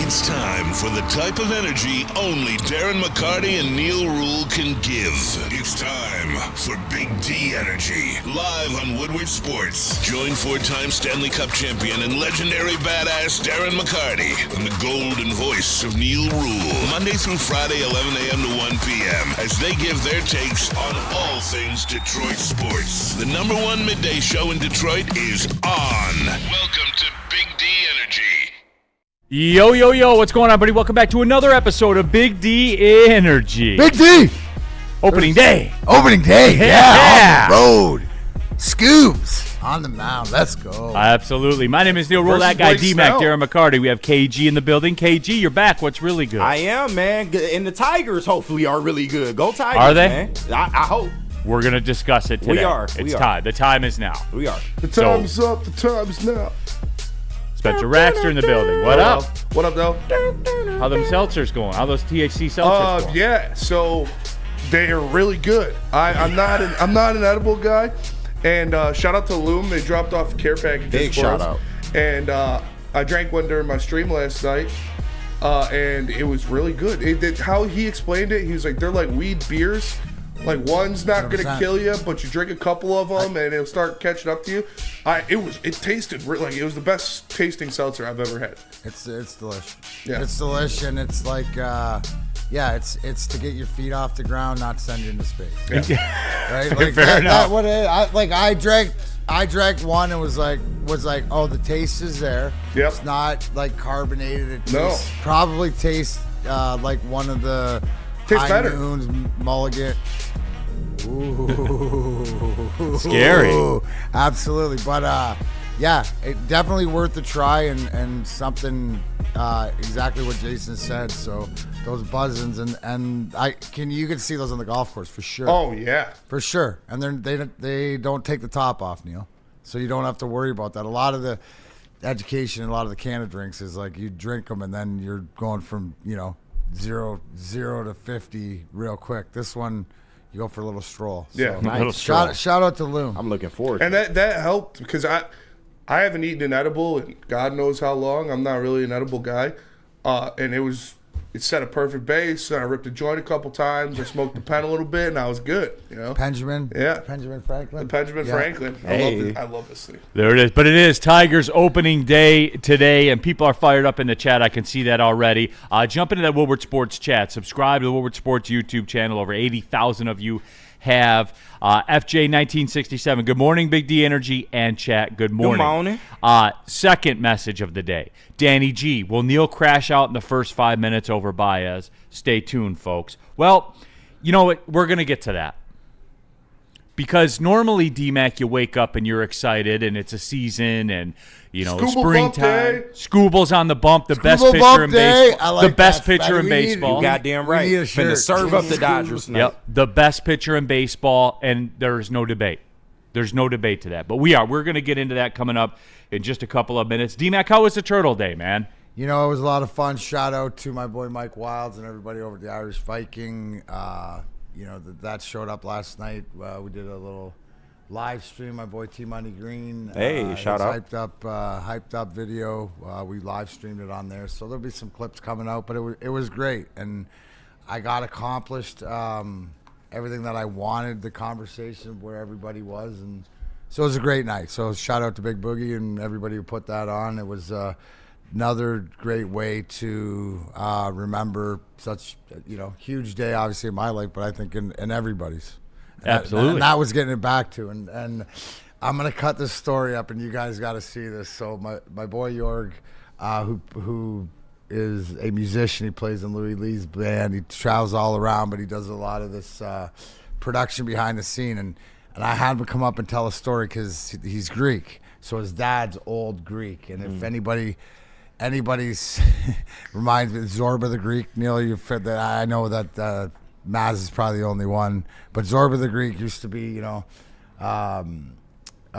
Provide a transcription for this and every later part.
It's time for the type of energy only Darren McCarty and Neil Rule can give. It's time for Big D Energy, live on Woodward Sports. Join four-time Stanley Cup champion and legendary badass Darren McCarty and the golden voice of Neil Rule, Monday through Friday, 11 a.m. to 1 p.m., as they give their takes on all things Detroit sports. The number one midday show in Detroit is on. Welcome to Big D Energy. Yo, yo, yo, what's going on, buddy? Welcome back to another episode of Big D Energy. Big D! Opening day. Opening day, yeah. On the road. Scoobs on the mound. Let's go. Absolutely. My name is Neil Rule, that guy, D-Mac, Darren McCarty. We have KG in the building. KG, you're back. What's really good? I am, man. And the Tigers, hopefully, are really good. Go Tigers, Are they? man. I hope. We're going to discuss it today. We are. It's time. The time is now. We are. The time's up. The time's now. Spencer Raxter in the building. What up? What up, though? How them seltzers going? How those THC seltzers going? Yeah, so they are really good. I'm not an edible guy, and shout out to Loom. They dropped off care packages. Big for shout us. out. And I drank one during my stream last night, and it was really good. How he explained it, he was like, they're like weed beers. Like, one's not going to 100%. kill you, but you drink a couple of them and it'll start catching up to you. It tasted like it was the best tasting seltzer I've ever had. It's delicious. Yeah. It's delicious, and it's like, it's to get your feet off the ground, not send you into space. Yeah. Right? Like, Fair enough. I drank one and was like, oh, the taste is there. Yep. It's not like carbonated. It No. probably tastes like one of the Tastes High better. Noons Mulligan. Ooh. Scary. Absolutely. But yeah, it definitely worth the try, and something exactly what Jason said. So those buzzins and you can see those on the golf course for sure. Oh, yeah. For sure. And they don't take the top off, Neil. So you don't have to worry about that. A lot of the education and a lot of the can of drinks is like you drink them and then you're going from, zero to 50 real quick. This one, you go for a little stroll. So, Yeah. Nice. Little stroll. shout out to Loom. I'm looking forward to And that helped because I haven't eaten an edible in God knows how long. I'm not really an edible guy. And it set a perfect base. And I ripped a joint a couple times. I smoked the pen a little bit, and I was good. Benjamin. Yeah. Benjamin Franklin. Benjamin Yeah. Franklin. Hey. I love this thing. There it is. But it is Tigers opening day today, and people are fired up in the chat. I can see that already. Jump into that Woodward Sports chat. Subscribe to the Woodward Sports YouTube channel. Over 80,000 of you have. FJ1967, good morning, Big D Energy and chat. Good morning. Second message of the day. Danny G, will Neil crash out in the first 5 minutes over Baez? Stay tuned, folks. Well, you know what? We're going to get to that. Because normally, D-Mac, you wake up and you're excited and it's a season and, SKUBAL springtime. bump day. SKUBAL's on the bump, the best SKUBAL pitcher bump in day. baseball. I like the best that. pitcher in We need- baseball. You goddamn We right. need a Finna shirt. serve up the Dodgers tonight. Yep, the best pitcher in baseball, and there's no debate. There's no debate to that. But we're going to get into that coming up in just a couple of minutes. D-Mac, how was the Turtle Day, man? It was a lot of fun. Shout out to my boy Mike Wilds and everybody over at the Irish Viking. That showed up last night. We did a little live stream. My boy T Money Green. Hey, shout out. Hyped up video. We live streamed it on there, so there'll be some clips coming out. But it was great, and I got accomplished everything that I wanted. The conversation where everybody was, and so it was a great night. So shout out to Big Boogie and everybody who put that on. It was another great way to remember such huge day, obviously in my life, but I think in everybody's. Absolutely. And that was getting it back to. And I'm going to cut this story up, and you guys got to see this. So my boy Jorg, who is a musician, he plays in Louis Lee's band. He travels all around, but he does a lot of this production behind the scene. And I had him come up and tell a story because he's Greek. So his dad's old Greek. And if anybody's reminds me, Zorba the Greek, Neil, you fit that. I know that Maz is probably the only one, but Zorba the Greek used to be, a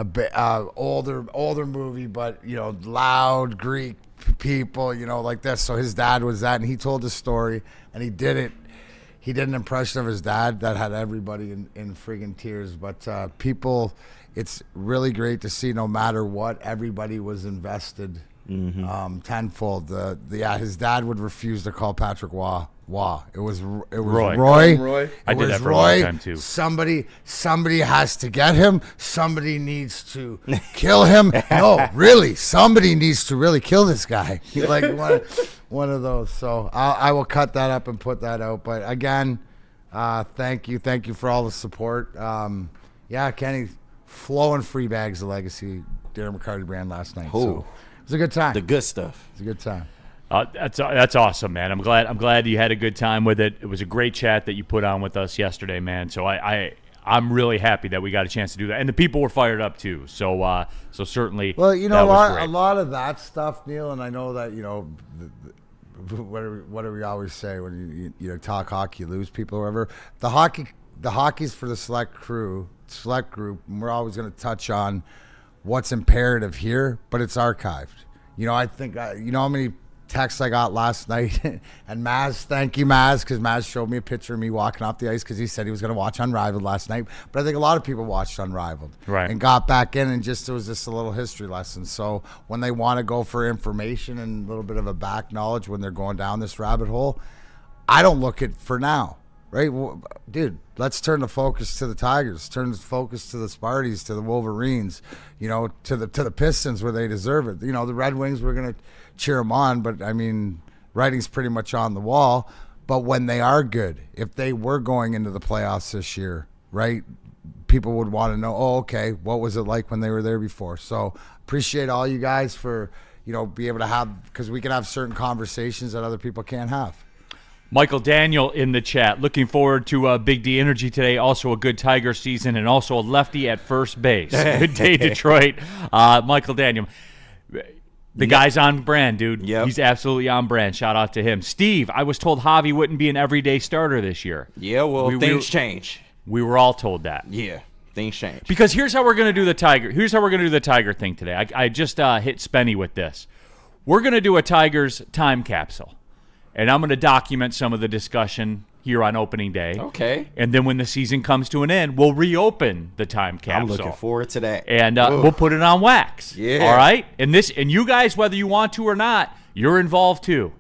bit older movie, but loud Greek people, like this. So his dad was that, and he told the story, and he did it. He did an impression of his dad that had everybody in friggin' tears. But people, it's really great to see. No matter what, everybody was invested tenfold. His dad would refuse to call Patrick Waugh. It was Roy. Roy. I did was that for a Roy. long time too. Somebody has to get him. Somebody needs to kill him. No, really, somebody needs to really kill this guy. Like one of those. So I will cut that up and put that out. But again, thank you for all the support. Kenny, flowing free bags of Legacy Darren McCarty brand last night. Ooh. So it was a good time. The good stuff. It's a good time. That's awesome, man. I'm glad you had a good time with it. It was a great chat that you put on with us yesterday, man. So I'm really happy that we got a chance to do that, and the people were fired up too. So certainly. Well, you that know, was great. a lot of that stuff, Neil, and I know that what do we always say when you talk hockey, you lose people or whatever. The hockey's for the select group, and we're always going to touch on what's imperative here, but it's archived. I think how many texts I got last night, and Maz, thank you, Maz, because Maz showed me a picture of me walking off the ice because he said he was going to watch Unrivaled last night. But I think a lot of people watched Unrivaled and got back in, and it was just a little history lesson. So when they want to go for information and a little bit of a back knowledge when they're going down this rabbit hole, I don't look at for now. Right, dude. Let's turn the focus to the Tigers. Turn the focus to the Sparties, to the Wolverines. To the Pistons where they deserve it. The Red Wings, we're gonna cheer them on, but I mean, writing's pretty much on the wall. But when they are good, if they were going into the playoffs this year, right, people would want to know. Oh, okay, what was it like when they were there before? So appreciate all you guys for be able to have, because we can have certain conversations that other people can't have. Michael Daniel in the chat. Looking forward to Big D Energy today. Also a good Tiger season and also a lefty at first base. Good day, Detroit. Michael Daniel. The guy's on brand, dude. Yep. He's absolutely on brand. Shout out to him. Steve, I was told Javi wouldn't be an everyday starter this year. Yeah, well, things change. We were all told that. Yeah, things change. Because here's how we're going to do the Tiger. Here's how we're going to do the Tiger thing today. I just hit Spenny with this. We're going to do a Tigers time capsule. And I'm going to document some of the discussion here on opening day. Okay. And then when the season comes to an end, we'll reopen the time capsule. I'm looking forward to that. And we'll put it on wax. Yeah. All right? And you guys, whether you want to or not, you're involved too.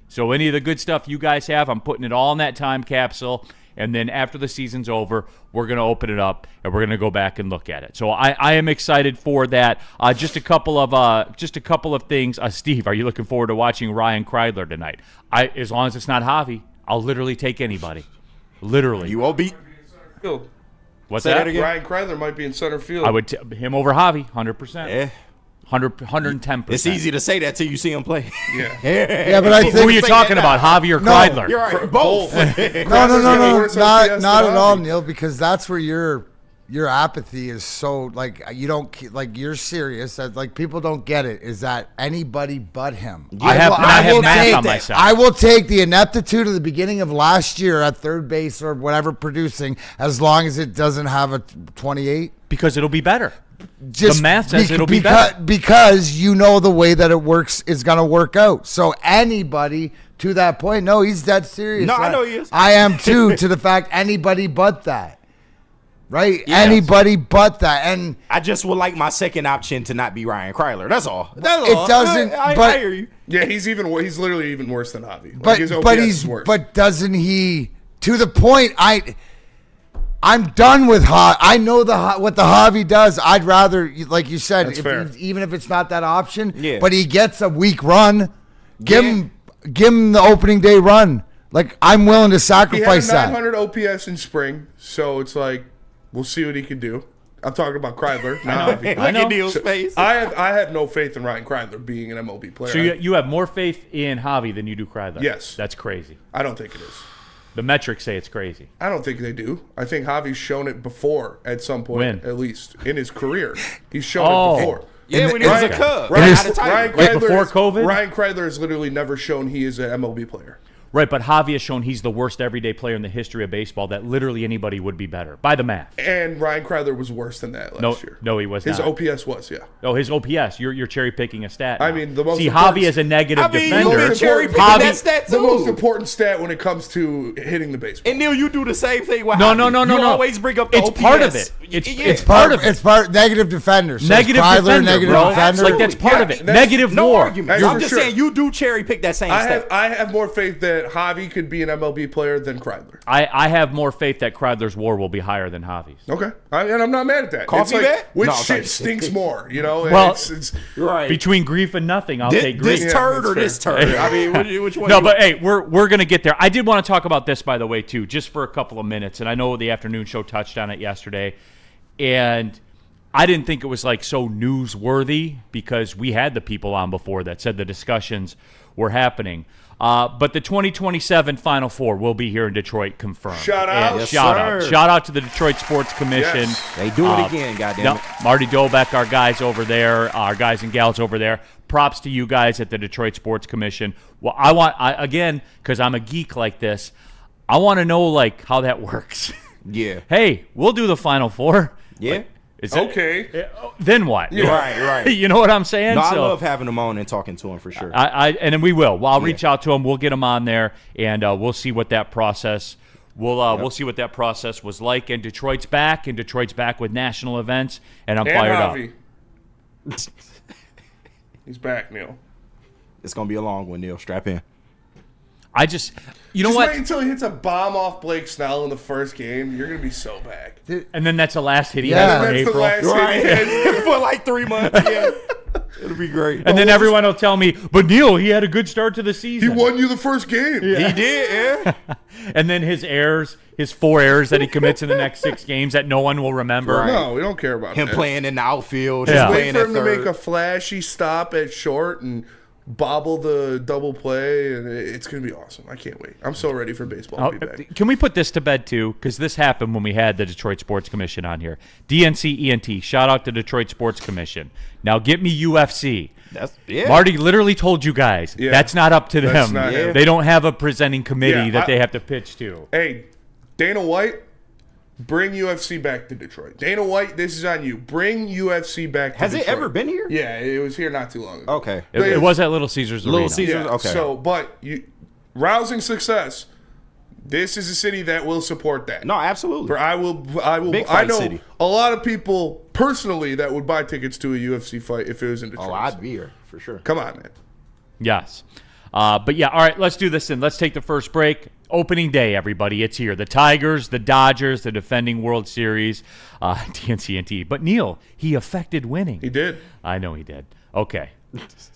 So any of the good stuff you guys have, I'm putting it all in that time capsule. And then after the season's over, we're going to open it up and we're going to go back and look at it. So I am excited for that. Just a couple of things. Steve, are you looking forward to watching Ryan Kreidler tonight? As long as it's not Javi, I'll literally take anybody. Literally. You won't be. What's Say that? that again? Ryan Kreidler might be in center field. I would him over Javi, 100%. Yeah. 110%. It's easy to say that till you see him play. Yeah. Yeah, but I think Who are you talking about, Javi or Kreidler? You're right. Both. No, not at all, Neil, because that's where your apathy is so, like, you don't, like, you're serious. That, like, people don't get it, is that anybody but him. I have math on myself. I will take the ineptitude of the beginning of last year at third base or whatever producing, as long as it doesn't have a 28. Because it'll be better. Just the math says it'll be better. Because the way that it works is going to work out. So anybody to that point, no, he's dead serious. No, I know he is. I am too, to the fact anybody but that. Right? Yes. Anybody but that. And I just would like my second option to not be Ryan Kreidler. That's all. It doesn't. I hear you. Yeah, he's literally even worse than Javi. But his OPS is worse. But doesn't he? To the point, I'm done with Javi. I know what the Javi does. I'd rather, like you said, even if it's not that option. Yeah. But he gets a week run. Give him the opening day run. Like, I'm willing to sacrifice he had a that. 900 OPS in spring, so it's like we'll see what he can do. I'm talking about Kreidler. I know. Look at Neil's face. I have no faith in Ryan Kreidler being an MLB player. So you have more faith in Javi than you do Kreidler? Yes. That's crazy. I don't think it is. The metrics say it's crazy. I don't think they do. I think Javi's shown it before at some point, When? at least in his career. He's shown it before. Yeah, when he was a Cub. Ryan Like before COVID? Ryan Kreidler has literally never shown he is an MLB player. Right, but Javi has shown he's the worst everyday player in the history of baseball, that literally anybody would be better, by the math. And Ryan Kreidler was worse than that last year. No, he was His not. OPS was, yeah. Oh, his OPS. You're cherry picking a stat. I now. mean, the most See, important- Javi is a negative defender. you've been cherry picking Javi- that stat The too. most important stat when it comes to hitting the baseball. And Neil, you do the same thing with No, Javi. no. You always bring up the It's OPS. part of it. It's part of it. It's part negative defender. So Negative Kreidler, defender, negative bro. defender. Like that's part of it. that's- Negative No war. argument. Hey, I'm for just sure. saying you do cherry pick that same step. I have more faith that Javi could be an MLB player than Kreidler. I have more faith that Kreidler's WAR will be higher than Javi's. Okay, and I'm not mad at that. Coffee it's like, bet? which No, shit sorry. stinks more? You know, Well, it's Right. Between grief and nothing, I'll take grief. This turd that's or this fair. turd? I mean, which one? No, you- but hey, we're gonna get there. I did want to talk about this, by the way, too, just for a couple of minutes. And I know the afternoon show touched on it yesterday, and I didn't think it was like so newsworthy because we had the people on before that said the discussions were happening. But the 2027 Final Four will be here in Detroit, confirmed. Shout out. And Yes, shout out to the Detroit Sports Commission. Yes. they do it again, goddamn No, it. Marty Dobeck, our guys over there, our guys and gals over there. Props to you guys at the Detroit Sports Commission. Well, again, because I'm a geek like this, I want to know like how that works. Yeah. Hey, we'll do the Final Four. Yeah. Like, is that- Okay. Then what? Right. You know what I'm saying? No, I So, love having them on and talking to them for sure. and then we will. Well, I'll reach out to them. We'll get them on there, and we'll see what that process. We'll see what that process was like. And Detroit's back with national events, and I'm And fired up. Javi. He's back, Neil. It's gonna be a long one, Neil. Strap in. I just, you know Just what? wait until he hits a bomb off Blake Snell in the first game. You're gonna be so back. And then that's the last hit he Yeah. has for That's the April. last hit he has. For like 3 months. Yeah. It'll be great. And then everyone will tell me, but Neil, he had a good start to the He season. won you the first game. He did, yeah. And then his 4 errors that he commits in the next 6 games that no one will remember. No, we don't care about Him that. playing in the outfield, Yeah. just Wait playing for at him to make third. a flashy stop at short and bobble the double play, and it's gonna be awesome. I can't wait. I'm so ready for baseball Oh, to be back. can we put this to bed too? Because this happened when we had the Detroit Sports Commission on here. DNC ENT, shout out to Detroit Sports Commission. Now get me UFC. Yeah. Marty literally told you guys Yeah. that's not up to That's them. not him. They don't have a presenting committee Yeah, that they have to pitch to. Hey, Dana White, bring UFC back to Detroit. Dana White, this is on you. Bring UFC back to Has Detroit. it ever been here? Yeah, it was here not too long ago. Okay. It was at Little Caesars Little Arena. Caesars. Yeah, Okay. So, but rousing success. This is a city that will support that. No, absolutely. I will. Big I fight know city. a lot of people personally that would buy tickets to a UFC fight if it was in Detroit. Oh, I'd be here for sure. Come on, man. Yes. But yeah, all right, let's do this then. Let's take the first break. Opening day, everybody. It's here. The Tigers, the Dodgers, the defending World Series, TNCNT. But Neil, he affected winning. He did. I know he did. Okay.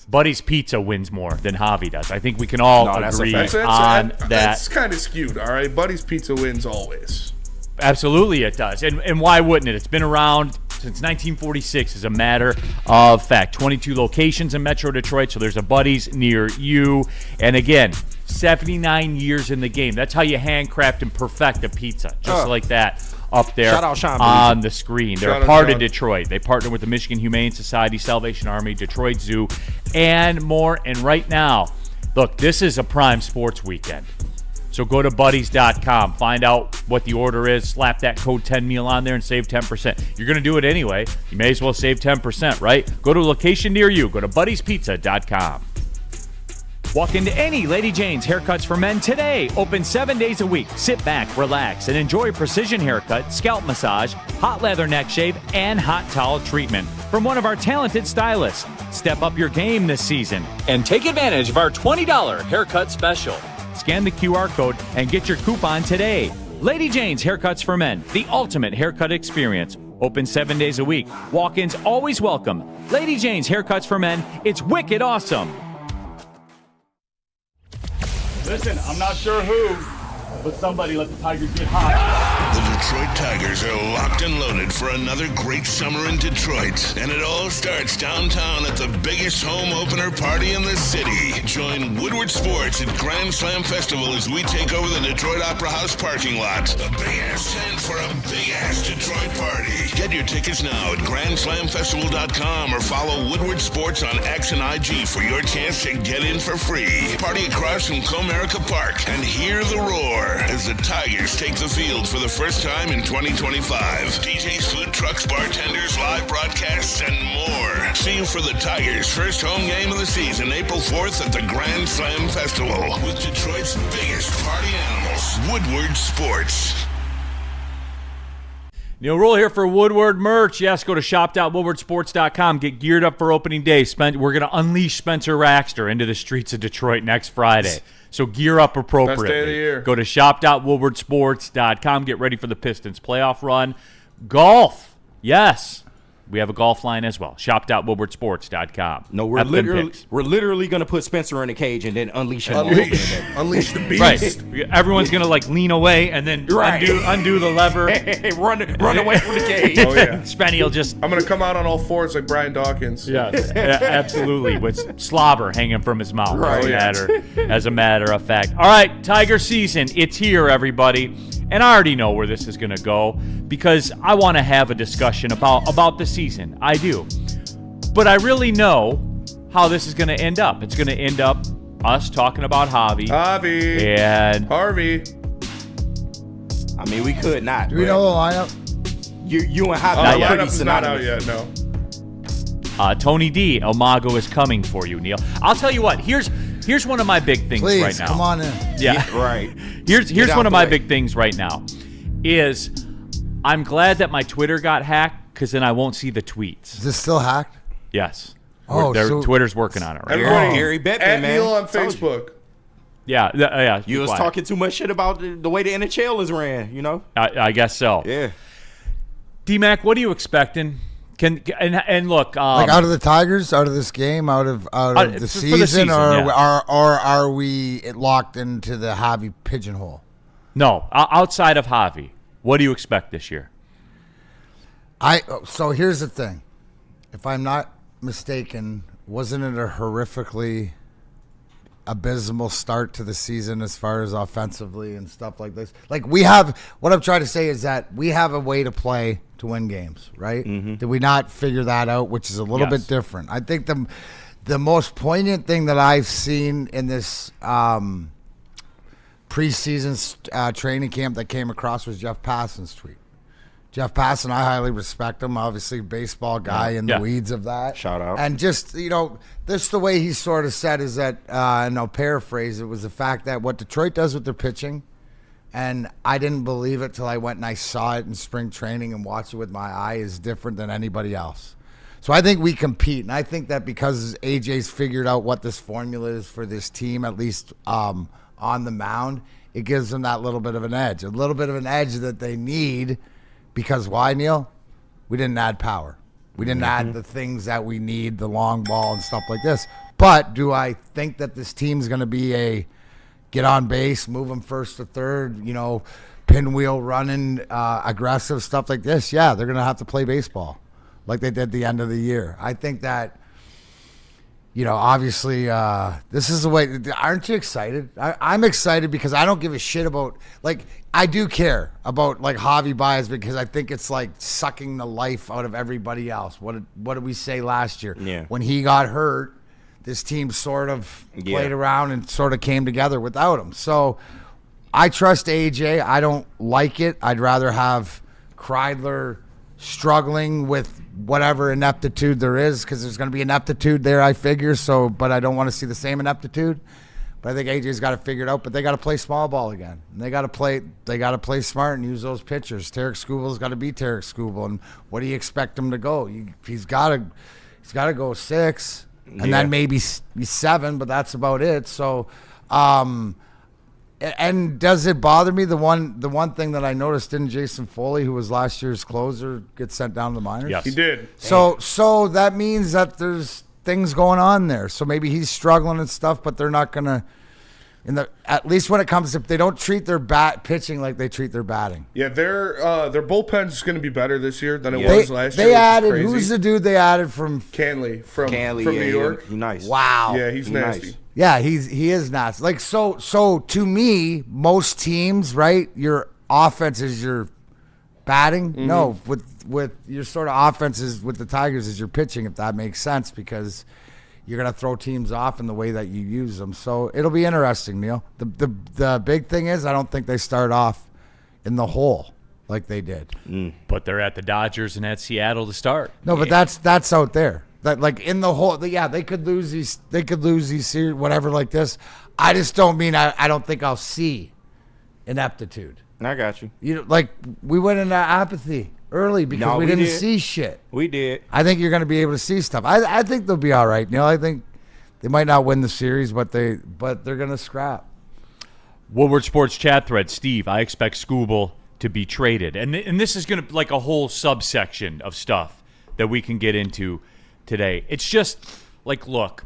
Buddy's Pizza wins more than Javi does. I think we can all No, that's a agree fact. on that. That's kind of skewed. All right, Buddy's Pizza wins always. Absolutely it does. And why wouldn't it? It's been around since 1946 as a matter of fact. 22 locations in Metro Detroit, so there's a Buddy's near you. And again, 79 years in the game. That's how you handcraft and perfect a pizza. Just like that up there Shout out Sean on the screen. They're Shout a out part of Sean. Detroit. They partner with the Michigan Humane Society, Salvation Army, Detroit Zoo, and more. And right now, look, this is a prime sports weekend. So go to buddies.com, find out what the order is, slap that code 10meal on there and save 10%. You're going to do it anyway. You may as well save 10%, right? Go to a location near you. Go to buddiespizza.com. Walk into any Lady Jane's Haircuts for Men today. Open 7 days a week. Sit back, relax, and enjoy precision haircut, scalp massage, hot leather neck shave, and hot towel treatment from one of our talented stylists. Step up your game this season and take advantage of our $20 haircut special. Scan the QR code and get your coupon today. Lady Jane's Haircuts for Men, the ultimate haircut experience. Open 7 days a week. Walk-ins always welcome. Lady Jane's Haircuts for Men, it's wicked awesome. Listen, I'm not sure who, but somebody let the Tigers get hot. The Detroit Tigers are locked and loaded for another great summer in Detroit. And it all starts downtown at the biggest home opener party in the city. Join Woodward Sports at Grand Slam Festival as we take over the Detroit Opera House parking lot. A big-ass tent for a big-ass Detroit party. Get your tickets now at GrandSlamFestival.com or follow Woodward Sports on X and IG for your chance to get in for free. Party across from Comerica Park and hear the roar as the Tigers take the field for the first time in 2025. DJs, food trucks, bartenders, live broadcasts, and more. See you for the Tigers' first home game of the season, April 4th at the Grand Slam Festival with Detroit's biggest party animals, Woodward Sports. Neil Rule here for Woodward merch. Yes, go to shop.woodwardsports.com. Get geared up for opening day. We're going to unleash Spencer Raxter into the streets of Detroit next Friday. So gear up appropriately. Best day of the year. Go to shop.woodwardsports.com. Get ready for the Pistons playoff run. Golf. Yes. We have a golf line as well. Shop.woodwardsports.com. No, we're literally going to put Spencer in a cage and then unleash him. Unleash the beast. Right. Everyone's going to like lean away and then undo the lever. run away from the cage. Oh, yeah. Spenny will just... I'm going to come out on all fours like Brian Dawkins. Yes, absolutely, with slobber hanging from his mouth, as a matter of fact. All right, Tiger season, it's here, everybody. And I already know where this is going to go because I want to have a discussion about the season. I do. But I really know how this is going to end up. It's going to end up us talking about Harvey. And Harvey. I mean, we could not. Do we know the lineup? You and Harvey The are pretty lineup's not out synonymous. yet, no. Tony D, El Mago is coming for you, Neil. I'll tell you what. Here's one of my big things Please, right now. come on in. Yeah, right. Here's Get one out of the my way. big things right now is I'm glad that my Twitter got hacked because then I won't see the tweets. Is this still hacked? Yes. Oh, so- Twitter's working on it right now. Everybody, Gary Bettman, at man. Neil on Told you. Facebook. Yeah. You was talking too much shit about the way the NHL is ran, you know? I guess so. Yeah. D-Mac, what are you expecting? And look, Like out of the Tigers, out of this game, out of the for the season, season, or yeah. are we locked into the Javi pigeonhole? no, outside of Javi, what do you expect this year? So here's the thing. If I'm not mistaken, wasn't it a horrifically abysmal start to the season as far as offensively and stuff like this? Like what I'm trying to say is that we have a way to play to win games, right? Mm-hmm. Did we not figure that out, which is a little bit different? I think the most poignant thing that I've seen in this preseason training camp that came across was Jeff Passan's tweet. Jeff Passan, I highly respect him. Obviously, baseball guy in the weeds of that. Shout out. And just, this the way he sort of said is that, and I'll paraphrase it, was the fact that what Detroit does with their pitching, and I didn't believe it till I went and I saw it in spring training and watched it with my eye, is different than anybody else. So I think we compete, and I think that because AJ's figured out what this formula is for this team, at least on the mound, it gives them that little bit of an edge. A little bit of an edge that they need. Because why, Neil? We didn't add power. We didn't add the things that we need, the long ball and stuff like this. But do I think that this team's going to be a get on base, move them first to third, pinwheel running, aggressive stuff like this? Yeah, they're going to have to play baseball like they did at the end of the year. I think that, obviously this is the way. Aren't you excited? I'm excited because I don't give a shit about, I do care about, Javi Baez because I think it's, sucking the life out of everybody else. What did we say last year? Yeah. When he got hurt, this team sort of played around and sort of came together without him. So I trust AJ. I don't like it. I'd rather have Kreidler struggling with whatever ineptitude there is, because there's going to be ineptitude there, I figure. So, but I don't want to see the same ineptitude. But I think AJ's got to figure it out. But they got to play small ball again. And they got to play smart and use those pitchers. Tarek Skubal's got to be Tarek Skubal. And what do you expect him to go? He's got to go 6, and then maybe 7. But that's about it. So, and does it bother me? The one thing that I noticed, didn't Jason Foley, who was last year's closer, get sent down to the minors? Yes. He did. So that means that there's things going on there. So maybe he's struggling and stuff, but they're not gonna. At least when it comes to, they don't treat their pitching like they treat their batting. Yeah, their bullpen is going to be better this year than it was last year. They which is added, crazy. who's the dude they added from? Canley from New York. He's nice. Wow. Yeah, he's nasty. Nice. Yeah, he is nasty. So to me, most teams, right? Your offense is your batting. Mm-hmm. No, with your sort of offenses with the Tigers is your pitching, if that makes sense, because you're gonna throw teams off in the way that you use them. So it'll be interesting, Neil. The big thing is I don't think they start off in the hole like they did. But they're at the Dodgers and at Seattle to start. No, but that's out there. That in the hole, they could lose these. They could lose these series, whatever, like this. I just don't mean I don't think I'll see ineptitude. I got you. We went into apathy. early because No, we we didn't did. see shit. We did. I think you're going to be able to see stuff. I think they'll be all right. I think they might not win the series, but they're going to scrap. Woodward Sports chat thread, Steve, I expect SKUBAL to be traded. And this is going to be like a whole subsection of stuff that we can get into today. It's just like, look,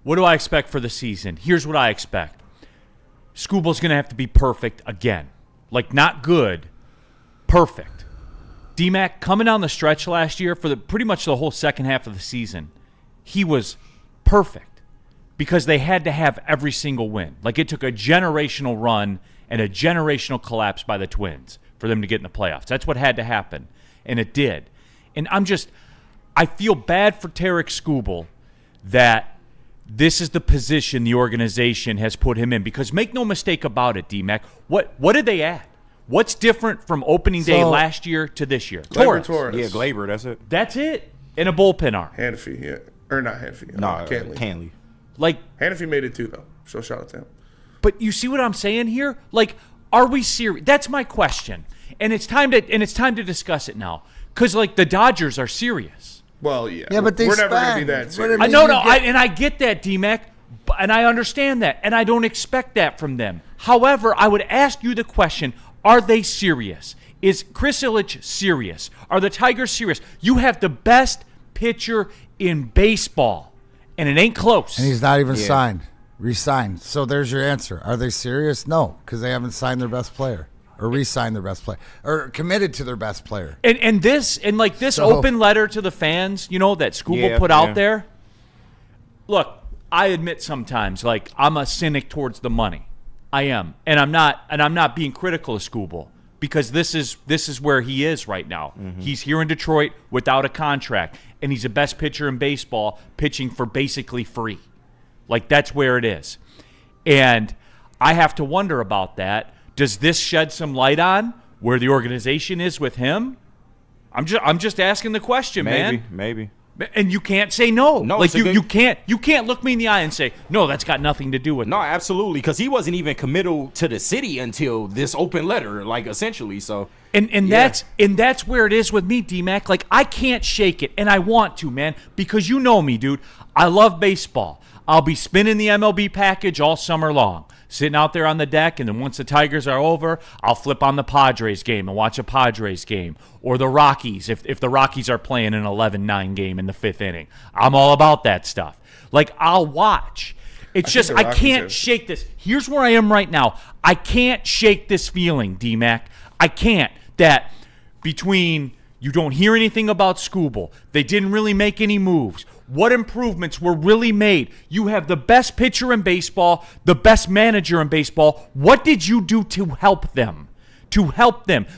what do I expect for the season? Here's what I expect. SKUBAL's going to have to be perfect again. Like, not good, perfect. D-Mac, coming down the stretch last year for pretty much the whole second half of the season, he was perfect. Because they had to have every single win. Like, it took a generational run and a generational collapse by the Twins for them to get in the playoffs. That's what had to happen, and it did. And I feel bad for Tarek SKUBAL that this is the position the organization has put him in. Because make no mistake about it, D-Mac, what did they add? What's different from opening day last year to this year? Torres. Yeah, Glaber, that's it. That's it. And a bullpen arm. Hanafy, yeah. Or not Hanafy. No, Cantley. Like, Hanafy made it too, though. So shout out to him. but you see what I'm saying here? Like, are we serious? That's my question. And it's time to discuss it now. Because, like, the Dodgers are serious. Well, yeah. Yeah, but we're never going to be spend. that What serious. I mean, I get that, D-Mac, and I understand that, and I don't expect that from them. However, I would ask you the question, are they serious? Is Chris Ilitch serious? Are the Tigers serious? You have the best pitcher in baseball, and it ain't close. And he's not even signed, re-signed. So there's your answer. Are they serious? No, because they haven't signed their best player or re-signed their best player or committed to their best player. And this open letter to the fans, that SKUBAL put out there. Look, I admit sometimes, like, I'm a cynic towards the money. I am, and I'm not being critical of SKUBAL because this is where he is right now. Mm-hmm. He's here in Detroit without a contract, and he's the best pitcher in baseball, pitching for basically free. Like, that's where it is, and I have to wonder about that. Does this shed some light on where the organization is with him? I'm just asking the question, man. Maybe. And you can't say no. No, like you can't look me in the eye and say, no, that's got nothing to do with it. No, absolutely, because he wasn't even committal to the city until this open letter, like, essentially. So and that's where it is with me, D-Mac. Like, I can't shake it, and I want to, man, because you know me, dude. I love baseball. I'll be spinning the MLB package all summer long, sitting out there on the deck, and then once the Tigers are over, I'll flip on the Padres game and watch a Padres game, or the Rockies, if the Rockies are playing an 11-9 game in the fifth inning. I'm all about that stuff. Like, I'll watch. It's just I can't shake this. Here's where I am right now. I can't shake this feeling, D-Mac. I can't. That between you don't hear anything about SKUBAL, they didn't really make any moves. What improvements were really made? You have the best pitcher in baseball, the best manager in baseball. What did you do to help them?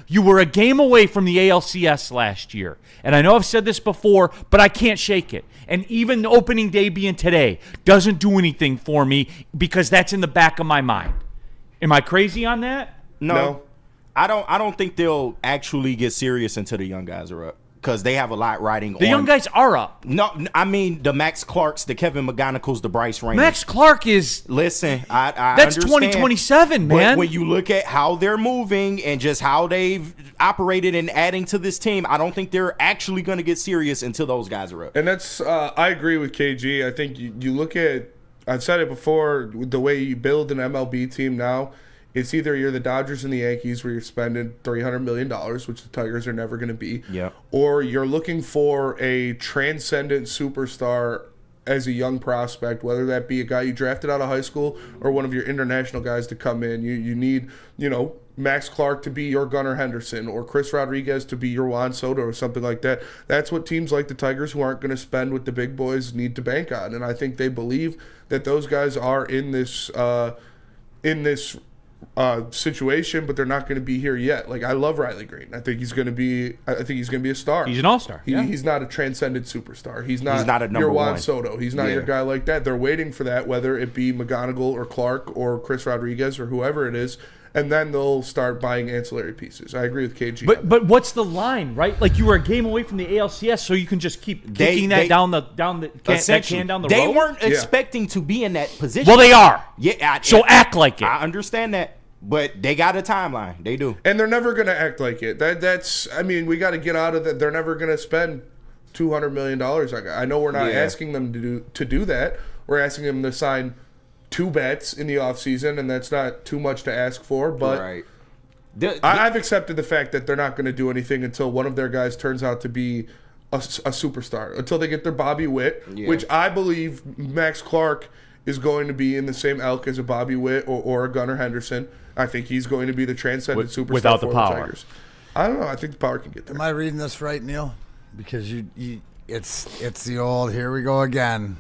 You were a game away from the ALCS last year. And I know I've said this before, but I can't shake it. And even opening day being today doesn't do anything for me because that's in the back of my mind. Am I crazy on that? No. I don't think they'll actually get serious until the young guys are up. Because they have a lot riding on. The young guys are up. No, I mean the Max Clarks, the Kevin McGonicals, the Bryce Rainers. Max Clark is... Listen, I that's understand. 2027, man. But when you look at how they're moving and just how they've operated and adding to this team, I don't think they're actually going to get serious until those guys are up. And that's, I agree with KG. I think you look at, I've said it before, the way you build an MLB team now, it's either you're the Dodgers and the Yankees where you're spending $300 million, which the Tigers are never going to be, or you're looking for a transcendent superstar as a young prospect, whether that be a guy you drafted out of high school or one of your international guys to come in. You need, Max Clark to be your Gunnar Henderson or Chris Rodriguez to be your Juan Soto or something like that. That's what teams like the Tigers, who aren't going to spend with the big boys, need to bank on. And I think they believe that those guys are in this situation, but they're not going to be here yet. Like, I love Riley Green. I think he's going to be a star. He's an all-star. He's not a transcendent superstar. He's not a number your Juan one. Soto. He's not your guy like that. They're waiting for that, whether it be McGonigal or Clark or Chris Rodriguez or whoever it is, and then they'll start buying ancillary pieces. I agree with KG. But what's the line, right? Like, you were a game away from the ALCS, so you can just keep kicking that down the can down the road. They weren't expecting to be in that position. Well, they are. Yeah. So act like it. I understand that. But they got a timeline. They do. And they're never going to act like it. That's I mean, we got to get out of that. They're never going to spend $200 million. I know we're not asking them to do that. We're asking them to sign 2 bets in the offseason, and that's not too much to ask for. But I've accepted the fact that they're not going to do anything until one of their guys turns out to be a superstar, until they get their Bobby Witt, which I believe Max Clark is going to be in the same elk as a Bobby Witt or a Gunnar Henderson. I think he's going to be the transcendent superstar without for the power. Tigers. I don't know. I think the power can get there. Am I reading this right, Neil? Because it's the old, here we go again.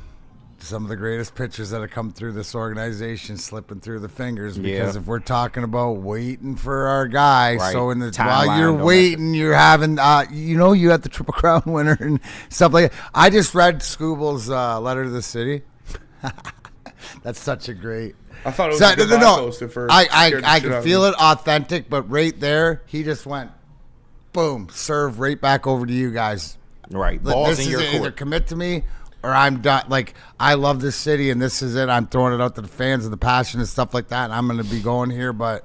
Some of the greatest pitchers that have come through this organization slipping through the fingers. Because if we're talking about waiting for our guy, so in the while you're waiting, you're having you had the Triple Crown winner and stuff like that. I just read SKUBAL's letter to the city. That's such a great. I thought it was a good post at first. I can feel it authentic, but right there, he just went, boom, serve right back over to you guys. Right, balls this in your is court. either commit to me or I'm done. Like, I love this city, and this is it. I'm throwing it out to the fans and the passion and stuff like that, and I'm going to be going here, but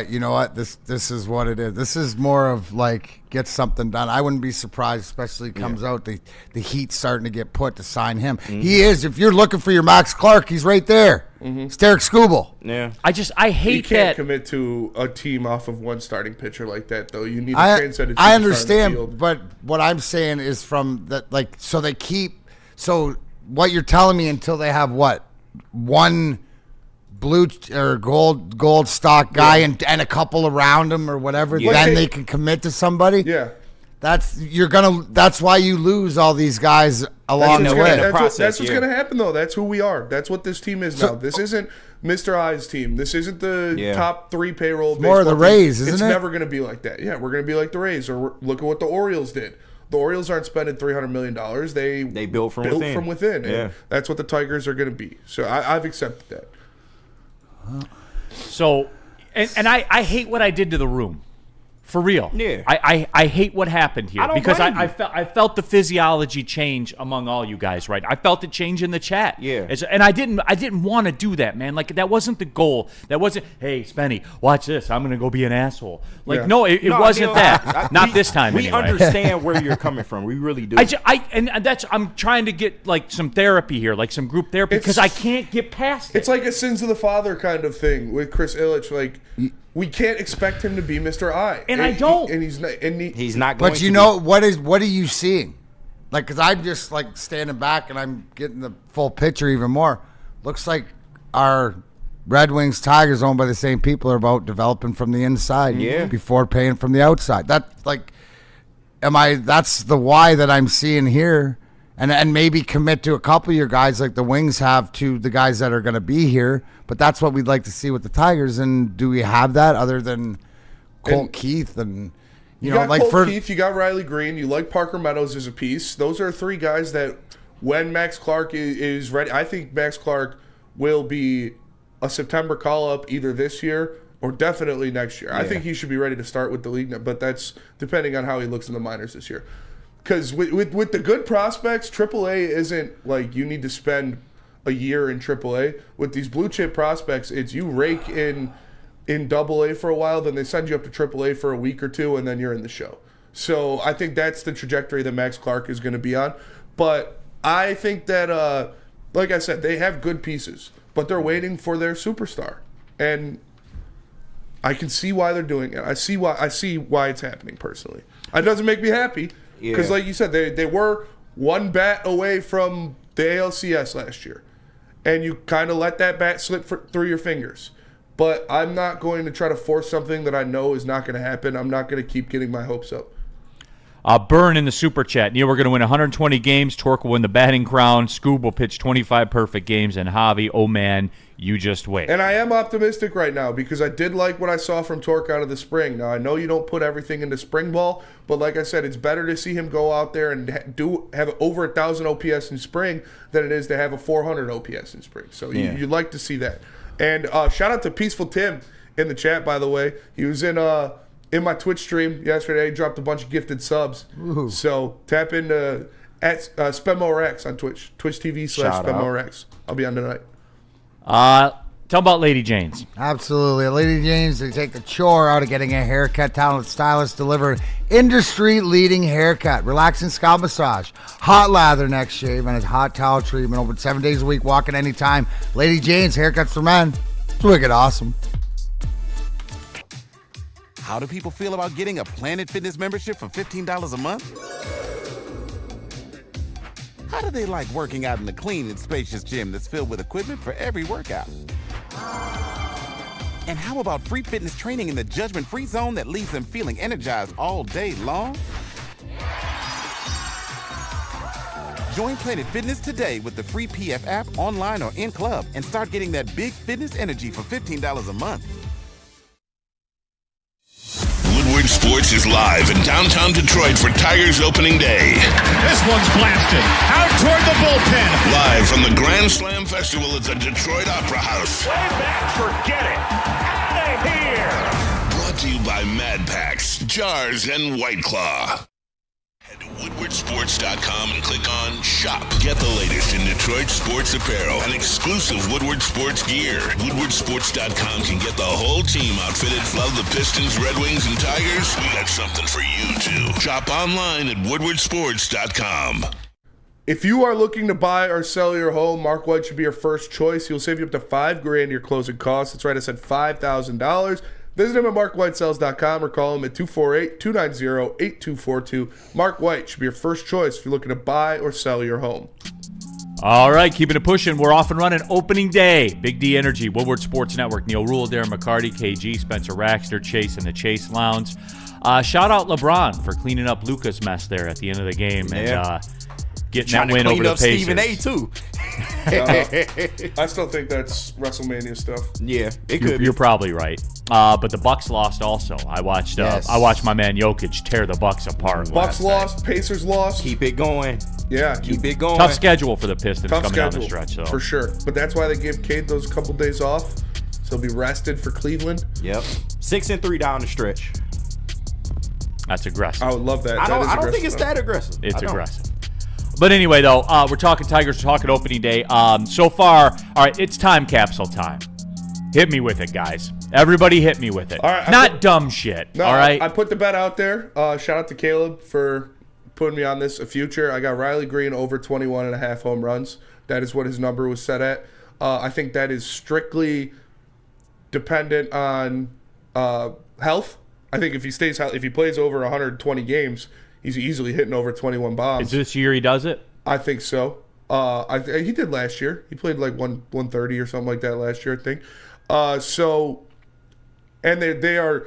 you know what? This is what it is. This is more of like get something done. I wouldn't be surprised, especially comes out the heat's starting to get put to sign him. He is. If you're looking for your Max Clark, he's right there. It's Derek SKUBAL. Yeah. I hate you can't that. commit to a team off of one starting pitcher like that, though. You need to transcend it. I understand, but what I'm saying is from that, like, so they keep. So what you're telling me until they have what, one blue or gold stock guy and a couple around him or whatever, then they can commit to somebody. Yeah. That's why you lose all these guys along the way. That's what's going to happen, though. That's who we are. That's what this team is now. This isn't Mr. I's team. This isn't the top 3 payroll. More of the Rays, isn't it? It's never going to be like that. Yeah, we're going to be like the Rays, or look at what the Orioles did. The Orioles aren't spending $300 million. They built from within. And that's what the Tigers are going to be. So I've accepted that. So, and I hate what I did to the room. For real. Yeah. I hate what happened here because blame I felt the physiology change among all you guys, right? I felt it change in the chat. Yeah. And I didn't want to do that, man. Like, that wasn't the goal. That wasn't, hey, Spenny, watch this. I'm going to go be an asshole. Like, no, it wasn't that. Not this time We anyway. understand where you're coming from. We really do. I'm trying to get, like, some therapy here, like some group therapy, because I can't get past it. It's like a sins of the father kind of thing with Chris Ilitch. Like, we can't expect him to be Mr. I. And I don't. And he's not. He's not going But to you know, what are you seeing? Like, because I'm just, like, standing back and I'm getting the full picture even more. Looks like our Red Wings Tigers, owned by the same people, are about developing from the inside before paying from the outside. That's the why that I'm seeing here. And maybe commit to a couple of your guys like the Wings have to the guys that are going to be here. But that's what we'd like to see with the Tigers. And do we have that other than Colt Keith? And you got Colt Keith, you got Riley Green, you like Parker Meadows as a piece. Those are 3 guys that when Max Clark is ready, I think Max Clark will be a September call-up either this year or definitely next year. I think he should be ready to start with the league, but that's depending on how he looks in the minors this year. Because with the good prospects, AAA isn't like you need to spend a year in AAA. With these blue chip prospects, it's you rake in AA for a while, then they send you up to AAA for a week or 2, and then you're in the show. So I think that's the trajectory that Max Clark is going to be on. But I think that, like I said, they have good pieces, but they're waiting for their superstar, and I can see why they're doing it. I see why it's happening personally. It doesn't make me happy. Because, like you said, they were one bat away from the ALCS last year. And you kind of let that bat slip through your fingers. But I'm not going to try to force something that I know is not going to happen. I'm not going to keep getting my hopes up. Burn in the super chat. Neil, we're going to win 120 games. Torque will win the batting crown. Scoob will pitch 25 perfect games. And Javi, oh man, you just wait. And I am optimistic right now because I did like what I saw from Torque out of the spring. Now, I know you don't put everything into spring ball, but like I said, it's better to see him go out there and have over 1,000 OPS in spring than it is to have a 400 OPS in spring. So you'd like to see that. And shout out to Peaceful Tim in the chat, by the way. He was in my Twitch stream yesterday. He dropped a bunch of gifted subs. Ooh. So tap into at SPEMORX on Twitch. Twitch TV / SPEMORX. I'll be on tonight. Tell them about Lady Jane's. Absolutely. At Lady Jane's, they take the chore out of getting a haircut. Talented stylists deliver industry-leading haircut, relaxing scalp massage, hot lather neck shave, and a hot towel treatment. Open 7 days a week, walk in anytime. Lady Jane's, haircuts for men. It's wicked awesome. How do people feel about getting a Planet Fitness membership for $15 a month? How do they like working out in a clean and spacious gym that's filled with equipment for every workout? And how about free fitness training in the judgment-free zone that leaves them feeling energized all day long? Join Planet Fitness today with the free PF app, online or in club, and start getting that big fitness energy for $15 a month. Woodward Sports is live in downtown Detroit for Tigers opening day. This one's blasted out toward the bullpen. Live from the Grand Slam Festival at the Detroit Opera House. Way back, forget it. Out of here. Brought to you by Mad Packs, Jars, and White Claw. Head to woodwardsports.com and click on Shop. Get the latest in Detroit sports apparel and exclusive Woodward Sports gear. Woodwardsports.com can get the whole team outfitted. Love the Pistons, Red Wings, and Tigers? We got something for you, too. Shop online at woodwardsports.com. If you are looking to buy or sell your home, Mark White should be your first choice. He'll save you up to $5,000 your closing costs. That's right, I said $5,000. Visit him at markwhitesells.com or call him at 248-290-8242. Mark White should be your first choice if you're looking to buy or sell your home. All right, keeping it pushing. We're off and running. Opening day. Big D Energy, Woodward Sports Network. Neil Rule, Darren McCarty, KG, Spencer Raxter, Chase, and the Chase Lounge. Shout out LeBron for cleaning up Luka's mess there at the end of the game and getting Trying that win to clean over the up Pacers. Stephen A. too. I still think that's WrestleMania stuff. Yeah, it could You're be. probably right. But the Bucks lost also. I watched my man Jokic tear the Bucks apart. Bucks last lost, Pacers lost. Keep it going. Yeah, Keep it going. Tough schedule for the Pistons tough coming down schedule the stretch. So. for sure. But that's why they gave Cade those couple days off, so he'll be rested for Cleveland. Yep. 6-3 down the stretch. That's aggressive. I would love that. I That is don't think it's aggressive. that aggressive. It's I don't. aggressive. But anyway, though, we're talking Tigers, we're talking opening day. So far, all right, it's time capsule time. Hit me with it, guys. Everybody hit me with it. All right, Not dumb shit, No, all right? I put the bet out there. Shout out to Caleb for putting me on this. A future. I got Riley Green over 21.5 home runs. That is what his number was set at. I think that is strictly dependent on health. I think if he plays over 120 games, he's easily hitting over 21 bombs. Is this year he does it? I think so. He did last year. He played like 130 or something like that last year, I think. And they are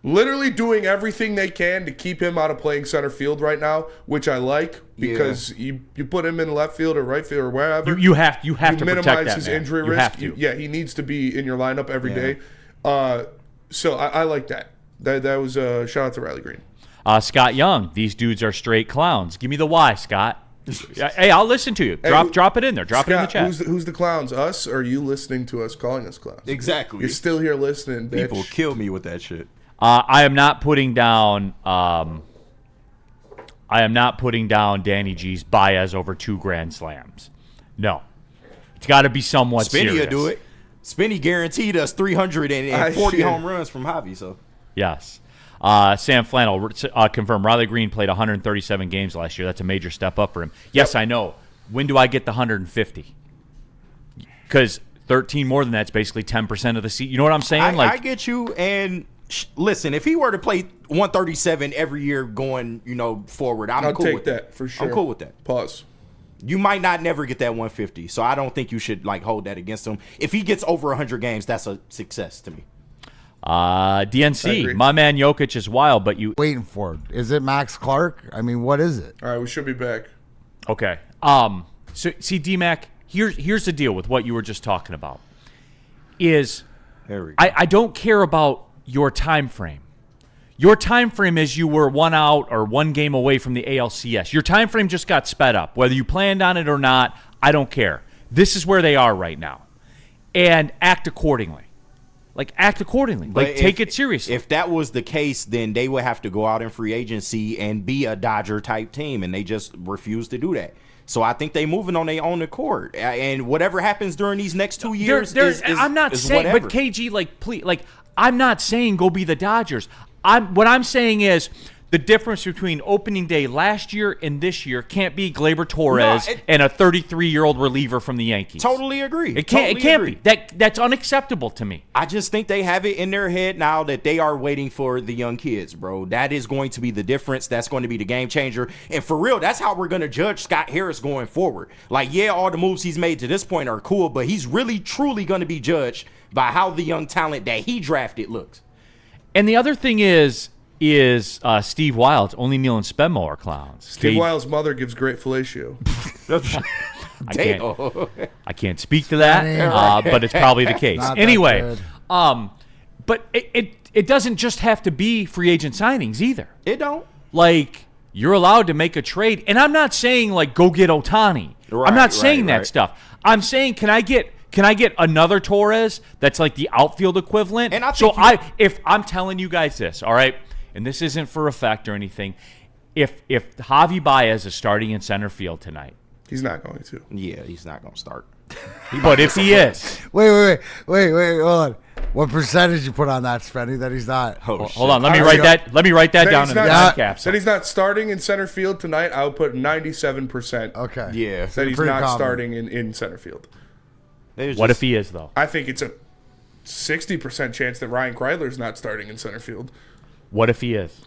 literally doing everything they can to keep him out of playing center field right now, which I like because you put him in left field or right field or wherever. You have to protect minimize that his man. injury You risk. have to. Yeah, he needs to be in your lineup every day. So I like that. That was a shout out to Riley Green. Scott Young, these dudes are straight clowns. Give me the why, Scott. Hey, I'll listen to you. Drop it in there. Drop it in the chat. Who's the clowns? Us, or are you listening to us calling us clowns? Exactly. You're still here listening, bitch. People kill me with that shit. I am not putting down. Danny G's Baez over 2 grand slams. No, it's got to be somewhat Spinny serious. will do it. Spinny guaranteed us 340 home runs from Javi. So Yes. Sam Flannel confirmed Riley Green played 137 games last year. That's a major step up for him. Yes, I know. When do I get the 150? Because 13 more than that's basically 10% of the seat. You know what I'm saying? I get you. And listen, if he were to play 137 every year going, forward, I'll cool take with that for sure. I'm cool with that. Pause. You might not never get that 150, so I don't think you should hold that against him. If he gets over 100 games, that's a success to me. DNC, my man Jokic is wild, but you Waiting for it. Is it Max Clark? I mean, what is it? All right, we should be back. okay? So see, D-Mac, here's the deal with what you were just talking about. Is There we go. I don't care about your time frame. Your time frame is you were 1 out or 1 game away from the ALCS. Your time frame just got sped up. Whether you planned on it or not, I don't care. This is where they are right now. And act accordingly. Act accordingly. Take it seriously. If that was the case, then they would have to go out in free agency and be a Dodger-type team, and they just refuse to do that. So I think they moving on their own accord. And whatever happens during these next 2 years I'm not saying, whatever. but KG, please, I'm not saying go be the Dodgers. What I'm saying is the difference between opening day last year and this year can't be Gleyber Torres and a 33-year-old reliever from the Yankees. Totally agree. It can't be. That's unacceptable to me. I just think they have it in their head now that they are waiting for the young kids, bro. That is going to be the difference. That's going to be the game changer. And for real, that's how we're going to judge Scott Harris going forward. All the moves he's made to this point are cool, but he's really, truly going to be judged by how the young talent that he drafted looks. And the other thing is Steve Wilde's only Neil and Spenmo are clowns. Steve Wilde's mother gives great fellatio. I can't speak to that, but it's probably the case. Anyway, but it doesn't just have to be free agent signings either. It don't. You're allowed to make a trade, and I'm not saying go get Ohtani. I'm not saying that stuff. I'm saying can I get another Torres that's like the outfield equivalent? And if I'm telling you guys this, all right, and this isn't for effect or anything, if Javi Baez is starting in center field tonight, he's not going to. Yeah, he's not going to start. But if he is, wait, hold on. What percentage you put on that, Spenny? That he's not. Hold on. Let me write that down in the time capsule. Said he's not starting in center field tonight. I would put 97%. Okay. Yeah. Said he's not starting in center field. What if he is though? I think it's a 60% chance that Ryan Kreidler's not starting in center field. What if he is?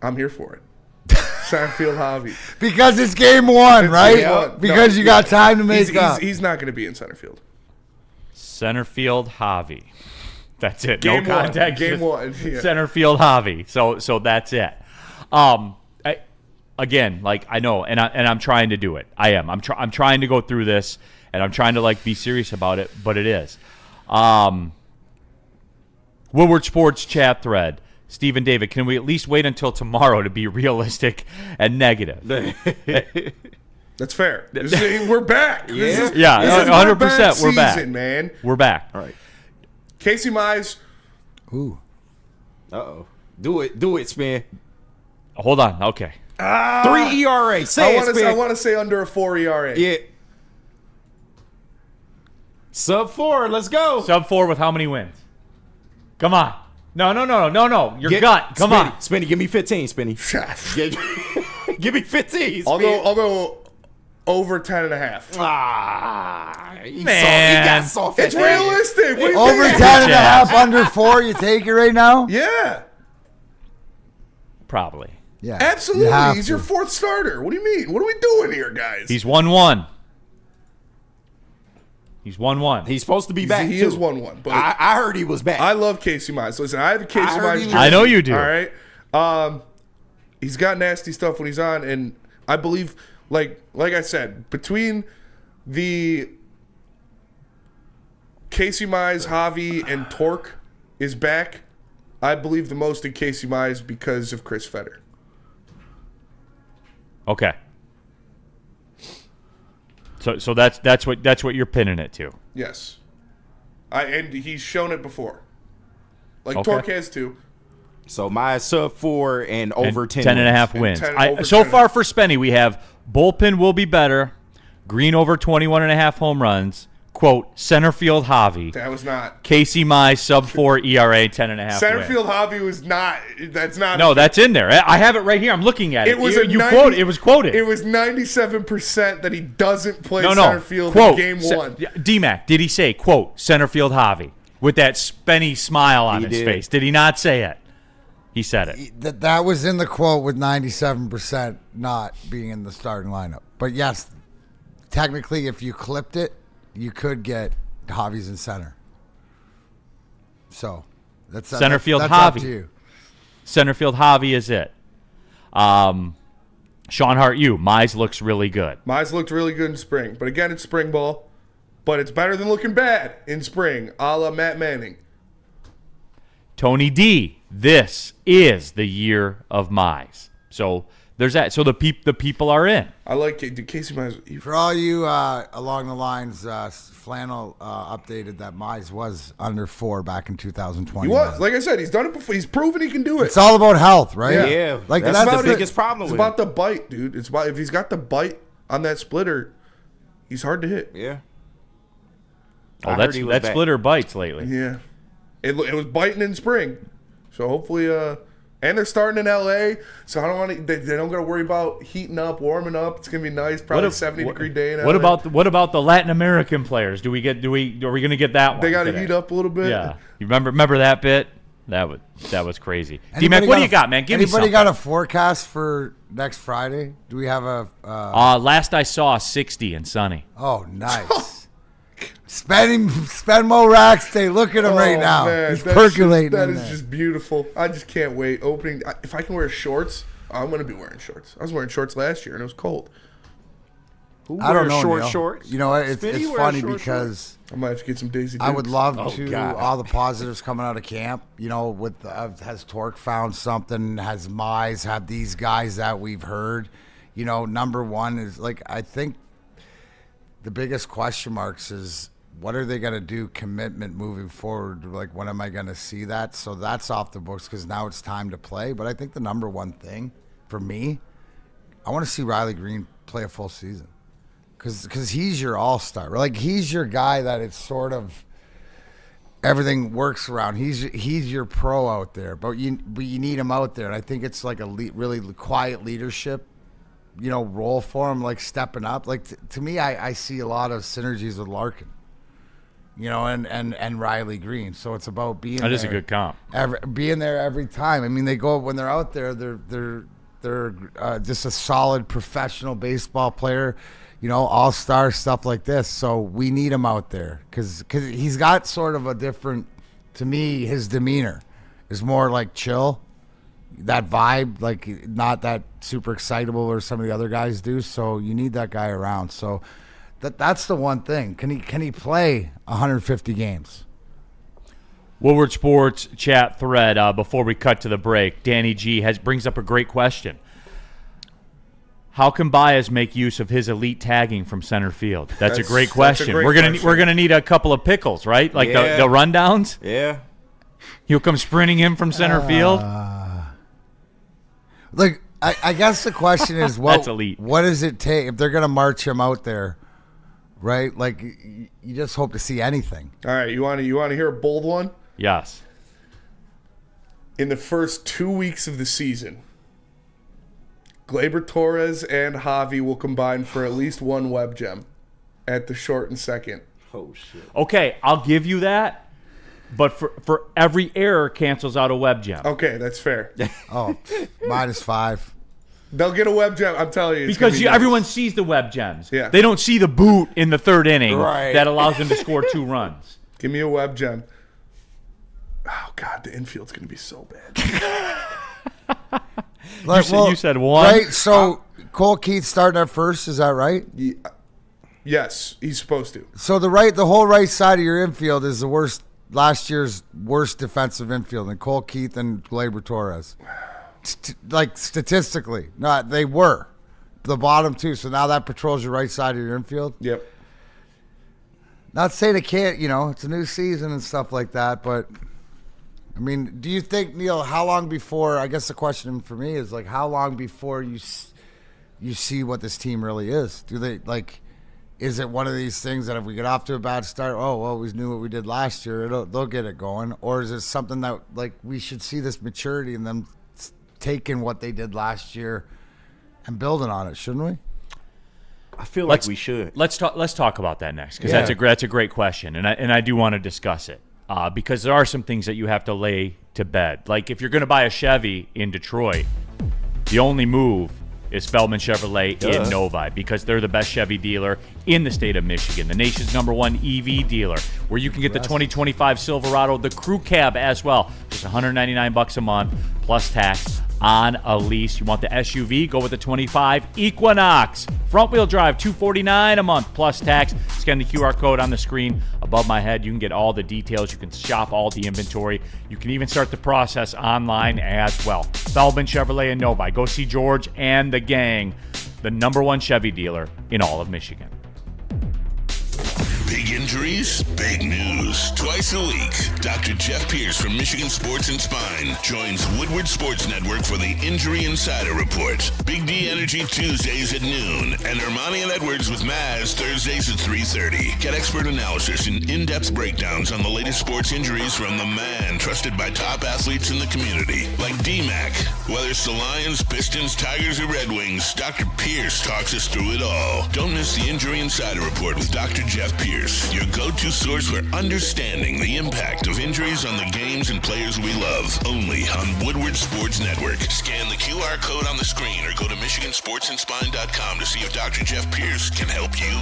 I'm here for it. Center field Javi. Because it's game one, right? Because you got time to make up. He's not going to be in center field. Center field Javi. That's it. Game no contact. Game one. Yeah. Center field Javi. So that's it. Again, I know, and I'm trying to do it. I am. I'm trying to go through this, and I'm trying to be serious about it. But it is. Woodward Sports chat thread. Stephen David, can we at least wait until tomorrow to be realistic and negative? That's fair. We're back. Yeah, 100%. We're back. Man. We're back. All right. Casey Mize. Ooh. Uh-oh. Do it, Spin. Hold on. Okay. 3 ERA. I want to say under a 4 ERA. Yeah. Sub 4. Let's go. Sub 4 with how many wins? Come on. No. Your gut. Come on. Spinny, give me 15, Spinny. Give me 15, Spinny. I'll go over 10.5. Man. He got soft. It's realistic. What do you Over think? 10.5, under 4, you take it right now? Yeah. Probably. Yeah. Absolutely. He's your fourth starter. What do you mean? What are we doing here, guys? He's 1-1. He's 1-1. He's supposed to be back. He too. is 1-1. But I heard he was back. I love Casey Mize. Listen, I have a Casey Mize jersey. I know you do. All right. He's got nasty stuff when he's on, and I believe, like I said, between the Casey Mize, Javi, and Torque is back, I believe the most in Casey Mize because of Chris Fetter. Okay. So that's what you're pinning it to. Yes. And he's shown it before. Okay. Torque has too. So my sub 4 and over 10 10.5 wins. 10 So far for Spenny, we have bullpen will be better, Green over 21.5 home runs, quote, center field Javi. That was not. Casey Mize, sub 4 ERA, 10.5 Center wins. field Javi was not. That's not. No, that's in there. I have it right here. I'm looking at it. It was It was quoted. It was 97% that he doesn't play No. center field Quote, in game one. D-Mac, did he say, quote, center field Javi, with that Spenny smile on his face? Did he not say it? He said it. That was in the quote with 97% not being in the starting lineup. But yes, technically, if you clipped it, you could get Javi's in center. So that's center field that's Javi. Up to you. Center field Javi is it. Sean Hart, Mize looks really good. Mize looked really good in spring, but again, it's spring ball. But it's better than looking bad in spring, a la Matt Manning. Tony D, this is the year of Mize. So there's that. So the people are in. I like Casey Mize. For all you along the lines, Flannel updated that Mize was under 4 back in 2020. He was. Like I said, he's done it before. He's proven he can do it. It's all about health, right? Yeah. Like that's the the biggest problem It's with about him. the bite, dude. It's about if he's got the bite on that splitter, he's hard to hit. Yeah. Oh, I heard he was that back. splitter bites lately. Yeah. It was biting in spring. So hopefully, and they're starting in LA, so I don't want to. They don't got to worry about heating up, warming up. It's gonna be nice. Probably 70-degree day in LA. What about the Latin American players? Are we gonna get that one? They got to today? heat up a little bit. Yeah. You remember that bit? That was crazy. Anybody D-Mac, what do got you got, man? Give me Anybody something. got a forecast for next Friday? Do we have a? Last I saw, 60 and sunny. Oh, nice. Spend more racks today. Look at him right now. Man, He's percolating. That in is there. just beautiful. I just can't wait. Opening. If I can wear shorts, I'm gonna be wearing shorts. I was wearing shorts last year and it was cold. I don't know. Short Neil. shorts. You know what? It's Spinny wears funny short because I might have to get some Daisy I would Dukes. love Oh, to God. all the positives coming out of camp. You know, with has Torque found something? Has Mize have these guys that we've heard? You know, number one is like I think the biggest question marks is what are they going to do commitment moving forward? Like when am I going to see that? So that's off the books because now it's time to play. But I think the number one thing for me, I want to see Riley Green play a full season. Because he's your all-star. Like, he's your guy that it's sort of everything works around. He's your pro out there. But you need him out there. And I think it's like a really quiet leadership, role for him, like stepping up. Like, to me, I see a lot of synergies with Larkin, and Riley Green. So it's about being there. That is a good comp. Being there every time. I mean, when they're out there, they're just a solid professional baseball player. All-star stuff like this. So we need him out there because he's got sort of a different, to me, his demeanor is more like chill, that vibe, like not that super excitable or some of the other guys do. So you need that guy around. So that's the one thing. Can he play 150 games? Woodward Sports chat thread before we cut to the break. Danny G brings up a great question. How can Baez make use of his elite tagging from center field? That's a great question. We're gonna need a couple of pickles, right? Like Yeah. the rundowns. Yeah. He'll come sprinting in from center field. Like I guess the question is, That's elite. What does it take if they're gonna march him out there, right? Like you just hope to see anything. All right, you want to hear a bold one? Yes. In the first 2 weeks of the season, Gleyber Torres and Javi will combine for at least one web gem at the short and second. Oh, shit. Okay, I'll give you that. But for every error cancels out a web gem. Okay, that's fair. Oh, -5. They'll get a web gem. I'm telling you. It's gonna Because be nice. everyone sees the web gems. Yeah. They don't see the boot in the third inning Right. that allows them to score 2 runs. Give me a web gem. Oh, God, the infield's going to be so bad. Like, you said one. right? So Cole Keith starting at first, is that right? Yes, he's supposed to. So the whole right side of your infield is the worst, last year's worst defensive infield, and Cole Keith and Gleyber Torres. Like statistically, they were the bottom two. So now that patrols your right side of your infield. Yep. Not saying it can't, it's a new season and stuff like that, but I mean, do you think, Neil, how long before, I guess the question for me is like, how long before you see what this team really is? Do they, like, is it one of these things that if we get off to a bad start, oh, well, we knew what we did last year, they'll get it going? Or is it something that, like, we should see this maturity in them taking what they did last year and building on it, shouldn't we? I feel like we should. Let's talk about that next because Yeah. that's a great question, and I do want to discuss it because there are some things that you have to lay to bed. Like if you're going to buy a Chevy in Detroit, the only move is Feldman Chevrolet in Novi because they're the best Chevy dealer in the state of Michigan, the nation's #1 EV dealer, where you can get the 2025 Silverado, the crew cab as well, just $199 a month plus tax on a lease. You want the SUV? Go with the 25 Equinox. Front wheel drive, $249 a month plus tax. Scan the QR code on the screen above my head. You can get all the details. You can shop all the inventory. You can even start the process online as well. Feldman Chevrolet in Novi. Go see George and the gang, the #1 Chevy dealer in all of Michigan. Big Injuries? Big news. Twice a week, Dr. Jeff Pierce from Michigan Sports and Spine joins Woodward Sports Network for the Injury Insider Report. Big D Energy Tuesdays at noon, and Ermanni and Edwards with Maz Thursdays at 3:30. Get expert analysis and in-depth breakdowns on the latest sports injuries from the man trusted by top athletes in the community, like D-Mac. Whether it's the Lions, Pistons, Tigers, or Red Wings, Dr. Pierce talks us through it all. Don't miss the Injury Insider Report with Dr. Jeff Pierce, your go-to source for understanding the impact of injuries on the games and players we love. Only on Woodward Sports Network. Scan the QR code on the screen or go to MichiganSportsandSpine.com to see if Dr. Jeff Pierce can help you.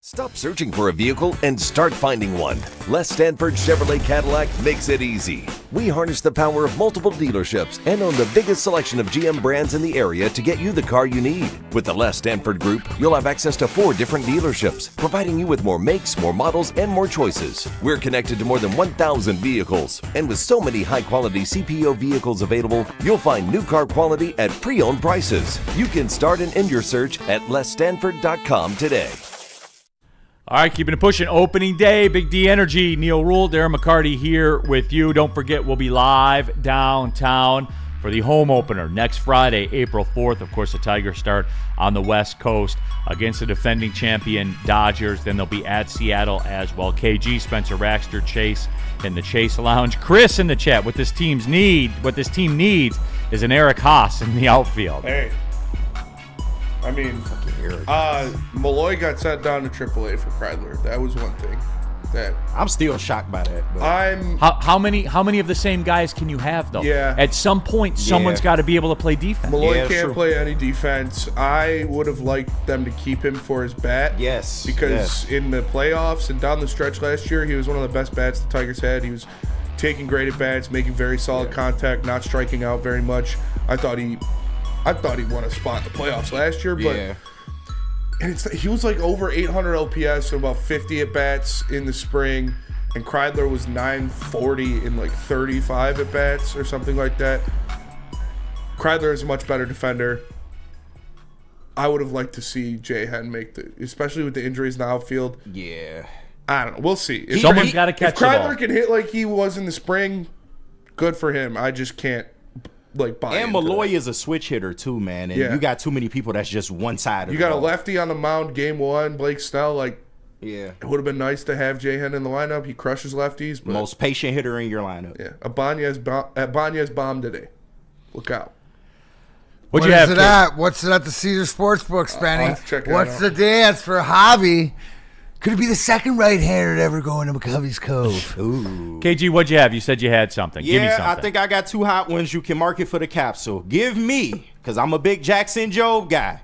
Stop searching for a vehicle and start finding one. Les Stanford Chevrolet Cadillac makes it easy. We harness the power of multiple dealerships and own the biggest selection of GM brands in the area to get you the car you need. With the Les Stanford Group, you'll have access to 4 different dealerships, providing you with more makes, more models, and more choices. We're connected to more than 1,000 vehicles. And with so many high-quality CPO vehicles available, you'll find new car quality at pre-owned prices. You can start and end your search at lesstanford.com today. All right, keeping it pushing. Opening day, Big D Energy. Neil Rule, Darren McCarty here with you. Don't forget, we'll be live downtown for the home opener next Friday, April 4th. Of course, the Tigers start on the West Coast against the defending champion Dodgers. Then they'll be at Seattle as well. KG, Spencer Raxter, Chase in the Chase Lounge. Chris in the chat. What this team needs is an Eric Haas in the outfield. Hey. I mean, Malloy got sent down to AAA for Kreidler. That was one thing. That I'm still shocked by that. But. How many of the same guys can you have though? Yeah. At some point, someone's got to be able to play defense. Malloy can't play any defense. I would have liked them to keep him for his bat. Yes. Because in the playoffs and down the stretch last year, he was one of the best bats the Tigers had. He was taking great at bats, making very solid contact, not striking out very much. I thought he won a spot in the playoffs last year, but and he was like over 800 OPS, so about 50 at bats in the spring, and Kreidler was 940 in like 35 at bats or something like that. Kreidler is a much better defender. I would have liked to see Jay Henn especially with the injuries in the outfield. Yeah, I don't know. We'll see. Someone's got to catch the ball. If Kreidler can hit like he was in the spring, good for him. I just can't. And Malloy is a switch hitter too, man. And you got too many people that's just one side of You got a lefty on the mound game 1, Blake Snell. It would have been nice to have Jay Henn in the lineup. He crushes lefties. But most patient hitter in your lineup. Yeah. Abanez bombed today. Look out. What's it at? What's it at the Caesar Sportsbook, Spenny? What's the dance for Javi? Could it be the second right-hander to ever go into McCovey's Cove? Ooh. KG, what'd you have? You said you had something. Give me something. I think I got 2 hot ones you can market for the capsule. Give me, because I'm a big Jackson Jobe guy,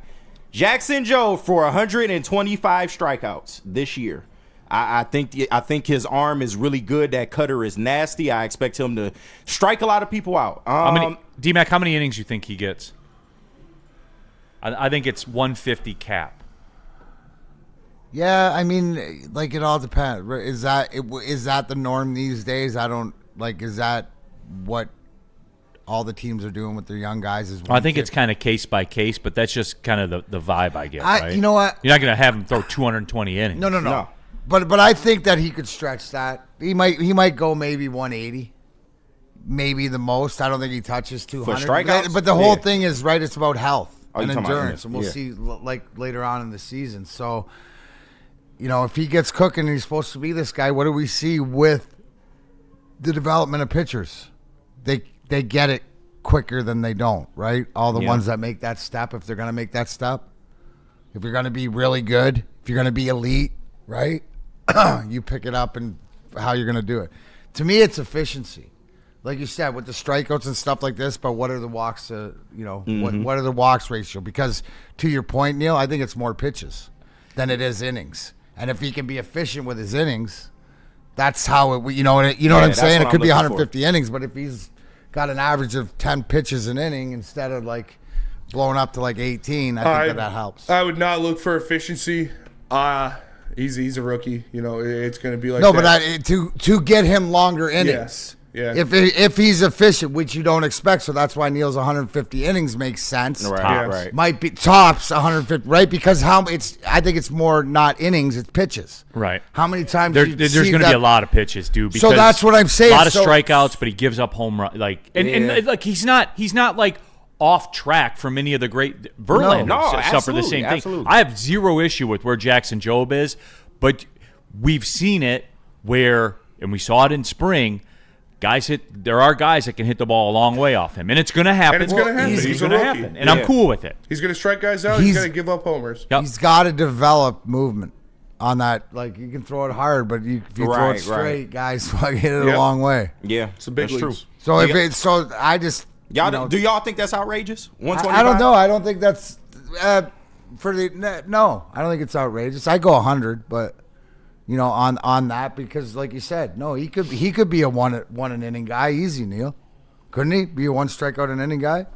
Jackson Jobe for 125 strikeouts this year. I think his arm is really good. That cutter is nasty. I expect him to strike a lot of people out. D-Mac, how many innings you think he gets? I think it's 150 cap. Yeah, I mean, it all depends. Is that the norm these days? Is that what all the teams are doing with their young guys? I think it's kind of case by case, but that's just kind of the vibe I get, right? You know what? You're not going to have him throw 220 innings. No. But I think that he could stretch that. He might go maybe 180, maybe the most. I don't think he touches 200. For strikeouts? But the whole thing is, right, it's about health and endurance, and we'll see later on in the season. So, if he gets cooking and he's supposed to be this guy, what do we see with the development of pitchers? They get it quicker than they don't, right? All the ones that make that step, if they're going to make that step, if you're going to be really good, if you're going to be elite, right? You pick it up and how you're going to do it. To me, it's efficiency. Like you said, with the strikeouts and stuff like this, but what are the walks, what are the walks ratio? Because to your point, Neil, I think it's more pitches than it is innings. And if he can be efficient with his innings, that's how it. You know what I'm saying? It could be 150 innings, but if he's got an average of 10 pitches an inning instead of blowing up to 18, I think that helps. I would not look for efficiency. He's a rookie. It's going to be like but to get him longer innings. Yeah. If he's efficient, which you don't expect, so that's why Neil's 150 innings makes sense. Right, Yeah. right. Might be tops 150, right? Because I think it's more not innings, it's pitches. Right. How many times There's going to be a lot of pitches, dude. So that's what I'm saying. A lot of So- strikeouts, but he gives up home run. Like, and like he's not like off track from any of the great Verlander No, suffer the absolutely, same thing. absolutely. I have zero issue with where Jackson Jobe is, but we've seen it where, and we saw it in spring. There are guys that can hit the ball a long way off him, and it's going to happen. And it's gonna happen. It's He's a going to rookie. happen, and I'm cool with it. He's going to strike guys out. He's going to give up homers. Yep. He's got to develop movement on that. Like, you can throw it hard, but if you throw Right, it straight, right. guys fucking hit it Yep. a long way. Yeah, It's the big that's leagues. true. So I just Y'all, do y'all think that's outrageous? 125? I don't know. I don't think that's no. I don't think it's outrageous. I go 100, but on that, because like you said, no, he could be a one an inning guy easy, Neil. Couldn't he be a one strikeout an inning guy?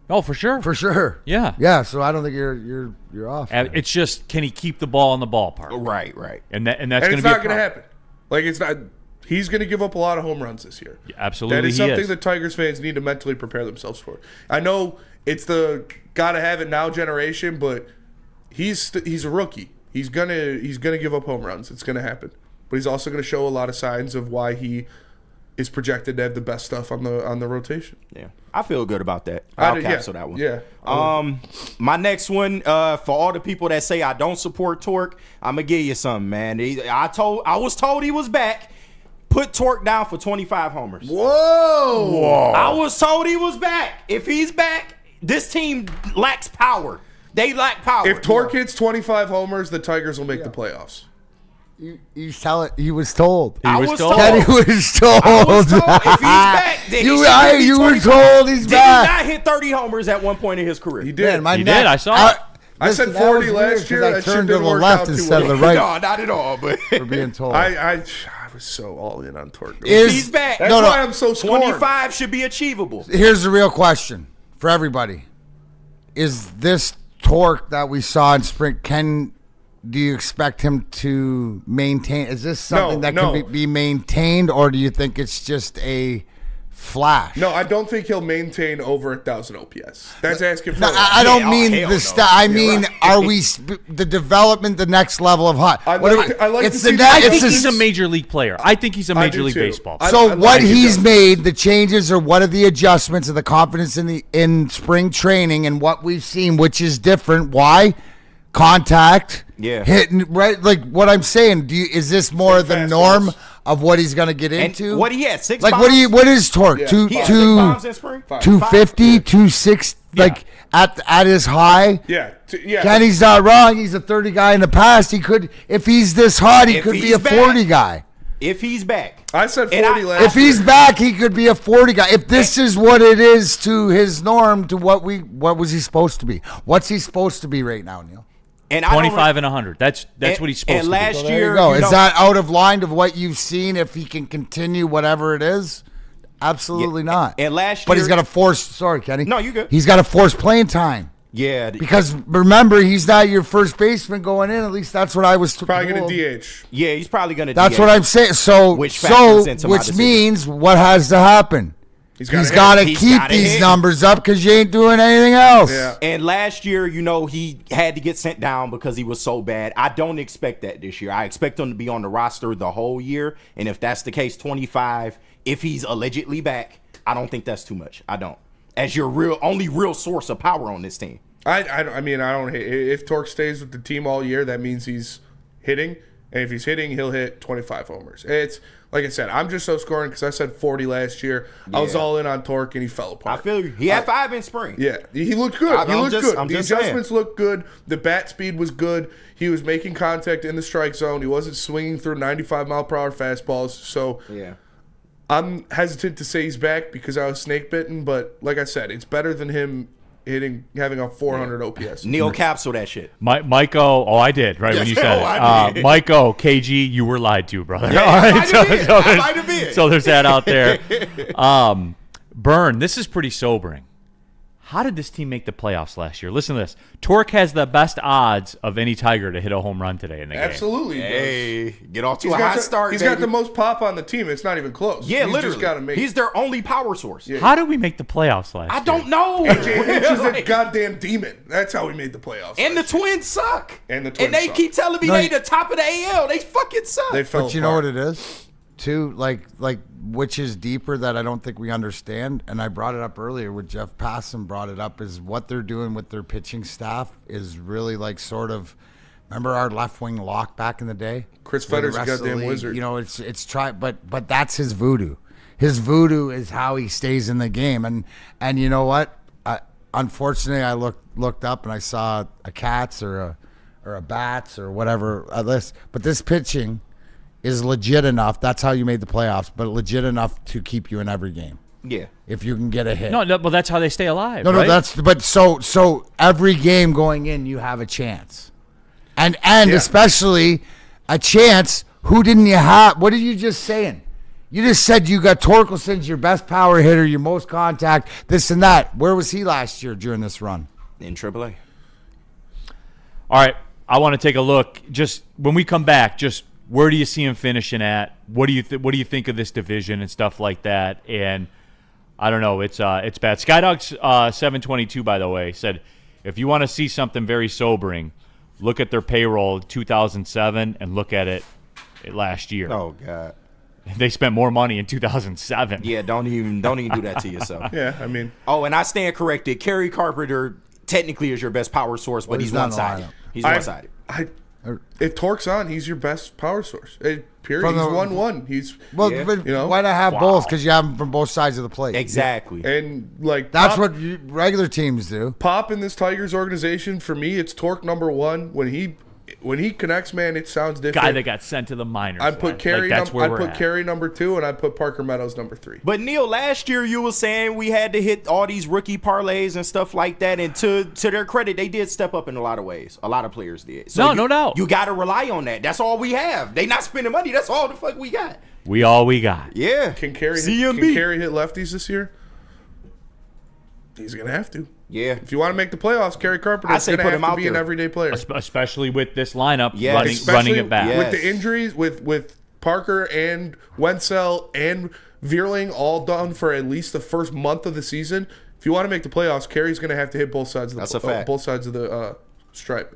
Oh, for sure. For sure. Yeah. Yeah. So I don't think you're off. It's just, can he keep the ball in the ballpark? Right. And that's And going to it's be not going to happen. Like, it's not. He's going to give up a lot of home runs this year. Yeah, absolutely, That is he something is. that Tigers fans need to mentally prepare themselves for. I know it's the gotta have it now generation, but he's a rookie. He's gonna give up home runs. It's gonna happen. But he's also gonna show a lot of signs of why he is projected to have the best stuff on the rotation. Yeah, I feel good about that. I'll capsule that one. Yeah. My next one, for all the people that say I don't support Torque, I'm gonna give you something, man. I was told he was back. Put Torque down for 25 homers. Whoa! I was told he was back. If he's back, this team lacks power. They lack power. If Torque hits 25 homers, the Tigers will make the playoffs. He's telling. He was told. He was told. Kenny was told. I was told if he's back, then he should be you were 25. told he's Did back. he not hit 30 homers at one point in his career? He did. Man, He did. I saw it. I said Listen, 40 that was last weird 'cause year. I That shit turned to didn't the work left out too instead of well. the right. No, not at all. But For being told. I was so all in on Torque. Is- he's back. That's why I'm so scorned. 25 should be achievable. Here's the real question for everybody: is this Torque that we saw in spring? Do you expect him to maintain? Is this something that no. can be maintained, or do you think it's just a flash? No, I don't think he'll maintain over 1,000 OPS. That's asking for a No, lot. I don't Yeah, mean hell the no. stat. I mean, are we the development, the next level of hot? I like to it's see the the- net. I It's think the he's a major league player. I think he's a major do league too. baseball. I- So I what like it, he's though. made, the changes, or what are the adjustments of the confidence in spring training and what we've seen, which is different. Why? Contact, Yeah. hitting right. Like what I'm saying. Is this more the fast norm balls. of what he's going to get And into? what he had, 6 like bombs? what is Torque? Yeah. Two He had 6 two bombs in spring? 250, 260, like at his high. Yeah. Yeah. Kenny's not wrong. He's a 30 guy in the past. He could, if he's this hot, he If could be he's a 40 back. guy. If he's back. I said And 40 I- last If he's back, he could be a 40 guy. If this is what it is to his norm, to what was he supposed to be? What's he supposed to be right now, Neil? And I don't 25 and 100. That's and- what he's supposed and to last be. There year, you go. you Is know- that out of line of what you've seen? If he can continue whatever it is, absolutely not. and last but he's year- got to force. Sorry, Kenny. No, you good. He's got to force playing time. Yeah. Because remember, he's not your first baseman going in. At least that's what I was probably going told. to DH. Yeah, he's probably going to That's what I'm saying. So, Which factors into my which decision. means what has to happen? He's He's gotta got to hit. He's keep gotta these hit. numbers up because you ain't doing anything else. Yeah. And last year, he had to get sent down because he was so bad. I don't expect that this year. I expect him to be on the roster the whole year. And if that's the case, 25, if he's allegedly back, I don't think that's too much. I don't. As your only real source of power on this team. I mean, I don't hate. If Torque stays with the team all year, that means he's hitting. And if he's hitting, he'll hit 25 homers. It's like I said, I'm just so scoring because I said 40 last year. I was Yeah. all in on Torque, and he fell apart. I feel you. He had 5 in spring. Yeah, he looked good. I'm He looked just- good. I'm The just saying. adjustments looked good. The bat speed was good. He was making contact in the strike zone. He wasn't swinging through 95-mile-per-hour fastballs. So Yeah. I'm hesitant to say he's back because I was snake bitten. But like I said, it's better than him having a 400 OPS. Neil capsule that shit. Mike O. Oh, I did, right, when you said I it. did. Mike O. KG, you were lied to, brother. Yeah, All I right, might have been. I might have been. so there's that out there. Burn, this is pretty sobering. How did this team make the playoffs last year? Listen to this. Torque has the best odds of any Tiger to hit a home run today in the game. Absolutely. Hey, get off to a hot start, He's baby. got the most pop on the team. It's not even close. Yeah, He's literally. Just gotta make He's their only power source. Yeah. How did we make the playoffs last year? I don't know. AJ Hinch is a goddamn demon. That's how we made the playoffs. And the Twins suck. And the Twins they suck. keep telling me they the top of the AL. They fucking suck. They fell But you know apart. what it is, too? Like which is deeper that I don't think we understand, and I brought it up earlier with Jeff Passan brought it up, is what they're doing with their pitching staff is really like sort of, remember our left wing lock back in the day? Chris Where the Fetter's a rest of the goddamn league, wizard. You know, it's try, but that's his voodoo. His voodoo is how he stays in the game, and you know what? Unfortunately, I looked up and I saw a Cats or a Bats or whatever list, but this pitching is legit enough. That's how you made the playoffs, but legit enough to keep you in every game. Yeah. If you can get a hit. No, well, that's how they stay alive. No, right? that's but so every game going in, you have a chance, and especially a chance. Who didn't you have? What are you just saying? You just said you got Torkelson's your best power hitter, your most contact, this and that. Where was he last year during this run? In AAA. All right, I want to take a look. Just when we come back, just where do you see him finishing at? What do you think of this division and stuff like that? And I don't know. It's bad. Skydogs 722, by the way, said if you want to see something very sobering, look at their payroll 2007 and look at it last year. Oh God. They spent more money in 2007. Yeah, don't even do that to yourself. Yeah, I mean. Oh, and I stand corrected. Kerry Carpenter technically is your best power source, but he's not in the one-sided. lineup. He's one-sided. If Torque's on, he's your best power source. Period. From He's the- 1-1. He's Well, Yeah. but You know? why not have both? Because you have them from both sides of the plate. Exactly. and like That's Pop, what regular teams do. Pop in this Tigers organization. For me, it's Torque number one. When he connects, man, it sounds different. Guy that got sent to the minors. I put Carey. That's where I we're put at. Carey number 2, and I put Parker Meadows number 3. But Neil, last year you were saying we had to hit all these rookie parlays and stuff like that, and to their credit, they did step up in a lot of ways. A lot of players did. So No doubt. You got to rely on that. That's all we have. They not spending money. That's all the fuck we got. We all we got. Yeah. Can Carey hit lefties this year? He's gonna have to. Yeah. If you want to make the playoffs, Carey Carpenter's I say gonna put have him to out be an there. everyday player. Especially with this lineup Yes. running Especially it back. Yeah. with the injuries, with Parker and Wenzel and Vierling all done for at least the first month of the season. If you want to make the playoffs, Carey's going to have to hit both sides of the That's a fact. both sides of the stripe.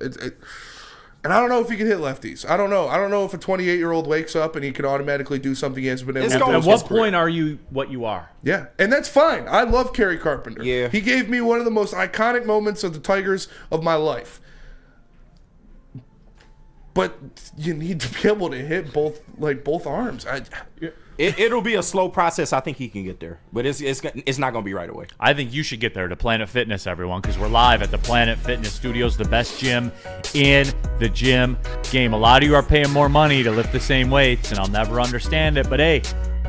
And I don't know if he can hit lefties. I don't know. I don't know if a 28-year-old wakes up and he can automatically do something he hasn't been able It's to do. going- At his what career. point are you what you are? Yeah, and that's fine. I love Carey Carpenter. Yeah. He gave me one of the most iconic moments of the Tigers of my life. But you need to be able to hit both arms. It'll be a slow process. I think he can get there, but it's not going to be right away. I think you should get there to Planet Fitness, everyone, because we're live at the Planet Fitness Studios, the best gym in the gym game. A lot of you are paying more money to lift the same weights, and I'll never understand it, but hey,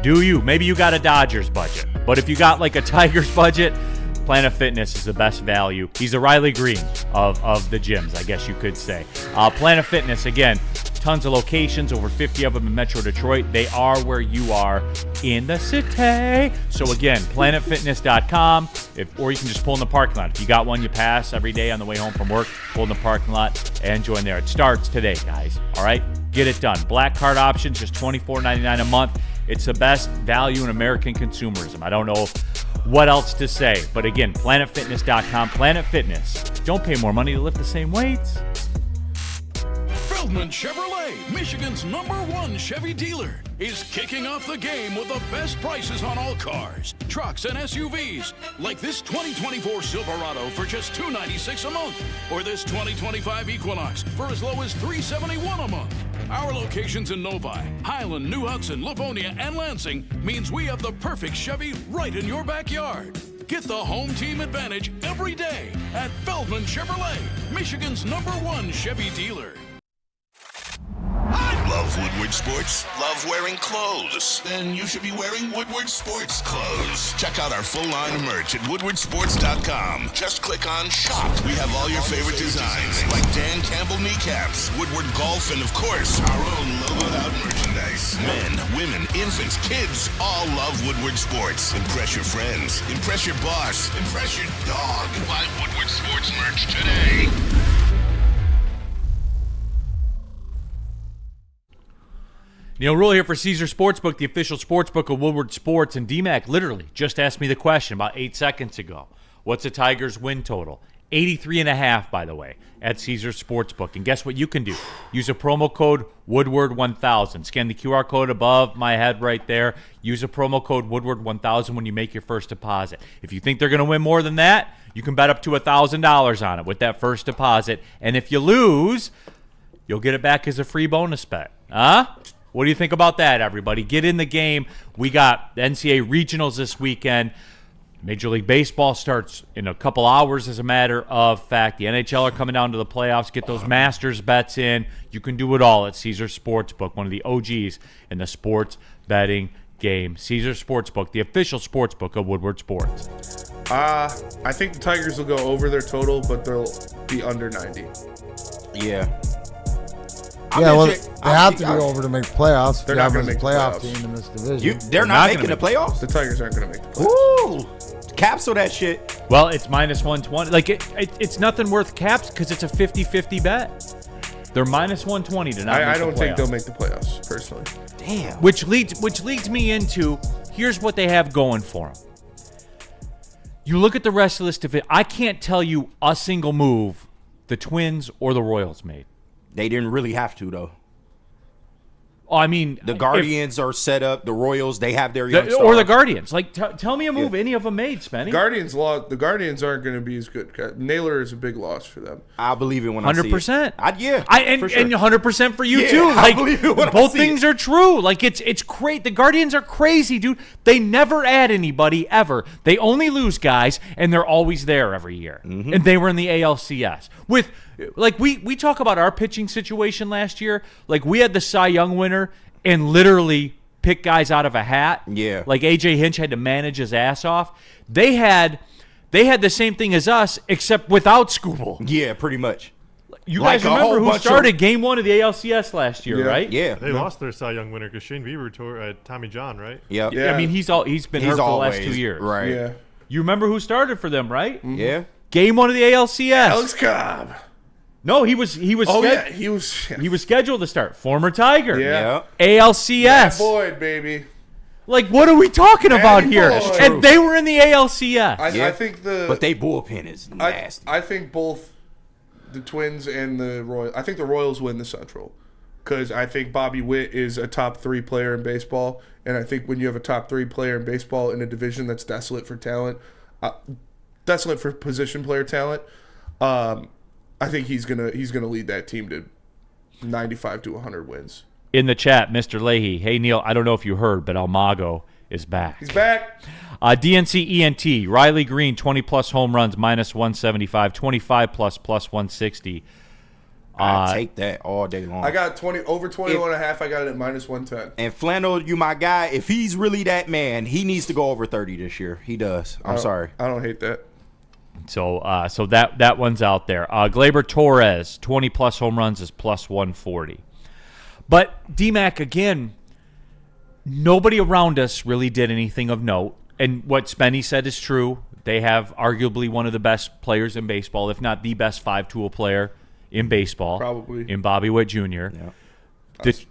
do you? Maybe you got a Dodgers budget, but if you got like a Tigers budget, Planet Fitness is the best value. He's the Riley Green of the gyms, I guess you could say. Planet Fitness, again, tons of locations, over 50 of them in Metro Detroit. They are where you are in the city. So again, planetfitness.com, or you can just pull in the parking lot. If you got one you pass every day on the way home from work, pull in the parking lot and join there. It starts today, guys. All right? Get it done. Black card options, just $24.99 a month. It's the best value in American consumerism. I don't know what else to say. But again, planetfitness.com. Planet Fitness. Don't pay more money to lift the same weights. Feldman Chevrolet, Michigan's #1 Chevy dealer, is kicking off the game with the best prices on all cars, trucks, and SUVs, like this 2024 Silverado for just $296 a month, or this 2025 Equinox for as low as $371 a month. Our locations in Novi, Highland, New Hudson, Livonia, and Lansing means we have the perfect Chevy right in your backyard. Get the home team advantage every day at Feldman Chevrolet, Michigan's #1 Chevy dealer. I love Love Woodward Sports? Love wearing clothes? Then you should be wearing Woodward Sports clothes. Check out our full line of merch at woodwardsports.com. Just click on shop. We have all your favorite designs, like Dan Campbell kneecaps, Woodward golf, and of course, our own logoed out merchandise. Men, women, infants, kids all love Woodward Sports. Impress your friends. Impress your boss. Impress your dog. Buy Woodward Sports merch today. Neil Rule here for Caesar Sportsbook, the official sportsbook of Woodward Sports. And D-Mac literally just asked me the question about 8 seconds ago. What's the Tigers' win total? 83.5, by the way, at Caesar Sportsbook. And guess what you can do? Use a promo code Woodward1000. Scan the QR code above my head right there. Use a promo code Woodward1000 when you make your first deposit. If you think they're going to win more than that, you can bet up to $1,000 on it with that first deposit. And if you lose, you'll get it back as a free bonus bet. Huh? What do you think about that, everybody? Get in the game. We got NCAA regionals this weekend. Major League Baseball starts in a couple hours, as a matter of fact. The NHL are coming down to the playoffs. Get those Masters bets in. You can do it all at Caesar Sportsbook, one of the OGs in the sports betting game. Caesar Sportsbook, the official sportsbook of Woodward Sports. I think the Tigers will go over their total, but they'll be under 90. Yeah. Yeah, well, they have to be over to make playoffs. They're not going to make playoff the playoffs. team in this division. They're not making the playoffs? The Tigers aren't going to make the playoffs. Ooh. Capsule that shit. Well, it's minus 120. Like, it's nothing worth caps because it's a 50-50 bet. They're minus 120 to not make I the don't playoffs. think they'll make the playoffs, personally. Damn. Which leads me into, here's what they have going for them. You look at the rest of this division. I can't tell you a single move the Twins or the Royals made. They didn't really have to, though. Oh, I mean, The Guardians are set up. The Royals, they have their young or the stars. Guardians. Like, tell me a move any of them made, Spenny. The Guardians aren't going to be as good. Naylor is a big loss for them. I believe it when I see it. 100%. Yeah, and for sure. 100% for you Yeah, too. I Like, believe it when I both see things it. are true. Like, it's great. The Guardians are crazy, dude. They never add anybody ever. They only lose guys, and they're always there every year. Mm-hmm. And they were in the ALCS with, like, we talk about our pitching situation last year. Like, we had the Cy Young winner and literally pick guys out of a hat. Yeah. Like AJ Hinch had to manage his ass off. They had the same thing as us, except without SKUBAL. Yeah, pretty much. You Like guys a remember whole who bunch started of- game one of the ALCS last year, Yeah. right? Yeah. They lost their Cy Young winner because Shane Bieber tore Tommy John, right? Yep. Yeah. I mean, he's been hurt for the last 2 years. Right. Yeah. You remember who started for them, right? Yeah. Game one of the ALCS. Alex Cobb. No, he was. Oh, yeah. He was. He was scheduled to start. Former Tiger. Yeah. ALCS. Boyd, baby. Like, what are we talking about Danny here? Boyd. And they were in the ALCS. I think But they bullpen is nasty. I think both the Twins and the Royals. I think the Royals win the Central because I think Bobby Witt is a top 3 player in baseball, and I think when you have a top 3 player in baseball in a division that's desolate for talent, desolate for position player talent, I think he's gonna lead that team to 95 to 100 wins. In the chat, Mr. Leahy. Hey, Neil, I don't know if you heard, but Almago is back. He's back. DNC ENT, Riley Green, 20-plus home runs, minus 175, 25-plus, plus 160. I take that all day long. I got over 21 and a half. I got it at minus 110. And Flannel, you my guy. If he's really that man, he needs to go over 30 this year. He does. I'm sorry. I don't hate that. So that one's out there. Gleyber Torres, 20-plus home runs is plus 140. But D-Mac, again, nobody around us really did anything of note. And what Spenny said is true. They have arguably one of the best players in baseball, if not the best 5-tool player in baseball. Probably. In Bobby Witt Jr. Yeah.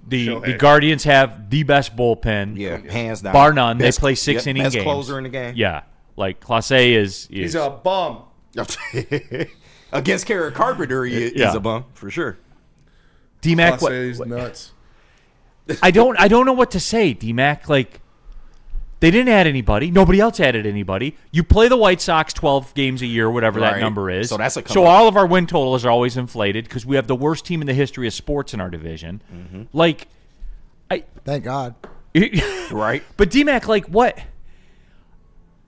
The Guardians have the best bullpen. Yeah, hands down. Bar none. Best- They play 6-inning best games. closer in the game. Yeah. Like, Clase is He's a bum. Against Kara Carpenter, he is a bum, for sure. D-Mac, He's nuts. I don't know what to say, D-Mac. Like, they didn't add anybody. Nobody else added anybody. You play the White Sox 12 games a year, whatever that Right. number is. So that's a come So up. all of our win totals are always inflated because we have the worst team in the history of sports in our division. Mm-hmm. Like, Thank God. Right? But D-Mac, like, what?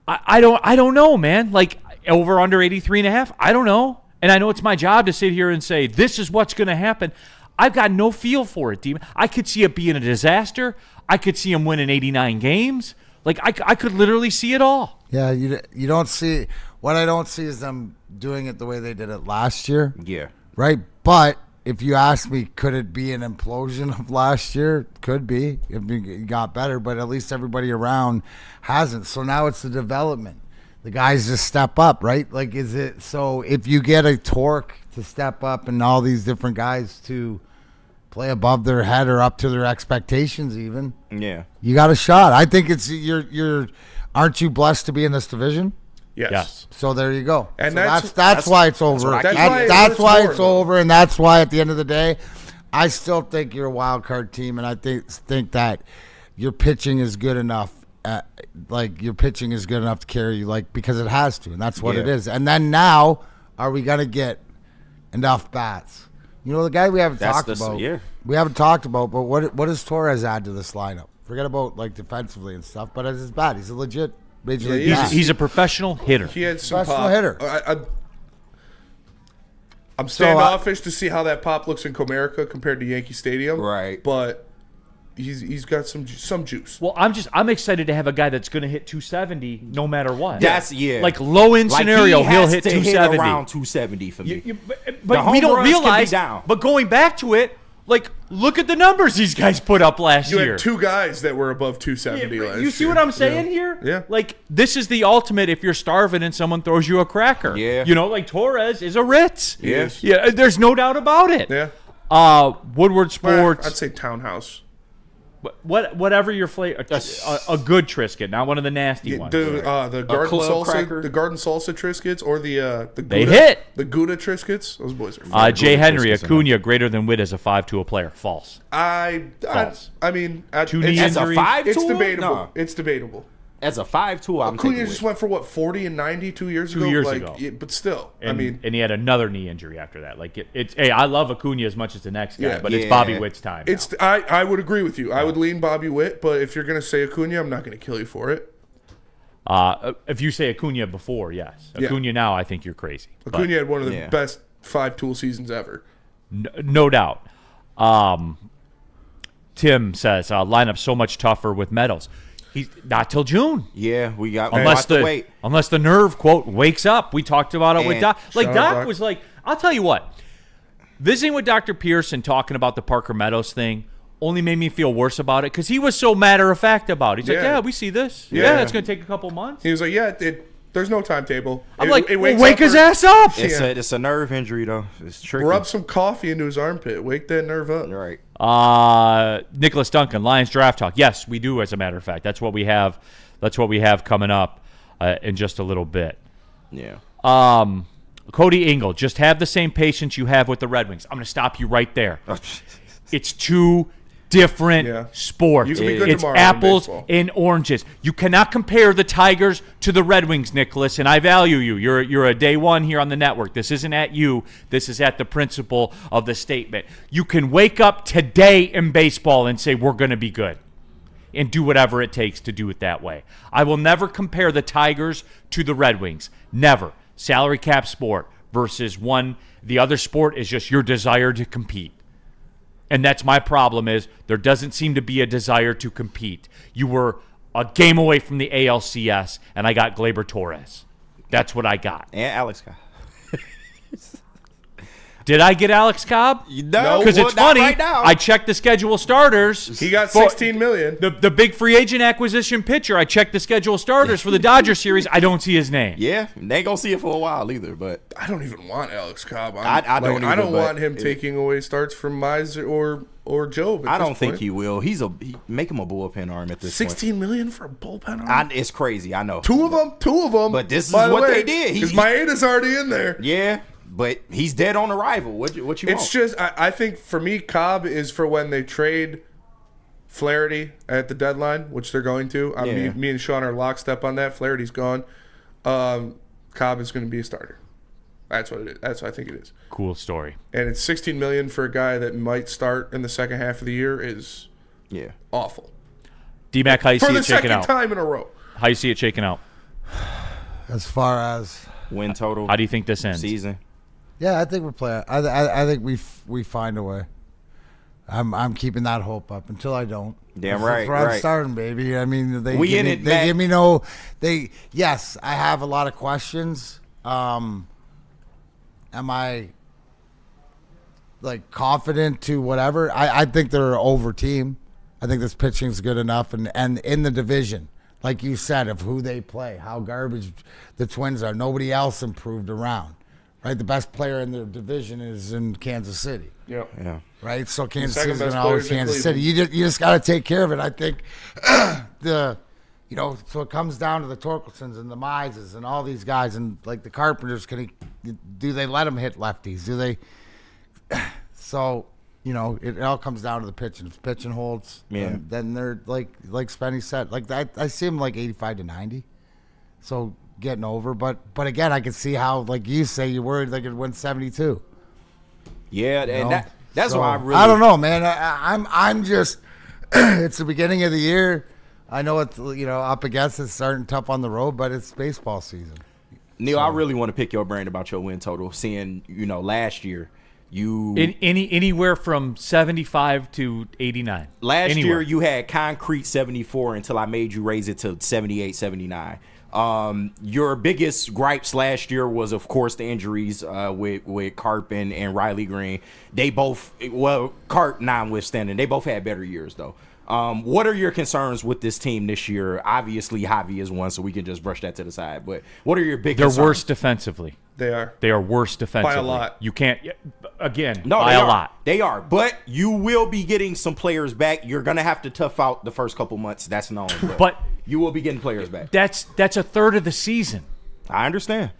I don't know, man. Like, over under 83.5. I don't know. And I know it's my job to sit here and say this is what's going to happen. I've got no feel for it, Demon. I could see it being a disaster. I could see him winning 89 games. Like, I could literally see it all. Yeah, you don't see – what I don't see is them doing it the way they did it last year. Yeah. Right? But if you ask me, could it be an implosion of last year? Could be. It got better, but at least everybody around hasn't. So now it's the development. The guys just step up, right? Like, is it – so if you get a Torque to step up and all these different guys to play above their head or up to their expectations even, Yeah. you got a shot. I think it's – you're aren't you blessed to be in this division? Yes. So there you go. And so that's why it's over. That's why it's over, and that's why at the end of the day, I still think you're a wild card team, and I think that your pitching is good enough. Your pitching is good enough to carry you, because it has to, and that's what it is. And then now, are we gonna get enough bats? You know, the guy we haven't talked about. Yeah. We haven't talked about, but what does Torres add to this lineup? Forget about defensively and stuff, but as his bat, he's a legit major league bat. He's a professional hitter. He had some professional pop. hitter. I'm standoffish to see how that pop looks in Comerica compared to Yankee Stadium. Right. But he's got some juice. Well, I'm excited to have a guy that's going to hit 270 no matter what. That's like low end scenario, he'll hit 270. Hit around 270 for me. But we don't realize. But going back to it, look at the numbers these guys put up last year. You had two guys that were above 270 last year. You see what I'm saying here? Yeah. This is the ultimate if you're starving and someone throws you a cracker. Yeah. Torres is a Ritz. Yes. Yeah, there's no doubt about it. Yeah. Woodward Sports. I'd say Townhouse. Whatever your flavor, a good Triscuit, not one of the nasty ones. The garden salsa, cracker. the garden salsa Triscuits, or the Gouda, they hit the Gouda Triscuits. Those boys are fun. Jay Henry, Acuna greater than Witt as a 5-tool player. False. False. I mean, Two knee as a injuries. 5-tool? it's debatable. No. It's debatable. As a 5-tool, I'm Acuna taking just Witt. went for 40 and 90 2 years ago. 2 years ago. But still, And, I mean, and he had another knee injury after that. Hey, I love Acuna as much as the next guy, Yeah. but it's Bobby Witt's time. it's I would agree with you. I would lean Bobby Witt, but if you're gonna say Acuna, I'm not gonna kill you for it. If you say Acuna before, yes. Yeah. Acuna now, I think you're crazy. Acuna had one of the best 5-tool seasons ever. No doubt. Tim says lineup so much tougher with Meadows. He's not till June. Yeah, we got unless to wait. Unless the nerve quote wakes up. We talked about it with Doc. Doc was like, I'll tell you what. Visiting with Dr. Pierce and talking about the Parker Meadows thing only made me feel worse about it because he was so matter of fact about it. He's like, yeah, we see this. Yeah, it's going to take a couple months. He was like, there's no timetable. I'm wake his ass up. It's a nerve injury, though. It's tricky. Rub some coffee into his armpit. Wake that nerve up. Right. Nicholas Duncan, Lions draft talk. Yes, we do, as a matter of fact. That's what we have. That's what we have coming up in just a little bit. Yeah. Cody Engel, just have the same patience you have with the Red Wings. I'm going to stop you right there. It's two different sports. You can be good it's tomorrow apples in and oranges. You cannot compare the Tigers to the Red Wings, Nicholas, and I value you. You're a day one here on the network. This isn't at you. This is at the principle of the statement. You can wake up today in baseball and say, we're going to be good, and do whatever it takes to do it that way. I will never compare the Tigers to the Red Wings. Never. Salary cap sport versus one. The other sport is just your desire to compete. And that's my problem is there doesn't seem to be a desire to compete. You were a game away from the ALCS, and I got Gleyber Torres. That's what I got. And Alex Cobb. Did I get Alex Cobb? No, because it's funny. Right now. I checked the schedule of starters. He got $16 million. The big free agent acquisition pitcher. I checked the schedule of starters for the Dodgers series. I don't see his name. Yeah, they ain't gonna see it for a while either. But I don't even want Alex Cobb. I don't want him taking away starts from Mize or Job. I don't think he will. He make him a bullpen arm at this point. $16 million for a bullpen arm. It's crazy. I know. Two of them. But this is what they did. Because Maeda's already in there. Yeah. But he's dead on arrival. What you want? It's just I think for me, Cobb is for when they trade Flaherty at the deadline, which they're going to. Me and Sean are lockstep on that. Flaherty's gone. Cobb is going to be a starter. That's what it is. That's what I think it is. Cool story. And it's $16 million for a guy that might start in the second half of the year is awful. D-Mac, how you see it shaking out? For the second time in a row. How you see it shaking out? As far as win total. How do you think this ends? Season. Yeah, I think we're playing. I think we find a way. I'm keeping that hope up until I don't. Damn That's right, where I'm right. starting, baby. I mean, they We give in me, it, they Matt. give me no. Yes, I have a lot of questions. Am I like confident to whatever? I think they're an over team. I think this pitching's good enough, and in the division, like you said, of who they play, how garbage the Twins are. Nobody else improved around, right? The best player in their division is in Kansas City. Yeah. Yeah. Right, so Kansas second City's going best to always players in Kansas City. You just got to take care of it. I think so it comes down to the Torkelsons and the Mises and all these guys and like the Carpenters. Do they let them hit lefties? Do they? So it all comes down to the pitching. If the pitching holds, Yeah. then they're like Spenny said. Like that, I see them like 85 to 90. So getting over, but again, I can see how, like you say, you're worried they could win 72. Yeah, and know? that's So, why I really. I don't know, man. I'm just. It's the beginning of the year. I know it's up against it, starting tough on the road, but it's baseball season. Neil, I really want to pick your brain about your win total. Seeing last year, Anywhere from 75 to 89. Last year you had concrete 74 until I made you raise it to 78, 79. Your biggest gripes last year was, of course, the injuries with Carpin and Riley Green. They both, Carp notwithstanding, they both had better years, though. What are your concerns with this team this year? Obviously, Javi is one, so we can just brush that to the side. But what are your big concerns? They're worse defensively. They are. They are worse defensively. By a lot. You can't, again, No, by they a are. lot. They are. But you will be getting some players back. You're going to have to tough out the first couple months. That's known. But you will be getting players back. That's a third of the season. I understand.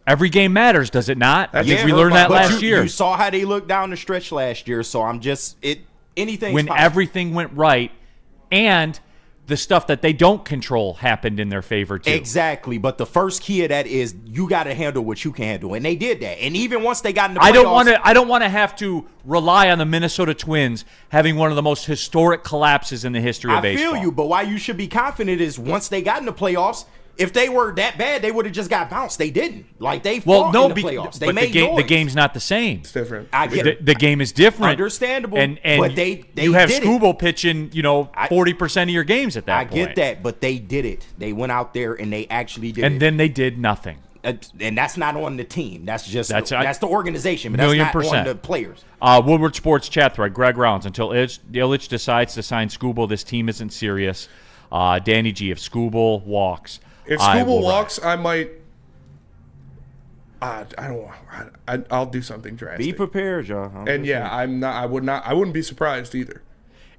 Every game matters, does it not? I think Yeah, we learned that but last year. You saw how they looked down the stretch last year, so I'm just anything's when possible. everything went right and the stuff that they don't control happened in their favor too. Exactly, but the first key of that is you got to handle what you can handle, and they did that. And even once they got in the playoffs, I don't want to have to rely on the Minnesota Twins having one of the most historic collapses in the history of baseball. I feel you, but why you should be confident is once they got in the playoffs. If they were that bad, they would have just got bounced. They didn't. Like they fought in the playoffs. They but made the noise. game's not the same. It's different. I get it. The game is different. Understandable. And but they you have did it. SKUBAL pitching, 40% of your games at that I point. get that, but they did it. They went out there and they actually did it. And then they did nothing. And that's not on the team. That's just that's the organization, but Million that's not percent. on the players. Woodward Sports chat thread, Greg Rounds. Until Illich decides to sign SKUBAL, this team isn't serious. Danny G, if SKUBAL walks, if SKUBAL walks, I might. I don't. I'll do something drastic. Be prepared, y'all. And yeah, I'm not. I wouldn't be surprised either.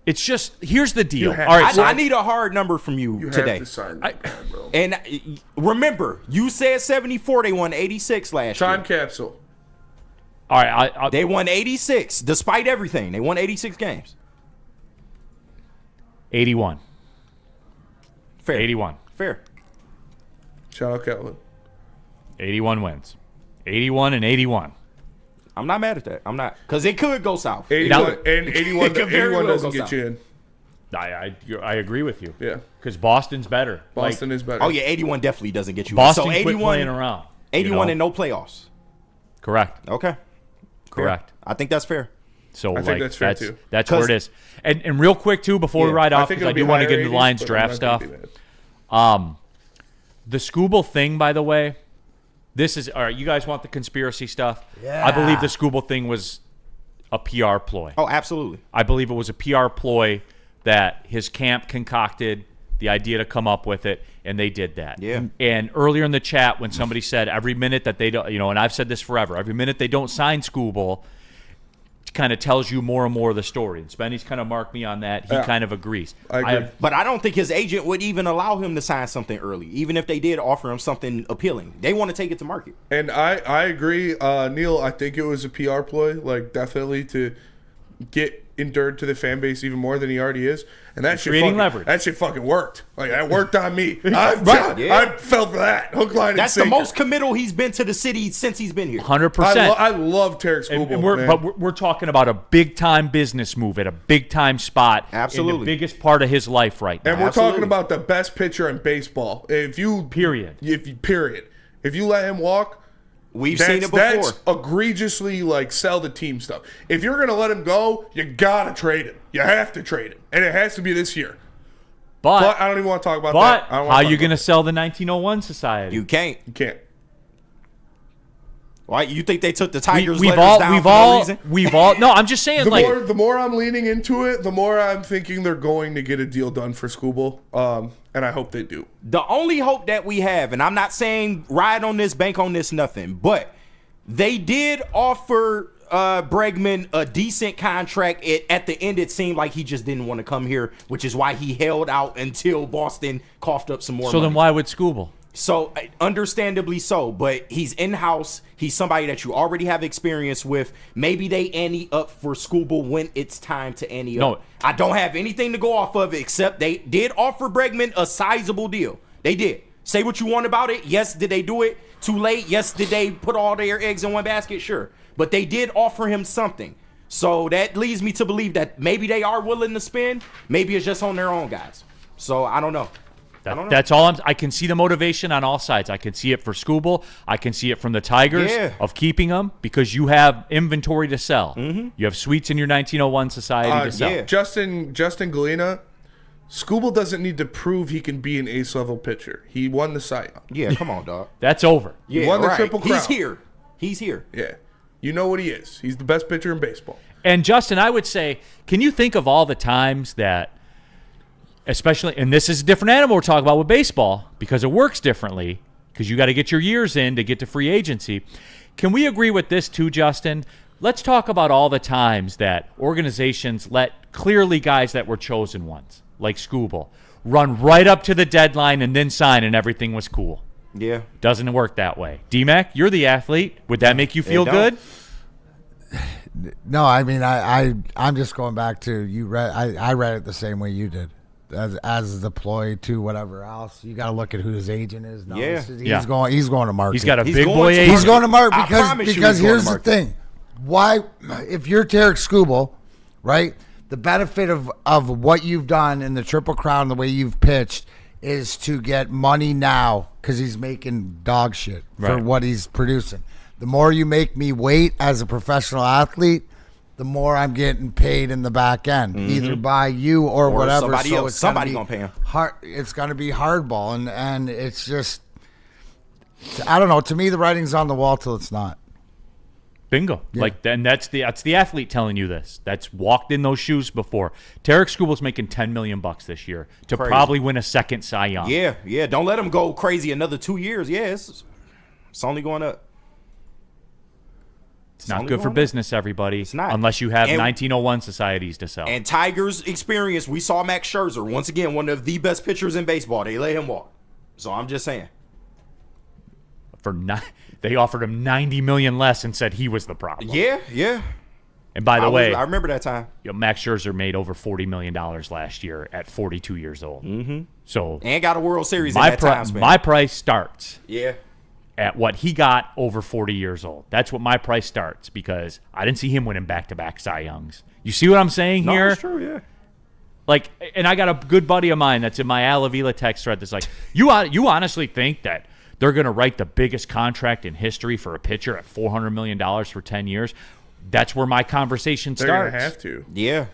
It's just here's the deal. have All right, I need a hard number from you today. Have to sign that guy, bro. And remember, you said 74. They won 86 last year. Time capsule. all right. They won 86, despite everything. They won 86 games. 81. Fair. 81. Fair. Shout out Kelvin. 81 wins. 81 and 81. I'm not mad at that. I'm not, because it could go south. 81 and 81. It could very 81 well doesn't go get south. you in. I agree with you. Yeah. Because Boston's better. Boston is better. Oh yeah, 81 definitely doesn't get you. Boston in. So quit 81, playing around. 81 and no playoffs. Correct. Okay. Correct. Fair. I think that's fair. So I think that's fair, too. That's where it is. And real quick too, before we ride off, because I do want to get into the Lions draft stuff. The SKUBAL thing, by the way, this is all right. You guys want the conspiracy stuff? Yeah. I believe the SKUBAL thing was a PR ploy. Oh, absolutely. I believe it was a PR ploy that his camp concocted the idea to come up with it, and they did that. Yeah. And earlier in the chat, when somebody said every minute that they don't, and I've said this forever, every minute they don't sign SKUBAL, kind of tells you more and more of the story. And Spenny's kind of marked me on that. He kind of agrees. I agree. But I don't think his agent would even allow him to sign something early, even if they did offer him something appealing. They want to take it to market. And I agree, Neil. I think it was a PR ploy, like definitely to get endured to the fan base even more than he already is. And that shit Creating fucking, leverage. That shit fucking worked. Like that worked on me. I fell for that hook, line, and That's the sinker. most committal he's been to the city since he's been here. 100%. I love Tarek SKUBAL. But we're talking about a big-time business move at a big-time spot. Absolutely. In the biggest part of his life right now. And we're Absolutely. talking about the best pitcher in baseball. If you Period. If you let him walk, We've seen it before. That's egregiously like sell the team stuff. If you're going to let him go, you got to trade him. You have to trade him. And it has to be this year. But I don't even want to talk about that. But how are you going to sell the 1901 Society? You can't. You can't. Why? You think they took the Tigers letters down for no reason? No, I'm just saying. The more I'm leaning into it, the more I'm thinking they're going to get a deal done for SKUBAL. And I hope they do. The only hope that we have, and I'm not saying ride on this, bank on this, nothing, but they did offer Bregman a decent contract. At the end, it seemed like he just didn't want to come here, which is why he held out until Boston coughed up some more money. So then why would SKUBAL? So, understandably so, but he's in-house. He's somebody that you already have experience with. Maybe they ante up for SKUBAL when it's time to ante up. I don't have anything to go off of except they did offer Bregman a sizable deal. They did. Say what you want about it. Yes, did they do it too late? Yes, did they put all their eggs in one basket? Sure. But they did offer him something. So that leads me to believe that maybe they are willing to spend. Maybe it's just on their own guys. So, I don't know. That's all I can see the motivation on all sides. I can see it for SKUBAL. I can see it from the Tigers of keeping them because you have inventory to sell. Mm-hmm. You have suites in your 1901 Society to sell. Yeah. Justin Galena, SKUBAL doesn't need to prove he can be an ace-level pitcher. He won the Cy Young. Yeah, come on, dog. That's over. He won the Triple Crown. He's here. Yeah. You know what he is. He's the best pitcher in baseball. And, Justin, I would say, can you think of all the times that especially, and this is a different animal we're talking about with baseball because it works differently because you got to get your years in to get to free agency. Can we agree with this too, Justin? Let's talk about all the times that organizations let clearly guys that were chosen ones, like SKUBAL, run right up to the deadline and then sign and everything was cool. Yeah. Doesn't work that way. D-Mac, you're the athlete. Would that make you feel good? No, I mean, I'm just going back to you read. I read it the same way you did. As deployed to whatever else, you got to look at who his agent is. No, he's going to market. He's got a big boy agent. He's going to market because here's the thing. Why, if you're Tarek SKUBAL, right? The benefit of what you've done in the Triple Crown, the way you've pitched, is to get money now because he's making dog shit for what he's producing. The more you make me wait as a professional athlete, the more I'm getting paid in the back end, either by you or whatever. Somebody else. Somebody gonna pay him. It's gonna be hardball, and it's just, I don't know. To me, the writing's on the wall till it's not. Bingo. Yeah. That's the athlete telling you this. That's walked in those shoes before. Tarek SKUBAL's making $10 million this year to probably win a second Cy Young. Yeah. Don't let him go crazy another 2 years. Yeah, it's only going up. It's not good for business, everybody. It's not. Unless you have 1901 societies to sell. And Tigers experience, we saw Max Scherzer, once again, one of the best pitchers in baseball. They let him walk. So I'm just saying. They offered him $90 million less and said he was the problem. Yeah. And by the way, I remember that time. Max Scherzer made over $40 million last year at 42 years old. Mm-hmm. So and got a World Series in that time span. My price starts. Yeah. At what he got over 40 years old. That's what my price starts because I didn't see him winning back-to-back Cy Youngs. You see what I'm saying here? No, that's true, yeah. Like, and I got a good buddy of mine that's in my Alavila text thread that's like, you honestly think that they're going to write the biggest contract in history for a pitcher at $400 million for 10 years? That's where my conversation starts. They're going to have to. Yeah.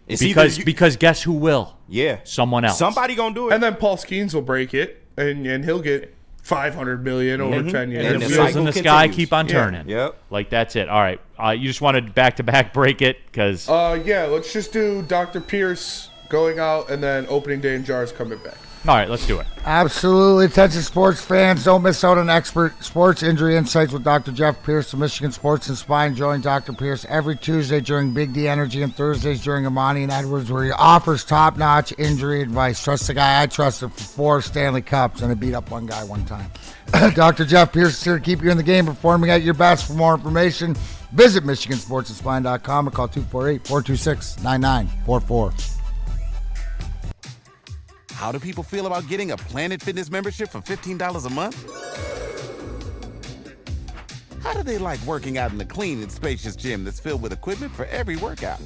Because guess who will? Yeah. Someone else. Somebody going to do it. And then Paul Skeens will break it, and he'll get $500 million over 10 years. And the wheels in the sky keep on turning. Yep. Like, that's it. All right. You just wanted back-to-back break it because... yeah, let's just do Dr. Pierce going out and then opening day in jars coming back. All right, let's do it. Absolutely. Attention sports fans, don't miss out on expert sports injury insights with Dr. Jeff Pierce of Michigan Sports and Spine. Join Dr. Pierce every Tuesday during Big D Energy and Thursdays during Ermanni and Edwards, where he offers top-notch injury advice. Trust the guy I trusted for 4 Stanley Cups, and I beat up one guy one time. Dr. Jeff Pierce is here to keep you in the game, performing at your best. For more information, visit MichiganSportsAndSpine.com or call 248-426-9944. How do people feel about getting a Planet Fitness membership for $15 a month? How do they like working out in a clean and spacious gym that's filled with equipment for every workout?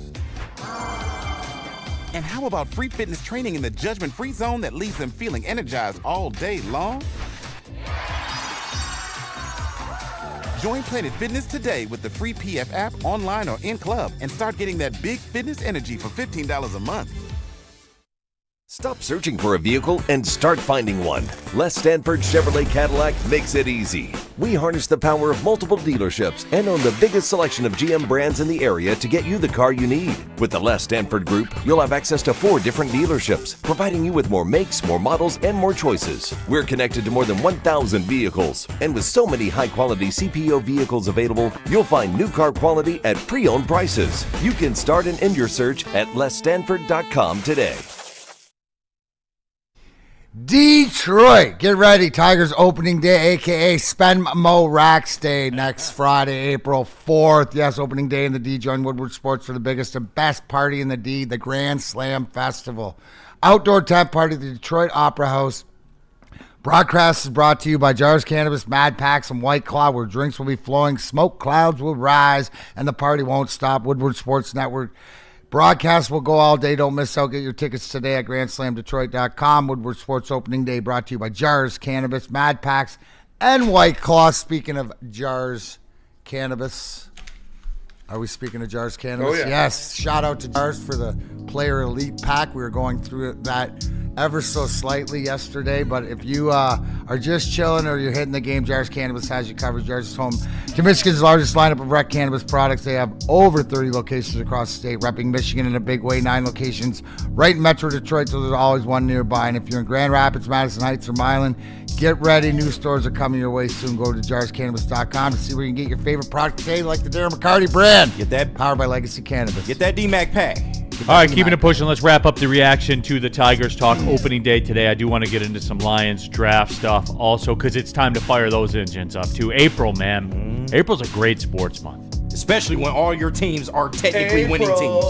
And how about free fitness training in the judgment-free zone that leaves them feeling energized all day long? Join Planet Fitness today with the free PF app online or in club and start getting that big fitness energy for $15 a month. Stop searching for a vehicle and start finding one. Les Stanford Chevrolet Cadillac makes it easy. We harness the power of multiple dealerships and own the biggest selection of GM brands in the area to get you the car you need. With the Les Stanford Group, you'll have access to 4 different dealerships, providing you with more makes, more models, and more choices. We're connected to more than 1,000 vehicles. And with so many high-quality CPO vehicles available, you'll find new car quality at pre-owned prices. You can start and end your search at lesstanford.com today. Detroit, get ready. Tigers opening day, a.k.a. Spend Mo Racks Day, next Friday, April 4th. Yes, opening day in the D. Join Woodward Sports for the biggest and best party in the D, the Grand Slam Festival. Outdoor tent party at the Detroit Opera House. Broadcast is brought to you by Jars Cannabis, Mad Packs, and White Claw, where drinks will be flowing, smoke clouds will rise, and the party won't stop. Woodward Sports Network. Broadcast will go all day. Don't miss out. Get your tickets today at GrandSlamDetroit.com. Woodward Sports Opening Day brought to you by Jars Cannabis, Mad Packs, and White Claw. Speaking of Jars Cannabis, are we speaking of Jars Cannabis? Oh, yeah. Yes. Shout out to Jars for the Player Elite Pack. We were going through that ever so slightly yesterday, but if you are just chilling or you're hitting the game, Jars Cannabis has you covered. Jars is home to Michigan's largest lineup of rec cannabis products. They have over 30 locations across the state, repping Michigan in a big way. 9 locations right in Metro Detroit, so there's always one nearby. And if you're in Grand Rapids, Madison Heights, or Milan, get ready. New stores are coming your way soon. Go to jarscannabis.com to see where you can get your favorite product today, like the Darren McCarty brand. Get that powered by Legacy Cannabis. Get that DMAC pack. All right, keeping it pushing. Let's wrap up the reaction to the Tigers talk opening day today. I do want to get into some Lions draft stuff also because it's time to fire those engines up too. April, man. April's a great sports month. Especially when all your teams are technically winning teams.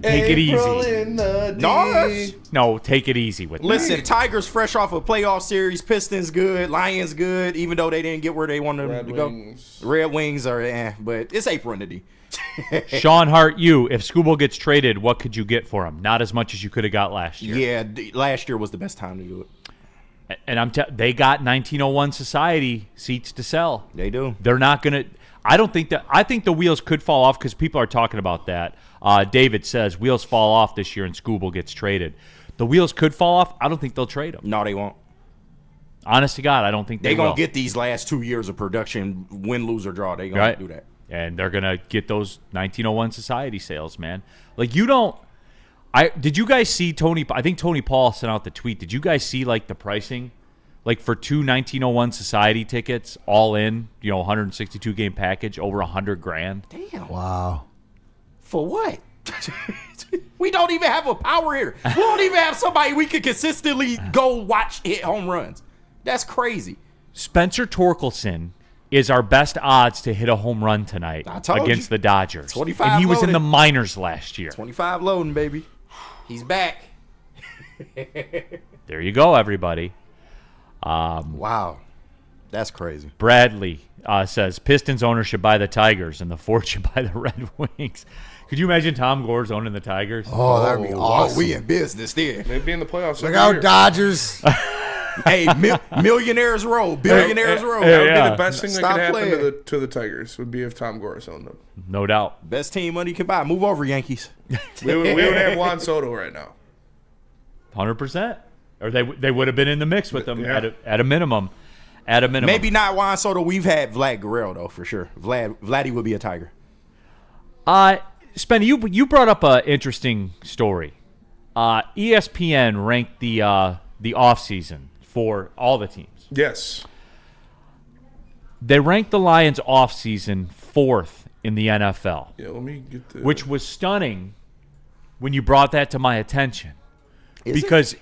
Take it easy. In the D. No, take it easy with Listen, Tigers fresh off a playoff series. Pistons good. Lions good, even though they didn't get where they wanted to go. Red Wings are but it's April in the D. Sean Hart, if SKUBAL gets traded, what could you get for him? Not as much as you could have got last year. Yeah, last year was the best time to do it. And they got 1901 Society seats to sell. They do. They're not going to – I think the wheels could fall off because people are talking about that. David says wheels fall off this year and SKUBAL gets traded. The wheels could fall off. I don't think they'll trade them. No, they won't. Honest to God, I don't think they will. They're going to get these last 2 years of production, win, lose, or draw. They're going to do that. And they're going to get those 1901 Society sales, man. Like, did you guys see Tony? I think Tony Paul sent out the tweet. Did you guys see, like, the pricing? Like, for 2 1901 Society tickets, all in, 162 game package, over $100,000. Damn. Wow. For what? We don't even have a power hitter. We don't even have somebody we can consistently go watch hit home runs. That's crazy. Spencer Torkelson is our best odds to hit a home run tonight against the Dodgers. 25 and he was loaded. in the minors last year. 25 loading, baby. He's back. There you go, everybody. Wow. That's crazy. Bradley says Pistons owner should buy the Tigers and the Ford should buy the Red Wings. Could you imagine Tom Gore's owning the Tigers? Oh, that'd be awesome. We in business there. They'd be in the playoffs. Look out, Dodgers. Hey, millionaires row. Billionaires row. That would be the best thing that Stop could happen playing. to the Tigers would be if Tom Gores owned them. No doubt. Best team money can buy. Move over, Yankees. We would have Juan Soto right now. 100%. Or they would have been in the mix with them at a minimum. At a minimum. Maybe not Juan Soto. We've had Vlad Guerrero, though, for sure. Vladdy would be a Tiger. Spenny, you brought up an interesting story. ESPN ranked the offseason for all the teams. Yes. They ranked the Lions offseason 4th in the NFL. Yeah, let me get the... Which was stunning when you brought that to my attention. Because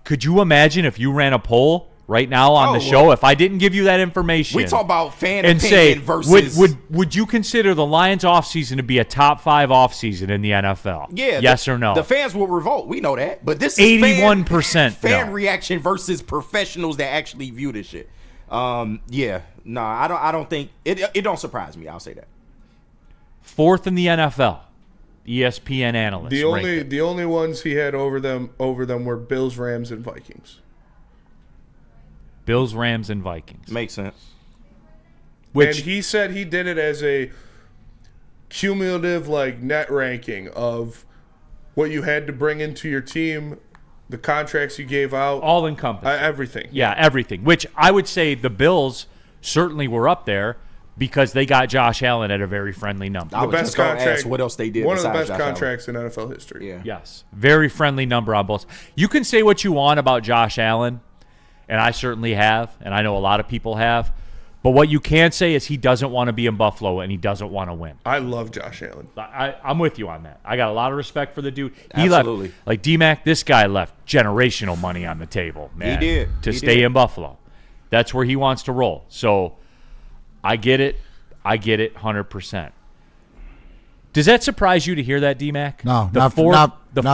could you imagine if you ran a poll right now on the show, if I didn't give you that information? We talk about fan and opinion versus... Would you consider the Lions offseason to be a top 5 offseason in the NFL? Yeah. Yes or no? The fans will revolt. We know that. But this is 81% fan reaction versus professionals that actually view this shit. I don't think... It don't surprise me. I'll say that. 4th in the NFL. ESPN analysts. The only ones he had over them were Bills, Rams, and Vikings. Bills, Rams, and Vikings. Makes sense. Which and he said he did it as a cumulative like net ranking of what you had to bring into your team, the contracts you gave out, all encompassing. Everything. Yeah, everything. Which I would say the Bills certainly were up there because they got Josh Allen at a very friendly number. I was best just gonna contract. ask what else they did. One of the besides best Josh contracts in NFL history. Yeah. Yes, very friendly number on both. You can say what you want about Josh Allen, and I certainly have, and I know a lot of people have. But what you can say is he doesn't want to be in Buffalo and he doesn't want to win. I love Josh Allen. I'm with you on that. I got a lot of respect for the dude. He Absolutely. left, like D-Mac, this guy left generational money on the table, man. He did. To He stay did. in Buffalo. That's where he wants to roll. So I get it. I get it 100%. Does that surprise you to hear that, D-Mac? No, the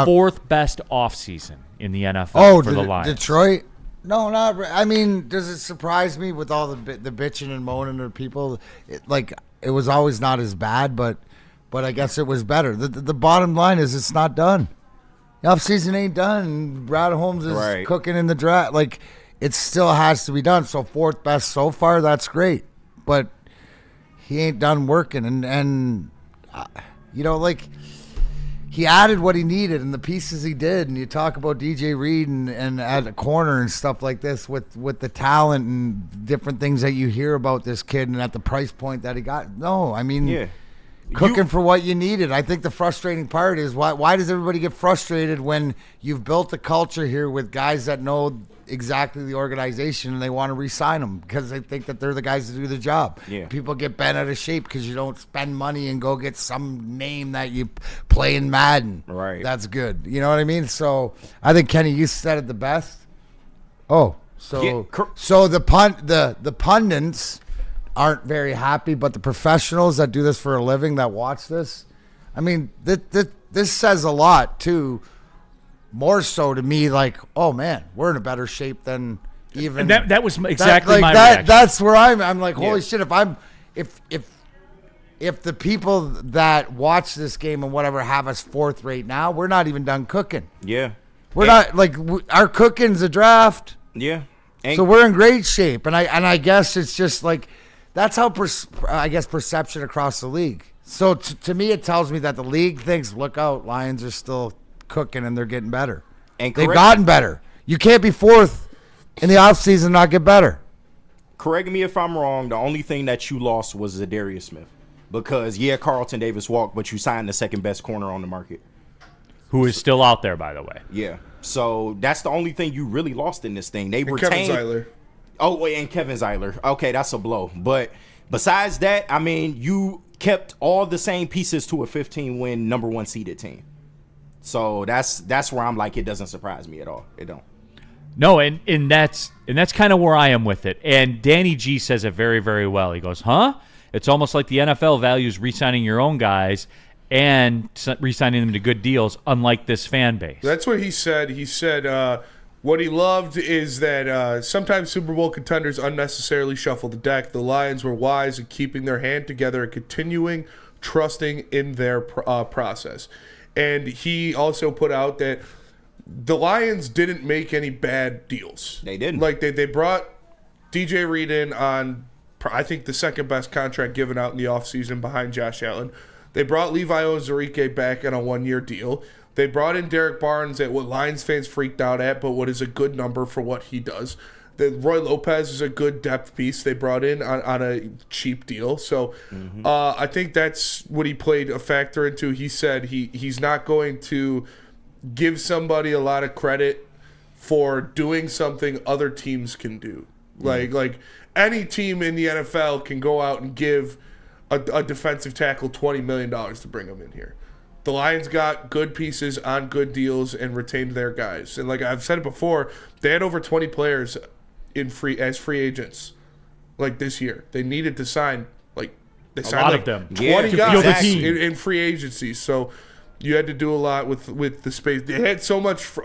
fourth best offseason in the NFL for the Lions. Detroit? No, not. I mean, does it surprise me with all the bitching and moaning of people? It was always not as bad, but I guess it was better. The bottom line is it's not done. The offseason ain't done. Brad Holmes is cooking in the draft. Like, it still has to be done. So fourth best so far, that's great, but he ain't done working. And he added what he needed and the pieces he did. And you talk about DJ Reed and at a corner and stuff like this with the talent and different things that you hear about this kid and at the price point that he got. No, I mean, cooking for what you needed. I think the frustrating part is why does everybody get frustrated when you've built a culture here with guys that know exactly the organization and they want to re-sign them because they think that they're the guys to do the job. Yeah. People get bent out of shape because you don't spend money and go get some name that you play in Madden. Right. That's good. You know what I mean? So I think, Kenny, you said it the best. So the pundits aren't very happy, but the professionals that do this for a living that watch this, I mean, this says a lot too. More so to me, like, oh man, we're in a better shape than even. And that was exactly my reaction. That's where I'm like, holy shit! If the people that watch this game and whatever have us fourth rate now, we're not even done cooking. Yeah, we're not like our cooking's a draft. Yeah, so we're in great shape, and I guess it's just like that's how perception across the league. So to me, it tells me that the league thinks, look out, Lions are still cooking and they're getting better. And they've gotten better. You can't be fourth in the offseason and not get better. Correct me if I'm wrong. The only thing that you lost was Zadarius Smith. Because, Carlton Davis walked, but you signed the second best corner on the market. Who is still out there, by the way. Yeah. So that's the only thing you really lost in this thing. They retained Kevin Zeiler. Oh, and Kevin Zeiler. Okay, that's a blow. But besides that, I mean, you kept all the same pieces to a 15-win number one seeded team. So that's where I'm like, it doesn't surprise me at all. It don't. No, and that's kind of where I am with it. And Danny G says it very, very well. He goes, It's almost like the NFL values re-signing your own guys and re-signing them to good deals, unlike this fan base. That's what he said. He said what he loved is that sometimes Super Bowl contenders unnecessarily shuffle the deck. The Lions were wise in keeping their hand together and continuing trusting in their process. And he also put out that the Lions didn't make any bad deals. They didn't. Like, they brought DJ Reed in on, I think, the second best contract given out in the offseason behind Josh Allen. They brought Levi Ozarike back on a one-year deal. They brought in Derek Barnes at what Lions fans freaked out at, but what is a good number for what he does. Roy Lopez is a good depth piece they brought in on a cheap deal. So I think that's what he played a factor into. He said he's not going to give somebody a lot of credit for doing something other teams can do. Like any team in the NFL can go out and give a defensive tackle $20 million to bring him in here. The Lions got good pieces on good deals and retained their guys. And like I've said it before, they had over 20 players as free agents like this year. They needed to sign they signed a lot like of them 20 guys in free agency. So you had to do a lot with the space. They had so much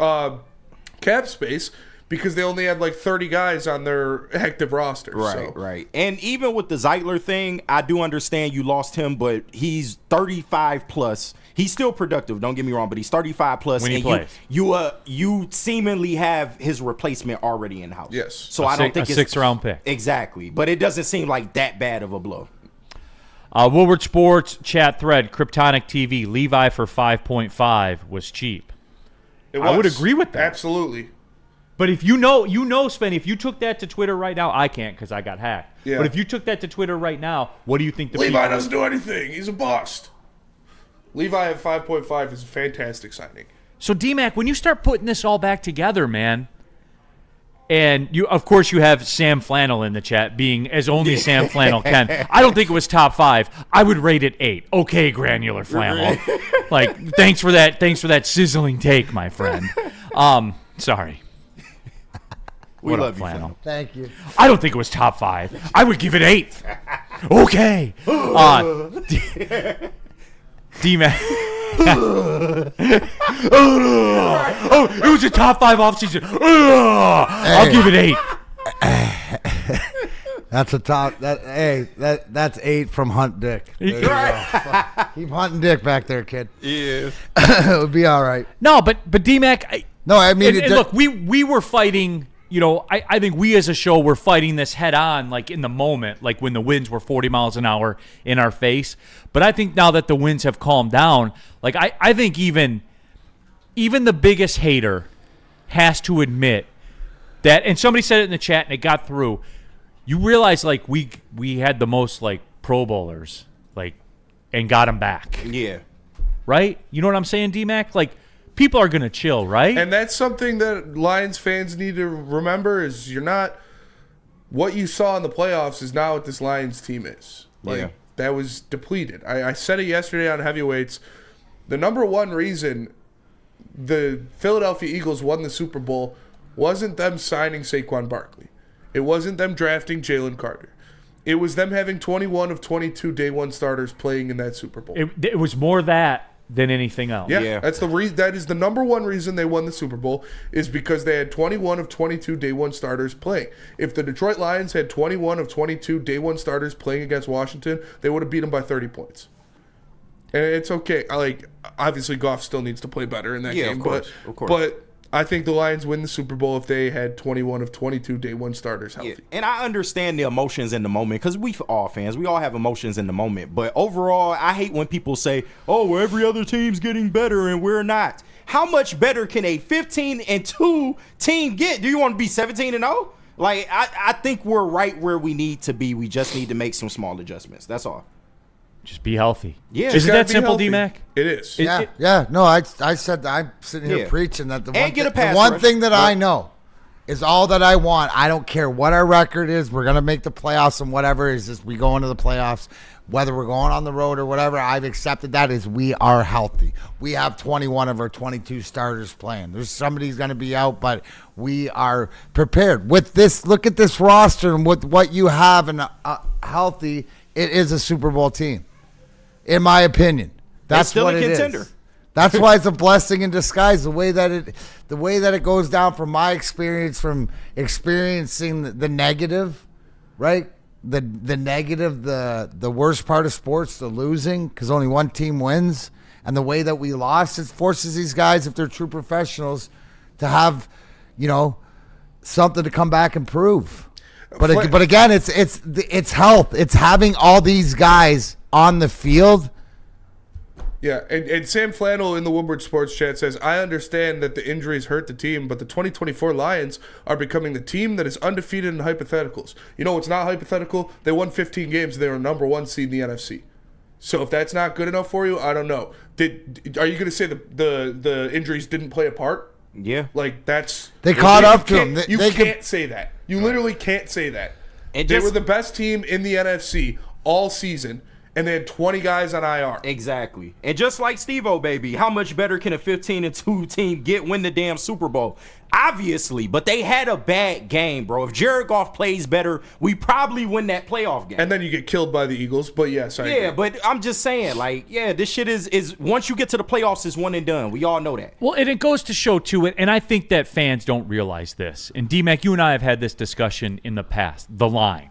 cap space because they only had like 30 guys on their active roster. Right. And even with the Zeitler thing, I do understand you lost him, but he's 35 plus. He's still productive, don't get me wrong, but he's 35 plus. When he plays. You seemingly have his replacement already in house. Yes. So I don't think it's 6th-round pick. Exactly. But it doesn't seem like that bad of a blow. Woodward Sports chat thread, Kryptonic TV, Levi for 5.5 was cheap. I would agree with that. Absolutely. But if you know, Spenny, if you took that to Twitter right now, I can't because I got hacked. Yeah. But if you took that to Twitter right now, what do you think the Levi people... doesn't do anything. He's a bust. Levi at 5.5 is a fantastic signing. So, D-Mac, when you start putting this all back together, man, and you, of course, you have Sam Flannel in the chat, being as only Sam Flannel can. I don't think it was top 5. I would rate it 8. Okay, Granular Flannel. Like, thanks for that sizzling take, my friend. Sorry. We What love up, you, Flannel? Flannel. Thank you. I don't think it was top 5. I would give it 8. Okay. D-Mac. Oh, it was a top 5 offseason. I'll give it 8. That's a top. That's 8 from Hunt Dick. There you go. Keep hunting Dick back there, kid. Yeah. It would be all right. No, but D-Mac. No, I mean, and look, we were fighting. You know, I think we as a show were fighting this head on, like in the moment, like when the winds were 40 miles an hour in our face. But I think now that the winds have calmed down, like I think even the biggest hater has to admit that, and somebody said it in the chat and it got through. You realize like we had the most like Pro Bowlers, like, and got them back. Yeah. Right? You know what I'm saying, D-Mac? Like, people are going to chill, right? And that's something that Lions fans need to remember is what you saw in the playoffs is not what this Lions team is. Like, that was depleted. I said it yesterday on heavyweights. The number one reason the Philadelphia Eagles won the Super Bowl wasn't them signing Saquon Barkley. It wasn't them drafting Jalen Carter. It was them having 21 of 22 day one starters playing in that Super Bowl. It was more that than anything else. Yeah, that's the reason. That is the number one reason they won the Super Bowl is because they had 21 of 22 day one starters playing. If the Detroit Lions had 21 of 22 day one starters playing against Washington, they would have beat them by 30 points. And it's okay. Obviously, Goff still needs to play better in that game. Of course. But I think the Lions win the Super Bowl if they had 21 of 22 day one starters healthy. Yeah. And I understand the emotions in the moment because we all fans, we all have emotions in the moment. But overall, I hate when people say, "Oh, well, every other team's getting better and we're not." How much better can a 15-2 team get? Do you want to be 17-0? Like, I think we're right where we need to be. We just need to make some small adjustments. That's all. Just be healthy. Yeah. Isn't that simple, healthy. D-Mac? It is. Yeah. No, I said that I'm sitting here preaching that the one thing that I know is all that I want. I don't care what our record is. We're gonna make the playoffs and whatever is just we go into the playoffs, whether we're going on the road or whatever. I've accepted that is we are healthy. We have 21 of our 22 starters playing. There's somebody's gonna be out, but we are prepared with this. Look at this roster and with what you have and healthy. It is a Super Bowl team. In my opinion, that's still what a it contender. is. That's why it's a blessing in disguise. The way that it goes down from my experience, from experiencing the negative, right? The negative, the worst part of sports, the losing, because only one team wins, and the way that we lost, it forces these guys, if they're true professionals, to have, something to come back and prove. But again, it's health. It's having all these guys on the field. Yeah, and Sam Flannel in the Woodward Sports Chat says, I understand that the injuries hurt the team, but the 2024 Lions are becoming the team that is undefeated in hypotheticals. You know what's not hypothetical? They won 15 games. They were number one seed in the NFC. So if that's not good enough for you, I don't know. Are you going to say the injuries didn't play a part? Yeah. Like, that's... They caught up to them. You can't say that. You literally can't say that. They were the best team in the NFC all season, and they had 20 guys on IR. Exactly. And just like Steve-O, baby, how much better can a 15-2 team win the damn Super Bowl? Obviously, but they had a bad game, bro. If Jared Goff plays better, we probably win that playoff game. And then you get killed by the Eagles, but yes, I agree. But I'm just saying, like, this shit is once you get to the playoffs, it's one and done. We all know that. Well, and it goes to show, too, and I think that fans don't realize this. And, D-Mac, you and I have had this discussion in the past, the line.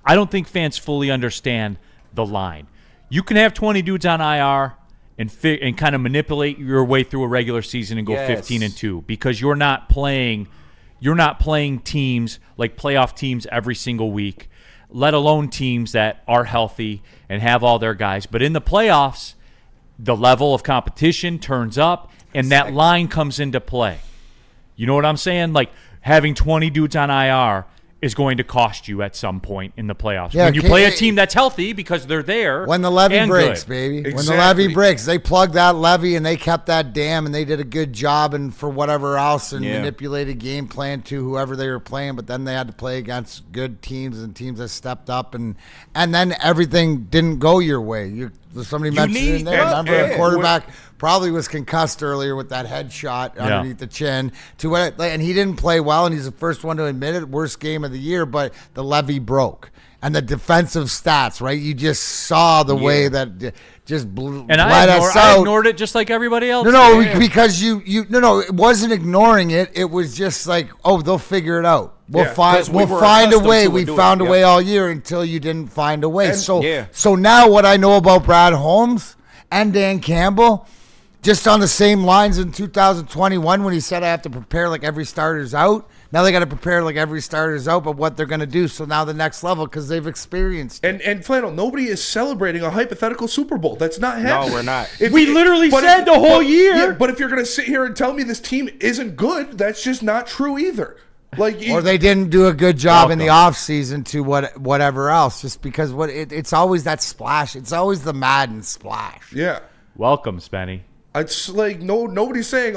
I don't think fans fully understand the line. You can have 20 dudes on IR and kind of manipulate your way through a regular season and go 15-2 because you're not playing teams like playoff teams every single week, let alone teams that are healthy and have all their guys. But in the playoffs, the level of competition turns up and that line comes into play. You know what I'm saying? Like having 20 dudes on IR is going to cost you at some point in the playoffs. Yeah, when you play a team that's healthy because they're there. When the levee and breaks, good. baby. Exactly. When the levee breaks, they plugged that levee and they kept that dam and they did a good job and for whatever else and manipulated game plan to whoever they were playing. But then they had to play against good teams and teams that stepped up and then everything didn't go your way. Somebody mentioned it in there. Remember, a quarterback probably was concussed earlier with that headshot underneath the chin. And he didn't play well, and he's the first one to admit it. Worst game of the year, but the levee broke. And the defensive stats, right? You just saw the way that just bled us out. I ignored it just like everybody else. Because it wasn't ignoring it. It was just like, they'll figure it out. We'll find a way. We found a way all year until you didn't find a way. So now what I know about Brad Holmes and Dan Campbell, just on the same lines in 2021 when he said I have to prepare like every starter's out. Now they got to prepare like every starter's out, but what they're going to do. So now the next level because they've experienced it. And Flannel, nobody is celebrating a hypothetical Super Bowl. That's not happening. No, we're not. We literally said the whole year. Yeah, but if you're going to sit here and tell me this team isn't good, that's just not true either. Or they didn't do a good job in the offseason to whatever else, just because it's always that splash. It's always the Madden splash. Yeah. Welcome, Spenny. It's like nobody's saying,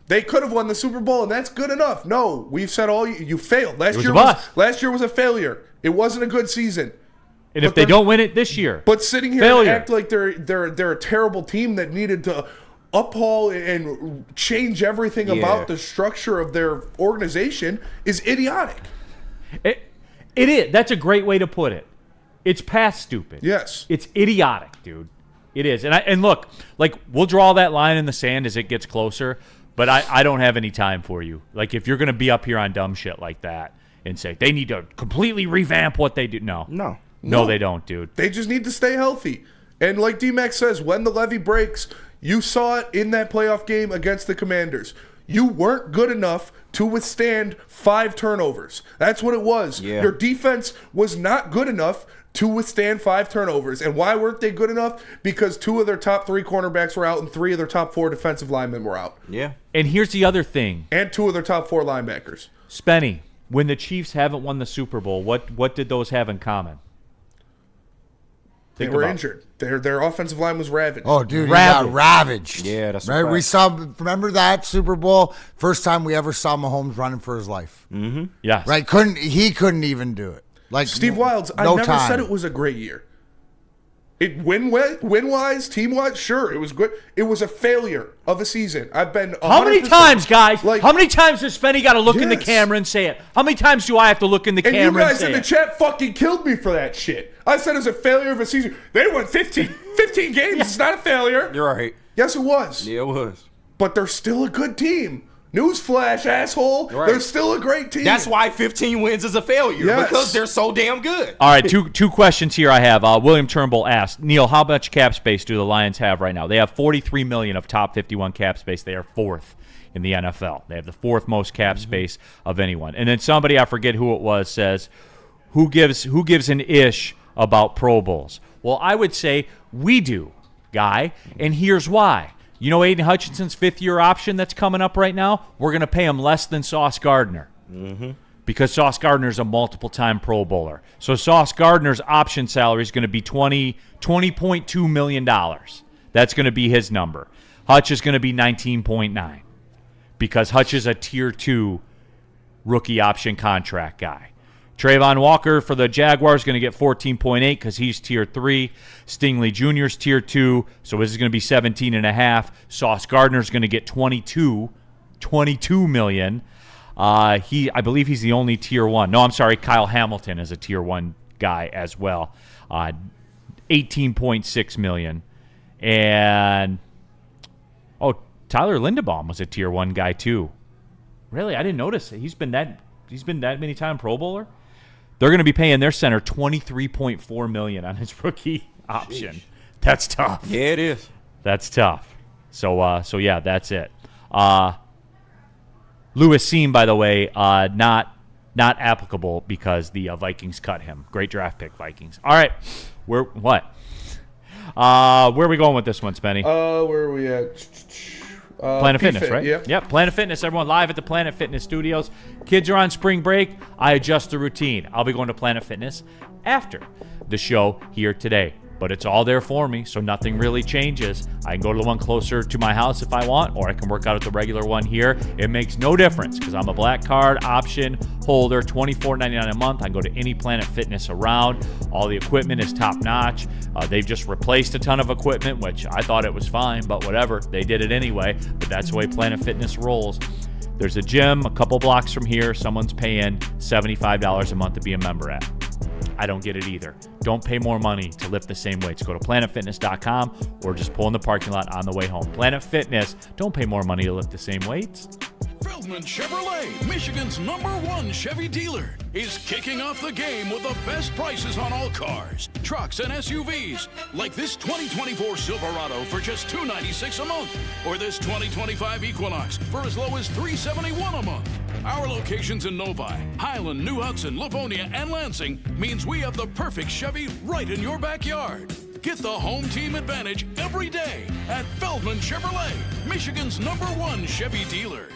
they could have won the Super Bowl and that's good enough. No, we've said you failed. Last year was a failure. It wasn't a good season. And if they don't win it this year, but sitting here and act like they're a terrible team that needed to uphaul and change everything about the structure of their organization is idiotic. It is. That's a great way to put it. It's past stupid. Yes. It's idiotic, dude. It is. And look, like we'll draw that line in the sand as it gets closer, but I don't have any time for you. Like if you're going to be up here on dumb shit like that and say they need to completely revamp what they do. No, they don't, dude. They just need to stay healthy. And like D-Mac says, when the levee breaks, you saw it in that playoff game against the Commanders. You weren't good enough to withstand 5 turnovers. That's what it was. Yeah. Your defense was not good enough to withstand 5 turnovers. And why weren't they good enough? Because 2 of their top 3 cornerbacks were out and 3 of their top 4 defensive linemen were out. Yeah. And here's the other thing. And 2 of their top 4 linebackers. Spenny, when the Chiefs haven't won the Super Bowl, what did those have in common? They were injured. Their offensive line was ravaged. Oh, dude, he got ravaged. Yeah, that's right. We saw. Remember that Super Bowl? First time we ever saw Mahomes running for his life. Mm-hmm. Yes. Right. He couldn't even do it. Like Steve Wilds. I never said it was a great year. It win-wise, team-wise, sure, it was good. It was a failure of a season. I've been 100%. How many times, guys? How many times does Spenny got to look in the camera and say it? How many times do I have to look in the camera and say it? And you guys in the chat fucking killed me for that shit. I said it was a failure of a season. They won 15 games. It's not a failure. You're right. Yes, it was. Yeah, it was. But they're still a good team. Newsflash, asshole. Right. They're still a great team. That's why 15 wins is a failure, because they're so damn good. All right, two questions here I have. William Turnbull asked, Neil, how much cap space do the Lions have right now? They have $43 million of top 51 cap space. They are 4th in the NFL. They have the 4th most cap space of anyone. And then somebody, I forget who it was, says, who gives an ish about Pro Bowls? Well, I would say we do, guy, and here's why. You know Aiden Hutchinson's 5th-year option that's coming up right now? We're going to pay him less than Sauce Gardner because Sauce Gardner's a multiple-time Pro Bowler. So Sauce Gardner's option salary is going to be $20.2 million. That's going to be his number. Hutch is going to be 19.9 because Hutch is a Tier 2 rookie option contract guy. Trayvon Walker for the Jaguars going to get 14.8 because he's tier 3. Stingley Jr. is tier 2, so this is going to be 17.5. Sauce Gardner's going to get 22 million. I believe he's the only tier 1. No, I'm sorry, Kyle Hamilton is a tier 1 guy as well. 18.6 million. And Tyler Linderbaum was a tier 1 guy too. Really? I didn't notice it. He's been that many time Pro Bowler. They're going to be paying their center $23.4 million on his rookie option. Sheesh. That's tough. Yeah, it is. That's tough. So yeah, that's it. Lewis Seam, by the way, not applicable because the Vikings cut him. Great draft pick, Vikings. All right, where are we going with this one, Spenny? Where are we at? Planet Fitness, PFIT, right? Yeah. Yep, Planet Fitness. Everyone live at the Planet Fitness studios. Kids are on spring break. I adjust the routine. I'll be going to Planet Fitness after the show here today. But it's all there for me, so nothing really changes. I can go to the one closer to my house if I want, or I can work out at the regular one here. It makes no difference because I'm a black card option holder, $24.99 a month. I can go to any Planet Fitness around. All the equipment is top-notch. They've just replaced a ton of equipment, which I thought it was fine, but whatever. They did it anyway, but that's the way Planet Fitness rolls. There's a gym a couple blocks from here. Someone's paying $75 a month to be a member at. I don't get it either. Don't pay more money to lift the same weights. Go to planetfitness.com or just pull in the parking lot on the way home. Planet Fitness, don't pay more money to lift the same weights. Feldman Chevrolet, Michigan's #1 Chevy dealer, is kicking off the game with the best prices on all cars, trucks, and SUVs, like this 2024 Silverado for just $296 a month, or this 2025 Equinox for as low as $371 a month. Our locations in Novi, Highland, New Hudson, Livonia, and Lansing means we have the perfect Chevy right in your backyard. Get the home team advantage every day at Feldman Chevrolet, Michigan's #1 Chevy dealer.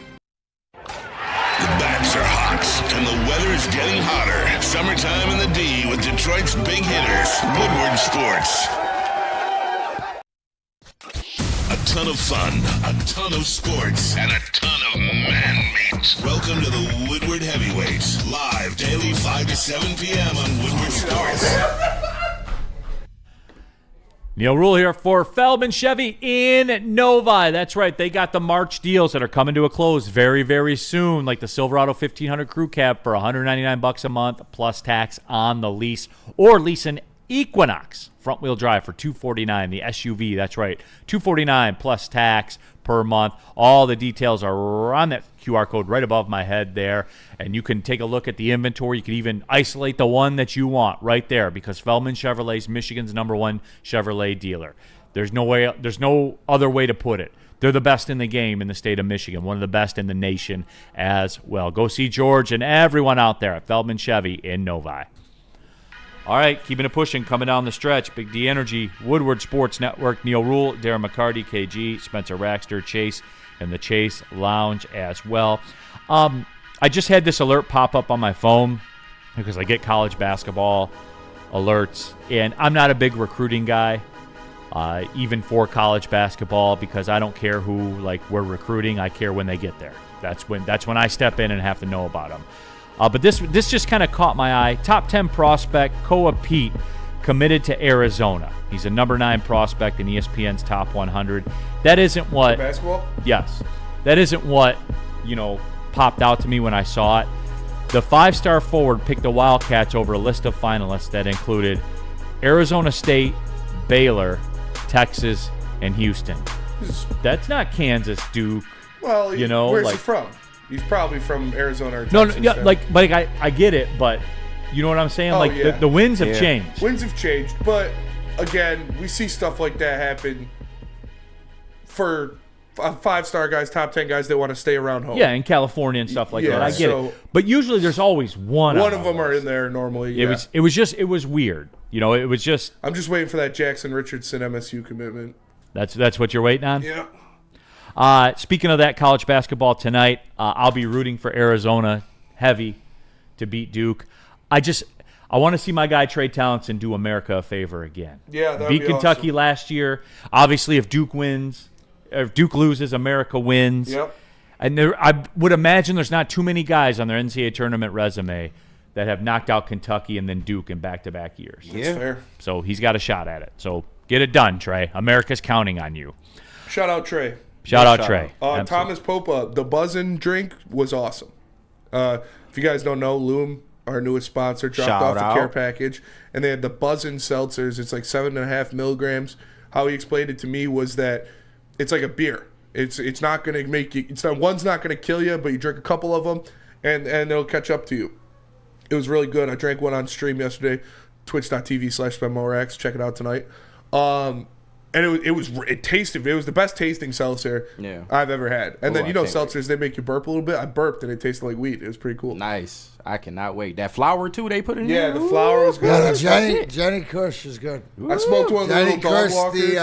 The bats are hot, and the weather is getting hotter. Summertime in the D with Detroit's big hitters, Woodward Sports. A ton of fun, a ton of sports, and a ton of man meat. Welcome to the Woodward Heavyweights, live daily 5 to 7 p.m. on Woodward Sports. Neil Rule here for Feldman Chevy in Novi. That's right. They got the March deals that are coming to a close very, very soon, like the Silverado 1500 Crew Cab for $199 a month plus tax on the lease, or lease an Equinox front-wheel drive for $249. The SUV, that's right, $249 plus tax per month. All the details are on that QR code right above my head there, and you can take a look at the inventory. You can even isolate the one that you want right there, because Feldman Chevrolet is Michigan's #1 Chevrolet dealer. There's no other way to put it. They're the best in the game in the state of Michigan, one of the best in the nation as well. Go see George and everyone out there at Feldman Chevy in Novi. All right, keeping it pushing, coming down the stretch. Big D Energy, Woodward Sports Network, Neil Rule, Darren McCarty, KG, Spencer Raxter, Chase, and the Chase Lounge as well. I just had this alert pop up on my phone because I get college basketball alerts, and I'm not a big recruiting guy, even for college basketball, because I don't care who we're recruiting. I care when they get there. That's when I step in and have to know about them. But this just kind of caught my eye. Top 10 prospect, Koa Pete, committed to Arizona. He's a #9 prospect in ESPN's Top 100. That isn't what... Basketball? Yes. That isn't what, popped out to me when I saw it. The 5-star forward picked the Wildcats over a list of finalists that included Arizona State, Baylor, Texas, and Houston. That's not Kansas, Duke. Well, where's he from? He's probably from Arizona or Texas. No, I get it, but you know what I'm saying? The winds have changed. Winds have changed, but again, we see stuff like that happen for 5-star guys, top 10 guys that want to stay around home. Yeah, in California and stuff like that. I get it. But usually there's always one of them are in there normally. It was weird. It was just... I'm just waiting for that Jackson Richardson MSU commitment. That's what you're waiting on? Yeah. Speaking of that, college basketball tonight, I'll be rooting for Arizona heavy to beat Duke. I want to see my guy Trey Townsend do America a favor again. Yeah, that'd beat be Kentucky awesome. last year. Obviously, if Duke loses, America wins. Yep. And I would imagine there's not too many guys on their NCAA tournament resume that have knocked out Kentucky and then Duke in back-to-back years. That's fair. So he's got a shot at it. So get it done, Trey. America's counting on you. Shout out Trey. Shout out Trey. Thomas Popa, the Buzzin' drink was awesome. If you guys don't know, Loom, our newest sponsor, dropped off the care package, and they had the Buzzin' seltzers. It's like 7.5 milligrams. How he explained it to me was that it's like a beer. It's not gonna make you. One's not gonna kill you, but you drink a couple of them, and it'll catch up to you. It was really good. I drank one on stream yesterday, twitch.tv/SpamMoreX. Check it out tonight. And it tasted. It was the best tasting seltzer I've ever had. And then seltzers, they make you burp a little bit. I burped and it tasted like weed. It was pretty cool. Nice. I cannot wait. That flour too they put in there. Yeah, the flour was good. Yeah, Jenny Kush is good. I smoked one of the Jenny little dog Kush, walkers.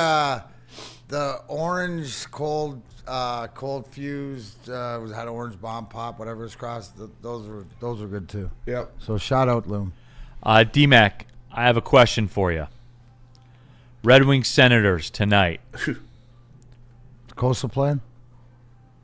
the orange cold fused had orange bomb pop, whatever it's crossed. Those were good too. Yep. So shout out Loom. D-Mac, I have a question for you. Red Wings Senators tonight. Coastal playing?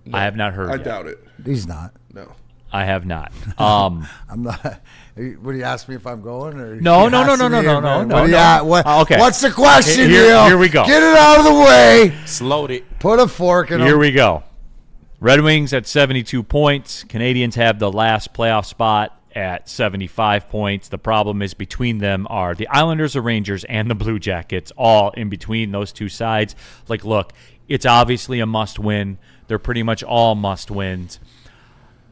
No, I have not heard I yet. doubt it. He's not. No. I have not. I'm not. Would you ask me if I'm going? Or No. Okay. What's the question, Here we go. Get it out of the way. Slowed it. Put a fork in Here him. we go. Red Wings at 72 points. Canadians have the last playoff spot at 75 points. The problem is between them are the Islanders, the Rangers, and the Blue Jackets, all in between those two sides. Like, look, it's obviously a must-win. They're pretty much all must-wins.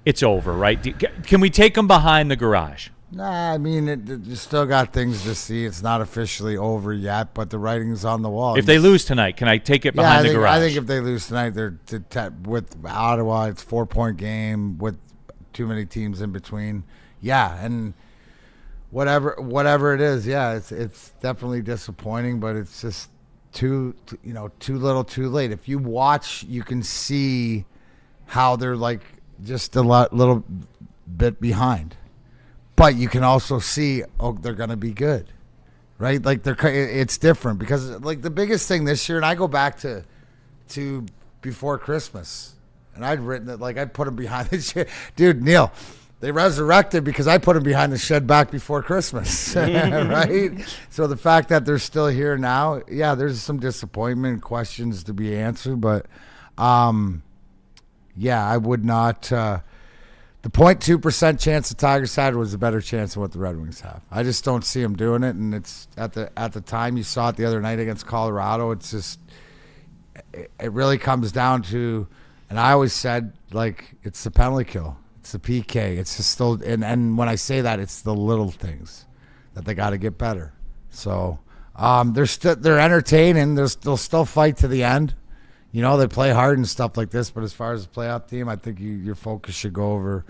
It's over, right? Can we take them behind the garage? Nah, I mean, you still got things to see. It's not officially over yet, but the writing's on the wall. If they lose tonight, can I take it behind the garage? I think if they lose tonight, with Ottawa, it's a 4-point game with too many teams in between. Yeah, and whatever it is, yeah, it's definitely disappointing, but it's just too little, too late. If you watch, you can see how they're like just a little bit behind, but you can also see they're gonna be good, right? Like it's different because like the biggest thing this year, and I go back to before Christmas, and I'd written it like I'd put them behind the shed. Dude, Neil, they resurrected because I put them behind the shed back before Christmas, right? So the fact that they're still here now, yeah, there's some disappointment, questions to be answered, but yeah, I would not. The 0.2% chance the Tigers had was a better chance than what the Red Wings have. I just don't see them doing it, and it's at the time you saw it the other night against Colorado. It's just it really comes down to, and I always said like it's the penalty kill. It's the PK. It's just still, and when I say that, it's the little things that they got to get better. So they're entertaining. They'll still fight to the end. You know, they play hard and stuff like this. But as far as the playoff team, I think your focus should go over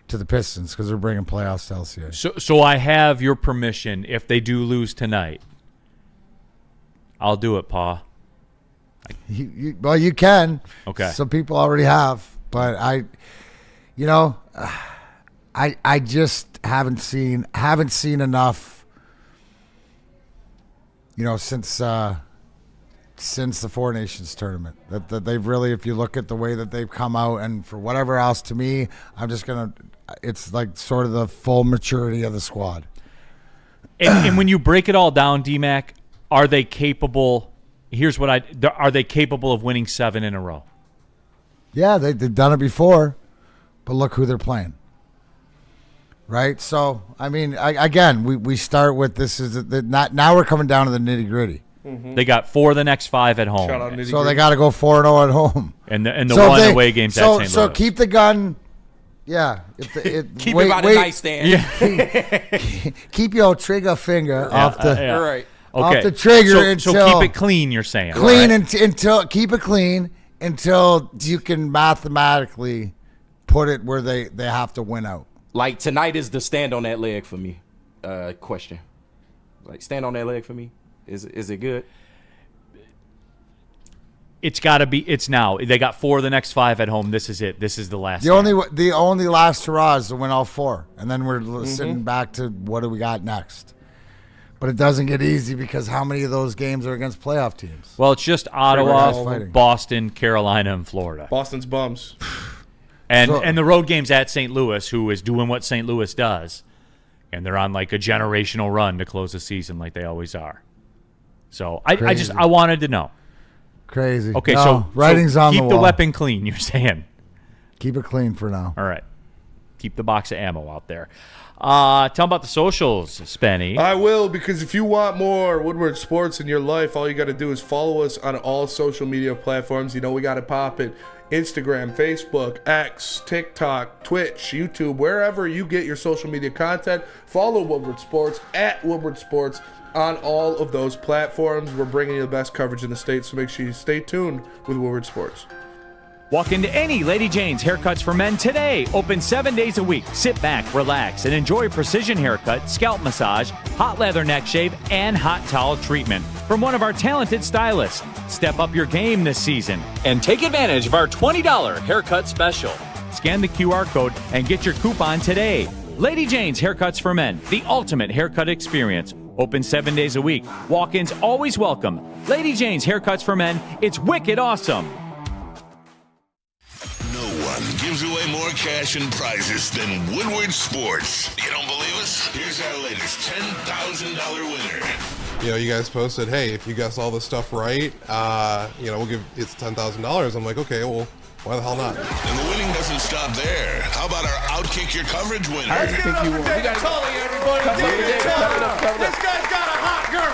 to the Pistons because they're bringing playoffs to LCA. So I have your permission if they do lose tonight. I'll do it, Pa. Well, you can. Okay. Some people already have, but I just haven't seen enough. Since the Four Nations tournament, that they've really, if you look at the way that they've come out, and for whatever else, to me, it's like sort of the full maturity of the squad. And when you break it all down, D-Mac, are they capable? Are they capable of winning 7 in a row? Yeah, they've done it before. But look who they're playing, right? So, I mean, we start with this now we're coming down to the nitty gritty. Mm-hmm. They got 4 of the next 5 at home, so they got to go 4-0 at home. And the one away games at St. Louis. So keep the gun. Yeah, keep it by the nightstand. Yeah. Keep your trigger finger off the All right. Okay. off the trigger so until keep it clean. You're saying clean right? until keep it clean until you can mathematically put it where they have to win out. Like tonight is the stand on that leg for me question. Like stand on that leg for me. Is it good? It's got to be. It's now. They got 4 of the next 5 at home. This is it. This is the last. The only last hurrah is to win all 4, and then we're sitting back to what do we got next. But it doesn't get easy because how many of those games are against playoff teams? Well, it's just Ottawa, Boston, Carolina, and Florida. Boston's bums. And the road games at St. Louis, who is doing what St. Louis does. and they're on like a generational run to close the season like they always are. So I wanted to know. Crazy. Okay, no, so writing's on the wall. Keep the weapon clean, you're saying. Keep it clean for now. All right. Keep the box of ammo out there. Tell them about the socials, Spenny. I will, because if you want more Woodward Sports in your life, all you got to do is follow us on all social media platforms. You know we got it popping. Instagram, Facebook, X, TikTok, Twitch, YouTube, wherever you get your social media content. Follow Woodward Sports at Woodward Sports on all of those platforms. We're bringing you the best coverage in the state, so make sure you stay tuned with Woodward Sports. Walk into any Lady Jane's Haircuts for Men today. Open 7 days a week. Sit back, relax, and enjoy precision haircut, scalp massage, hot leather neck shave, and hot towel treatment from one of our talented stylists. Step up your game this season and take advantage of our $20 haircut special. Scan the QR code and get your coupon today. Lady Jane's Haircuts for Men, the ultimate haircut experience. Open 7 days a week. Walk-ins always welcome. Lady Jane's Haircuts for Men. It's wicked awesome. No one gives away more cash and prizes than Woodward Sports. You don't believe us? Here's our latest $10,000 winner. You know, you guys posted, hey, if you guess all this stuff right, we'll give it's $10,000. I'm like, okay, well, why the hell not? And the winning doesn't stop there. How about our Outkick Your Coverage winner? I think you won. We got Tully, everybody. This guy's got a hot girl.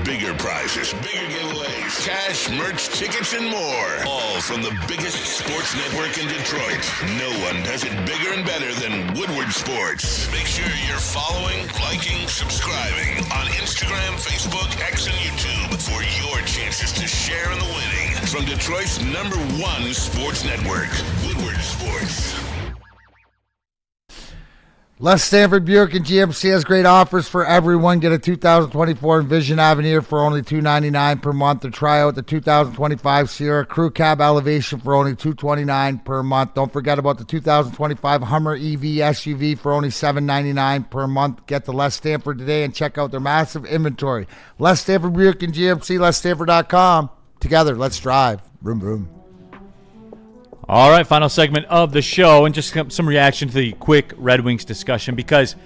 Bigger prizes, bigger giveaways, cash, merch, tickets, and more. All from the biggest sports network in Detroit. No one does it bigger and better than Woodward Sports. Make sure you're following, liking, subscribing on Instagram, Facebook, X, and YouTube for your chances to share in the winning. From Detroit's #1 sports network, Woodward Sports. Les Stanford Buick and GMC has great offers for everyone. Get a 2024 Envision Avenir for only $299 per month, or try out the 2025 Sierra Crew Cab Elevation for only $229 per month. Don't forget about the 2025 Hummer EV SUV for only $799 per month. Get to Les Stanford today and check out their massive inventory. Les Stanford Buick and GMC, LesStanford.com. Together, let's drive. Vroom, vroom. All right, final segment of the show, and just some reaction to the quick Red Wings discussion, because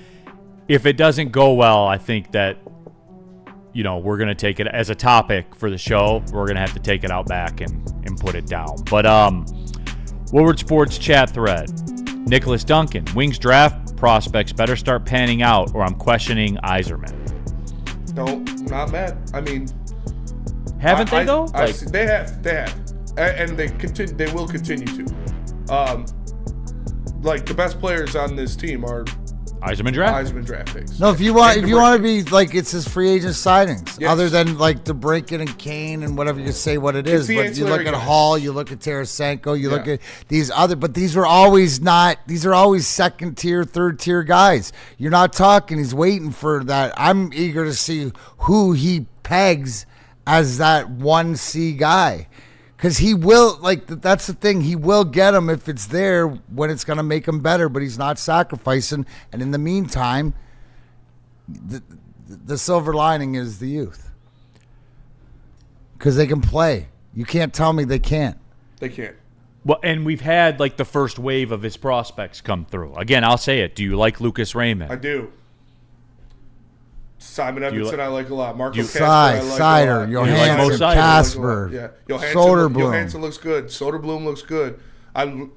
if it doesn't go well, I think that, we're going to take it as a topic for the show. We're going to have to take it out back and put it down. But Woodward Sports chat thread. Nicholas Duncan, Wings draft prospects better start panning out, or I'm questioning Yzerman. No, not mad. I mean, haven't they though? They have. And they will continue to. The best players on this team are Yzerman draft picks. No, if you want to be like, it's his free agent signings, yes. Other than like DeBrincat and Kane and whatever you say what it is. But you look at Hall, you look at Tarasenko, you look at these other, but these are always second tier, third tier guys. You're not talking. He's waiting for that. I'm eager to see who he pegs as that 1C guy. Because he will, that's the thing. He will get him if it's there when it's going to make him better, but he's not sacrificing. And in the meantime, the silver lining is the youth. Because they can play. You can't tell me they can't. They can't. Well, and we've had, the first wave of his prospects come through. Again, I'll say it. Do you like Lucas Raymond? I do. Simon Edmondson, I like a lot. Marco Kasper, I like Sider, a lot. Johansson, Kasper, Soderblom. Johansson looks good. Soderblom looks good. I'm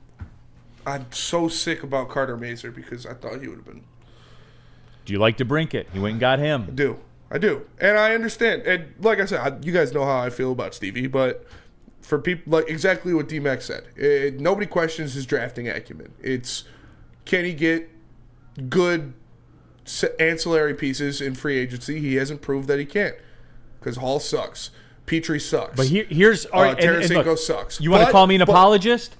so sick about Carter Mazer because I thought he would have been. Do you like DeBrincat? He went and got him. I do. And I understand. And like I said, you guys know how I feel about Stevie, but for people, exactly what D-Mac said, nobody questions his drafting acumen. It's, can he get good ancillary pieces in free agency? He hasn't proved that he can't, because Hall sucks, Petrie sucks, but here's Tarasenko sucks. You want to call me an apologist?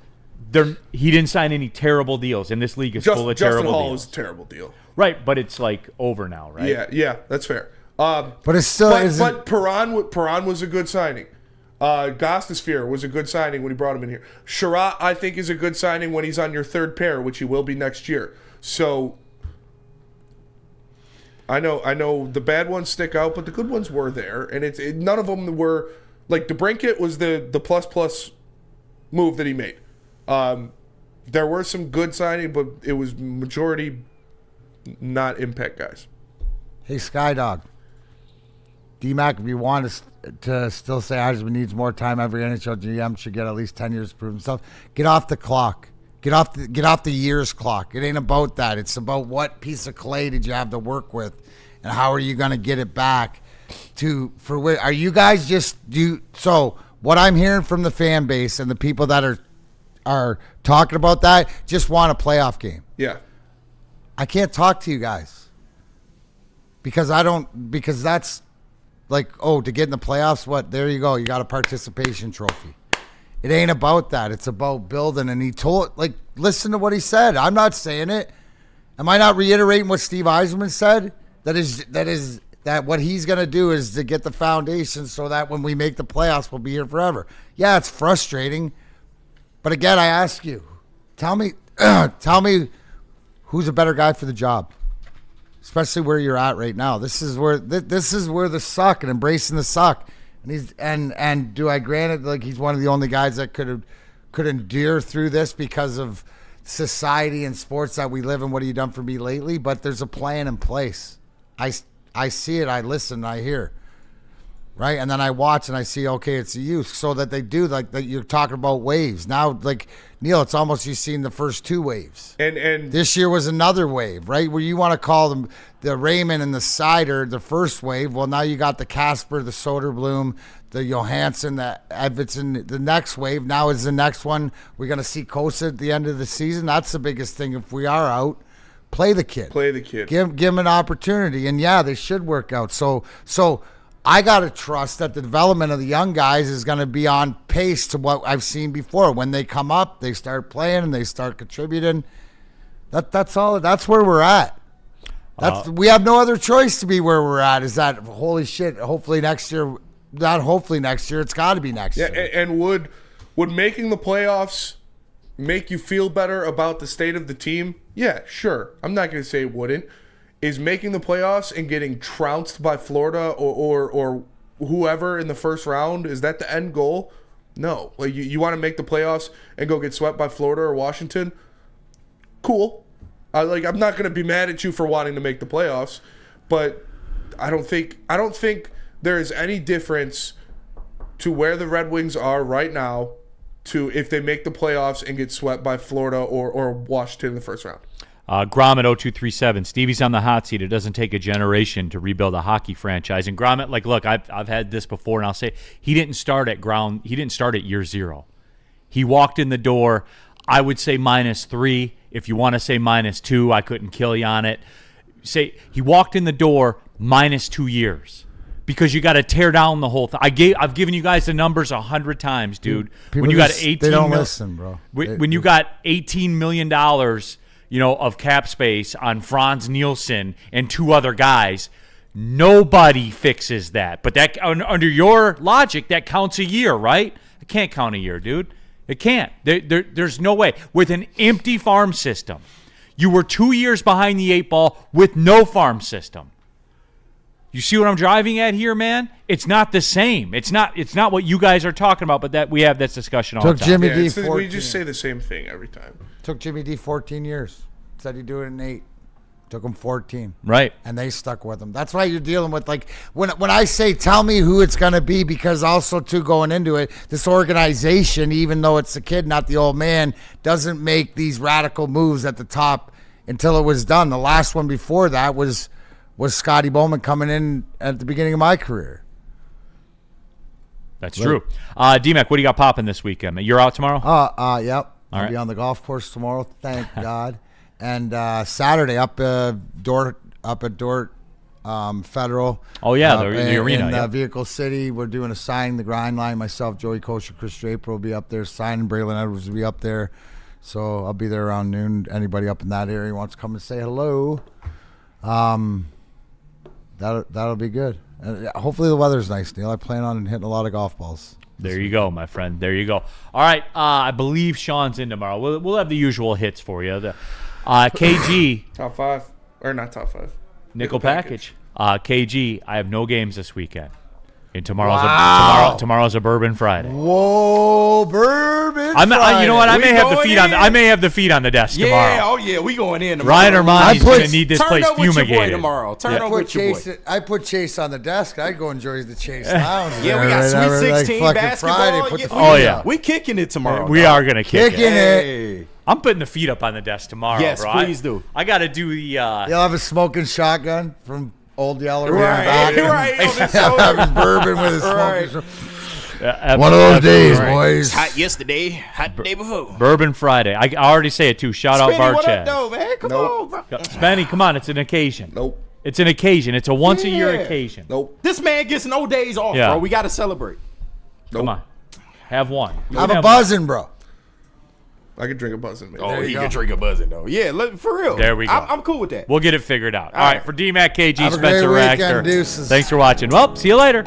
He didn't sign any terrible deals, and this league is full of terrible Justin Hall deals. is a terrible deal, right? But it's over now, right? Yeah, that's fair. But it's still. But Perron was a good signing. Gostisbehere was a good signing when he brought him in here. Sherratt, I think, is a good signing when he's on your third pair, which he will be next year. So. I know the bad ones stick out, but the good ones were there, and none of them were DeBrincat was the plus move that he made. There were some good signing, but it was majority not impact guys. Hey, Skydog. D-Mac, if you want to still say Heisman needs more time, every NHL GM should get at least 10 years to prove himself. Get off the clock. Get off the years clock. It ain't about that. It's about what piece of clay did you have to work with, and how are you going to get it back? Are you guys so what I'm hearing from the fan base and the people that are talking about that just want a playoff game. Yeah. I can't talk to you guys because that's like, oh, to get in the playoffs, what? There you go. You got a participation trophy. It ain't about that. It's about building. And he told, listen to what he said. I'm not saying it. Am I not reiterating what Steve Eisman said? That what he's going to do is to get the foundation so that when we make the playoffs, we'll be here forever. Yeah, it's frustrating. But again, I ask you, tell me who's a better guy for the job, especially where you're at right now. This is where the suck and embracing the suck. And do I grant it, like, he's one of the only guys that could endure through this because of society and sports that we live in. What have you done for me lately? But there's a plan in place. I see it, I listen, I hear, right? And then I watch and I see, okay, it's the youth. So that they do, like that you're talking about waves. Now, like, Neil, it's almost you've seen the first two waves. And this year was another wave, right? Where you want to call them the Raymond and the Sider the first wave. Well, now you got the Casper, the Soderblom, the Johansson, the Edvardson, the next wave. Now is the next one. We're going to see Kosa at the end of the season. That's the biggest thing. If we are out, play the kid. Give him an opportunity. And yeah, they should work out. So I got to trust that the development of the young guys is going to be on pace to what I've seen before. When they come up, they start playing and they start contributing. That's all. That's where we're at. We have no other choice to be where we're at. Is that, holy shit, hopefully next year, not hopefully next year, it's got to be next year. And would making the playoffs make you feel better about the state of the team? Yeah, sure. I'm not going to say it wouldn't. Is making the playoffs and getting trounced by Florida or whoever in the first round, is that the end goal? No. Like, you want to make the playoffs and go get swept by Florida or Washington? Cool. I'm not going to be mad at you for wanting to make the playoffs, but I don't think there is any difference to where the Red Wings are right now to if they make the playoffs and get swept by Florida or Washington in the first round. Gromit 0237, Stevie's on the hot seat. It doesn't take a generation to rebuild a hockey franchise. And Gromit, look, I've had this before, and I'll say he didn't start at year zero. He walked in the door, I would say -3. If you want to say -2, I couldn't kill you on it. Say he walked in the door -2 years. Because you got to tear down the whole thing. I've given you guys the numbers 100 times, dude. When you got 18, they don't listen, bro. When you got $18 million, of cap space on Franz Nielsen and 2 other guys, nobody fixes that. But that, under your logic, that counts a year, right? It can't count a year, dude. It can't. There's no way. With an empty farm system, you were 2 years behind the 8 ball with no farm system. You see what I'm driving at here, man? It's not the same. It's not what you guys are talking about, but that we have this discussion all the time. Jimmy D 14. We just say the same thing every time. Took Jimmy D 14 years. Said he'd do it in 8. Took him 14. Right. And they stuck with him. That's why you're dealing with, like, when I say tell me who it's going to be, because also, too, going into it, this organization, even though it's the kid, not the old man, doesn't make these radical moves at the top until it was done. The last one before that was Scotty Bowman coming in at the beginning of my career. That's true. D-Mac, what do you got popping this weekend? You're out tomorrow? Yep. I'll be on the golf course tomorrow, thank God. And Saturday up at Dort Federal. Oh, yeah, the arena. In Vehicle City, we're doing a signing the grind line. Myself, Joey Kosher, Chris Draper will be up there signing. Braylon Edwards will be up there. So I'll be there around noon. Anybody up in that area wants to come and say hello. That'll be good. And hopefully the weather's nice, Neil. I plan on hitting a lot of golf balls. There you go, my friend. There you go. All right. I believe Sean's in tomorrow. We'll have the usual hits for you. KG. Top 5. Or not top 5. Nickel package. KG, I have no games this weekend. And tomorrow's a Bourbon Friday. Whoa, Bourbon Friday. You know what? I We may have the going feet in? I may have the feet on the desk tomorrow. Yeah, oh yeah, we going in tomorrow. Ryan Ermanni's going to need this Turn place up with your boy fumigated. tomorrow. Turn up with your boy. I put Chase on the desk. I go enjoy the Chase Lounge. Yeah, we got Sweet 16 basketball. Friday, Oh, yeah. We kicking it tomorrow. We are going to kick Kicking it. it. I'm putting the feet up on the desk tomorrow, Yes, bro. please do. I got to do the You'll have a smoking shotgun from Old Yeller. Right, right. He'll have his bourbon with his Right. smoking. Yeah, One of those days, right. boys. Hot yesterday, hot the day before. Bourbon Friday. I already say it too. Shout out Bar What Chad. up, though, man? Come on, bro. Spenny, come on. It's an occasion. Nope. It's an occasion. It's a once-a-year Yeah. occasion. Nope. This man gets no days off, Yeah. bro. We got to celebrate. Come on. Have one. Have a buzzing, bro. I could drink a buzzing, man. Oh, he can drink a buzzing, though. Yeah, for real. There we go. I'm cool with that. We'll get it figured out. All right. For D-Mac, KG, Have a Spencer great weekend, Raxter. deuces. Thanks for watching. Well, see you later.